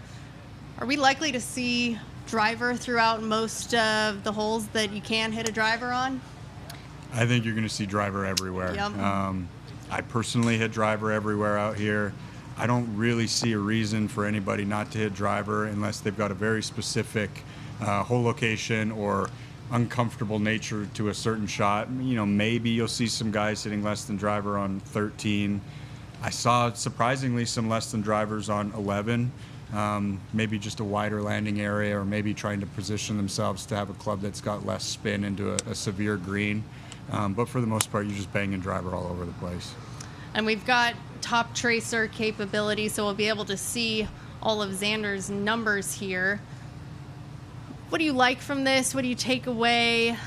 Are we likely to see driver throughout most of the holes that you can hit a driver on? I think you're going to see driver everywhere. Yep. I personally hit driver everywhere out here. I don't really see a reason for anybody not to hit driver unless they've got a very specific hole location or uncomfortable nature to a certain shot. Maybe you'll see some guys hitting less than driver on 13. I saw, surprisingly, some less than drivers on 11. Maybe just a wider landing area, or maybe trying to position themselves to have a club that's got less spin into a severe green. But for the most part, you're just banging driver all over the place. And we've got top tracer capability, so we'll be able to see all of Xander's numbers here. What do you like from this? What do you take away?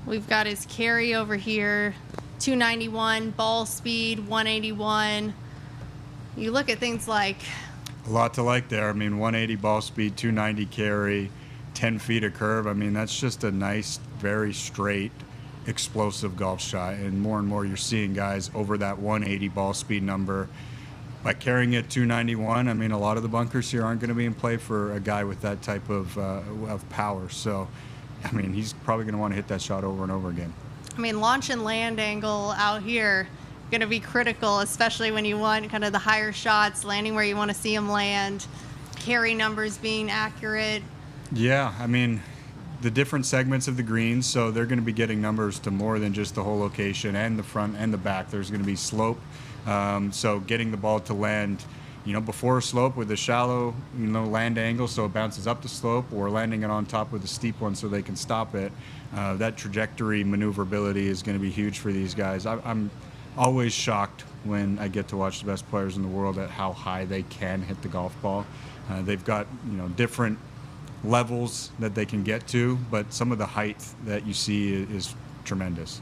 We've got his carry over here, 291, ball speed, 181. You look at things like... A lot to like there. 180 ball speed, 290 carry, 10 feet of curve. That's just a nice, very straight, explosive golf shot. And more you're seeing guys over that 180 ball speed number. By carrying it 291, a lot of the bunkers here aren't going to be in play for a guy with that type of power. So, he's probably going to want to hit that shot over and over again. Launch and land angle out here going to be critical, especially when you want kind of the higher shots, landing where you want to see them land, carry numbers being accurate. Yeah, the different segments of the greens, so they're going to be getting numbers to more than just the whole location and the front and the back. There's going to be slope, so getting the ball to land, before a slope with a shallow, land angle so it bounces up the slope, or landing it on top with a steep one so they can stop it. That trajectory maneuverability is going to be huge for these guys. I'm always shocked when I get to watch the best players in the world at how high they can hit the golf ball. They've got, different levels that they can get to, but some of the height that you see is tremendous.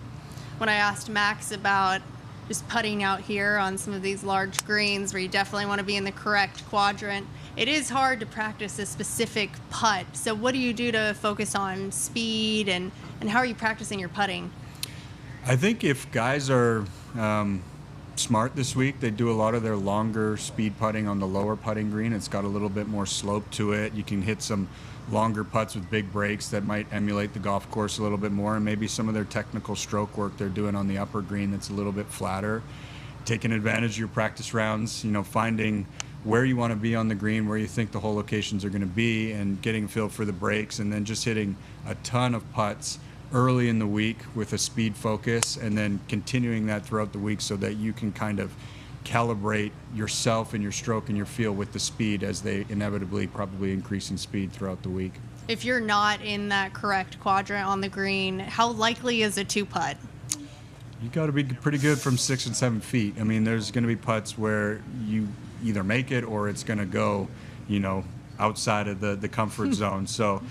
When I asked Max about just putting out here on some of these large greens where you definitely want to be in the correct quadrant, it is hard to practice a specific putt. So what do you do to focus on speed, and how are you practicing your putting? I think if guys are smart this week, they do a lot of their longer speed putting on the lower putting green. It's got a little bit more slope to it. You can hit some longer putts with big breaks that might emulate the golf course a little bit more, and maybe some of their technical stroke work they're doing on the upper green that's a little bit flatter. Taking advantage of your practice rounds, finding where you want to be on the green, where you think the hole locations are going to be, and getting a feel for the breaks, and then just hitting a ton of putts early in the week with a speed focus, and then continuing that throughout the week so that you can kind of calibrate yourself and your stroke and your feel with the speed as they inevitably probably increase in speed throughout the week. If you're not in that correct quadrant on the green, how likely is a 2-putt? You got to be pretty good from 6 and 7 feet. I mean, there's going to be putts where you either make it or it's going to go, outside of the comfort zone. So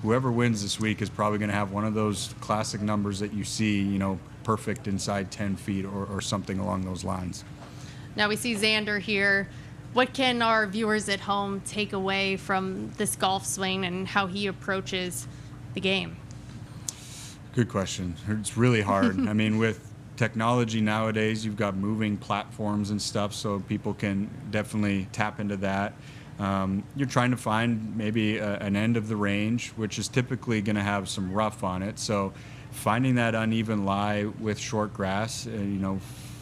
whoever wins this week is probably going to have one of those classic numbers that you see, perfect inside 10 feet or something along those lines. Now we see Xander here. What can our viewers at home take away from this golf swing and how he approaches the game? Good question. It's really hard. I mean, with technology nowadays, you've got moving platforms and stuff, so people can definitely tap into that. You're trying to find maybe an end of the range, which is typically going to have some rough on it. So finding that uneven lie with short grass,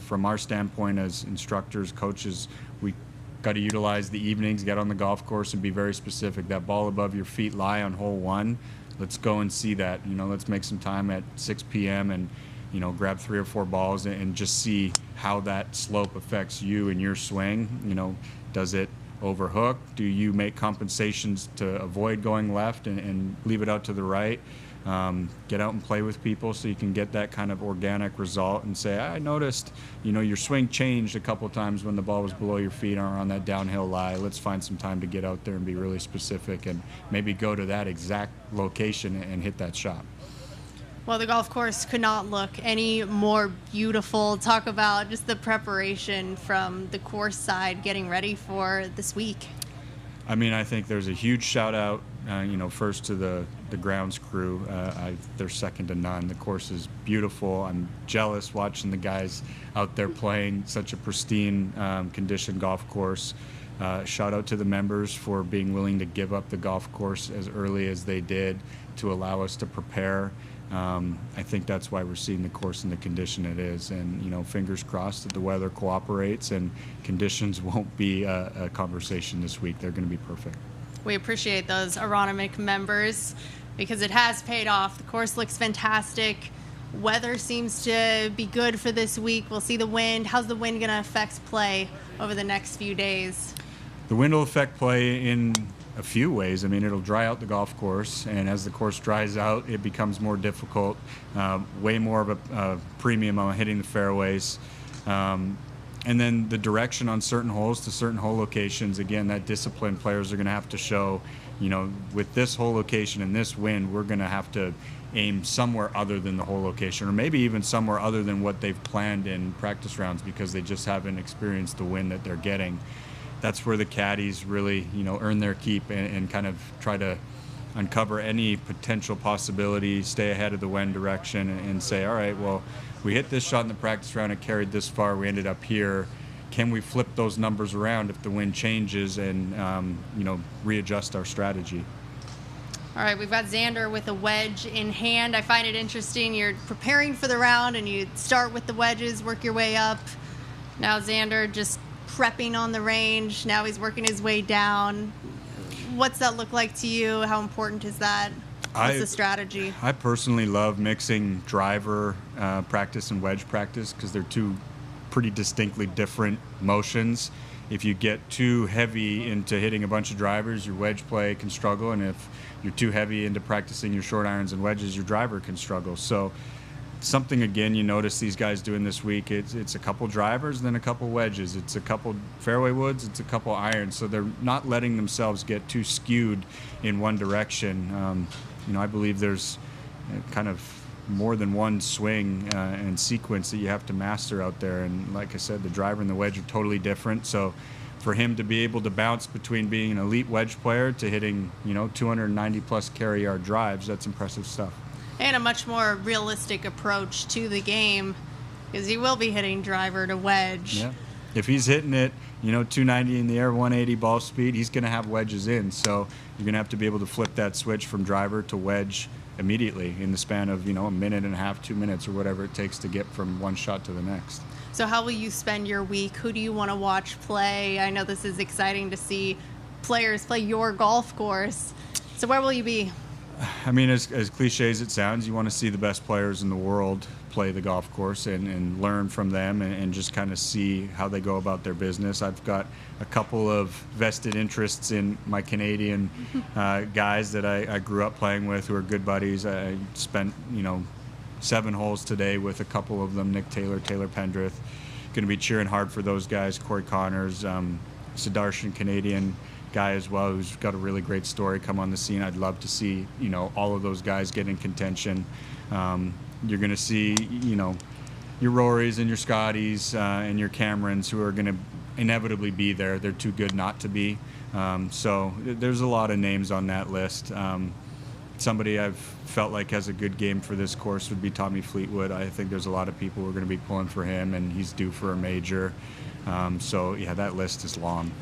from our standpoint as instructors, coaches, we got to utilize the evenings, get on the golf course and be very specific. That ball above your feet lie on hole 1. Let's go and see that. Let's make some time at 6 p.m. and grab 3 or 4 balls and just see how that slope affects you and your swing. Does it overhook? Do you make compensations to avoid going left and leave it out to the right? Get out and play with people so you can get that kind of organic result and say, I noticed, your swing changed a couple times when the ball was below your feet or on that downhill lie. Let's find some time to get out there and be really specific and maybe go to that exact location and hit that shot. Well, the golf course could not look any more beautiful. Talk about just the preparation from the course side, getting ready for this week. I mean, I think there's a huge shout out, first to the grounds crew. They're second to none. The course is beautiful. I'm jealous watching the guys out there playing such a pristine conditioned golf course. Shout out to the members for being willing to give up the golf course as early as they did to allow us to prepare. I think that's why we're seeing the course in the condition it is, and fingers crossed that the weather cooperates and conditions won't be a conversation this week. They're going to be perfect. We appreciate those Aronimink members because it has paid off. The course looks fantastic. Weather seems to be good for this week. We'll see the wind. How's the wind going to affect play over the next few days? The wind will affect play in a few ways. I mean, it'll dry out the golf course, and as the course dries out, it becomes more difficult, way more of a premium on hitting the fairways. And then the direction on certain holes to certain hole locations, again, that discipline players are going to have to show, with this hole location and this wind, we're going to have to aim somewhere other than the hole location, or maybe even somewhere other than what they've planned in practice rounds because they just haven't experienced the wind that they're getting. That's where the caddies really, earn their keep and kind of try to uncover any potential possibility, stay ahead of the wind direction and say, all right, well, we hit this shot in the practice round, it carried this far, we ended up here. Can we flip those numbers around if the wind changes and, readjust our strategy? All right, we've got Xander with a wedge in hand. I find it interesting. You're preparing for the round and you start with the wedges, work your way up. Now Xander just prepping on the range. Now he's working his way down. What's that look like to you? How important is that? What's the strategy? I personally love mixing driver practice and wedge practice because they're two pretty distinctly different motions. If you get too heavy into hitting a bunch of drivers, your wedge play can struggle, and if you're too heavy into practicing your short irons and wedges, your driver can struggle. So something, again, you notice these guys doing this week, it's a couple drivers, then a couple wedges, it's a couple fairway woods, it's a couple irons, so they're not letting themselves get too skewed in one direction. I believe there's kind of more than one swing and sequence that you have to master out there, and like I said, the driver and the wedge are totally different, so for him to be able to bounce between being an elite wedge player to hitting 290 plus carry yard drives, that's impressive stuff. And a much more realistic approach to the game because he will be hitting driver to wedge. Yeah. If he's hitting it 290 in the air, 180 ball speed, he's going to have wedges in. So you're going to have to be able to flip that switch from driver to wedge immediately in the span of, a minute and a half, 2 minutes, or whatever it takes to get from one shot to the next. So how will you spend your week? Who do you want to watch play? I know this is exciting to see players play your golf course. So where will you be? I mean, as cliche as it sounds, you want to see the best players in the world play the golf course and learn from them and just kind of see how they go about their business. I've got a couple of vested interests in my Canadian guys that I grew up playing with who are good buddies. I spent, 7 holes today with a couple of them, Nick Taylor, Taylor Pendrith. Going to be cheering hard for those guys, Corey Connors, Sudarshan, Canadian guy as well, who's got a really great story come on the scene. I'd love to see, all of those guys get in contention. You're going to see, your Rorys and your Scotties and your Camerons who are going to inevitably be there. They're too good not to be. So there's a lot of names on that list. Somebody I've felt like has a good game for this course would be Tommy Fleetwood. I think there's a lot of people who are going to be pulling for him, and he's due for a major. So, yeah, that list is long.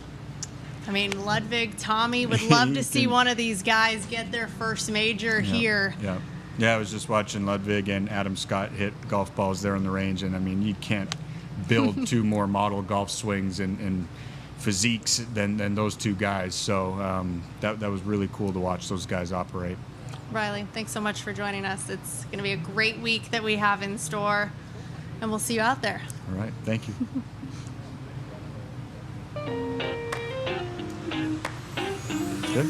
I mean, Ludwig, Tommy would love to see one of these guys get their first major here. Yeah, I was just watching Ludwig and Adam Scott hit golf balls there on the range, and I mean, you can't build 2 more model golf swings and physiques than those 2 guys. So that was really cool to watch those guys operate. Riley, thanks so much for joining us. It's going to be a great week that we have in store, and we'll see you out there. All right, thank you. Good.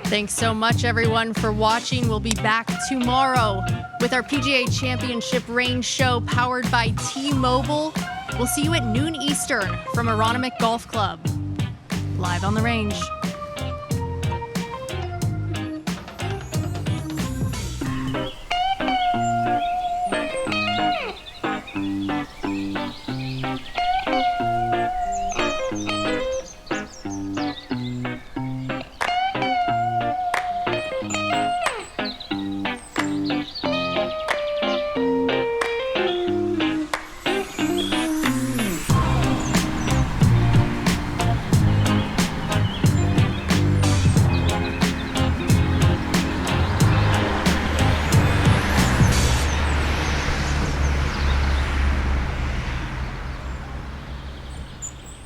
Thanks so much, everyone, for watching. We'll be back tomorrow with our PGA Championship Range Show powered by T-Mobile. We'll see you at noon Eastern from Aronimink Golf Club, live on the range.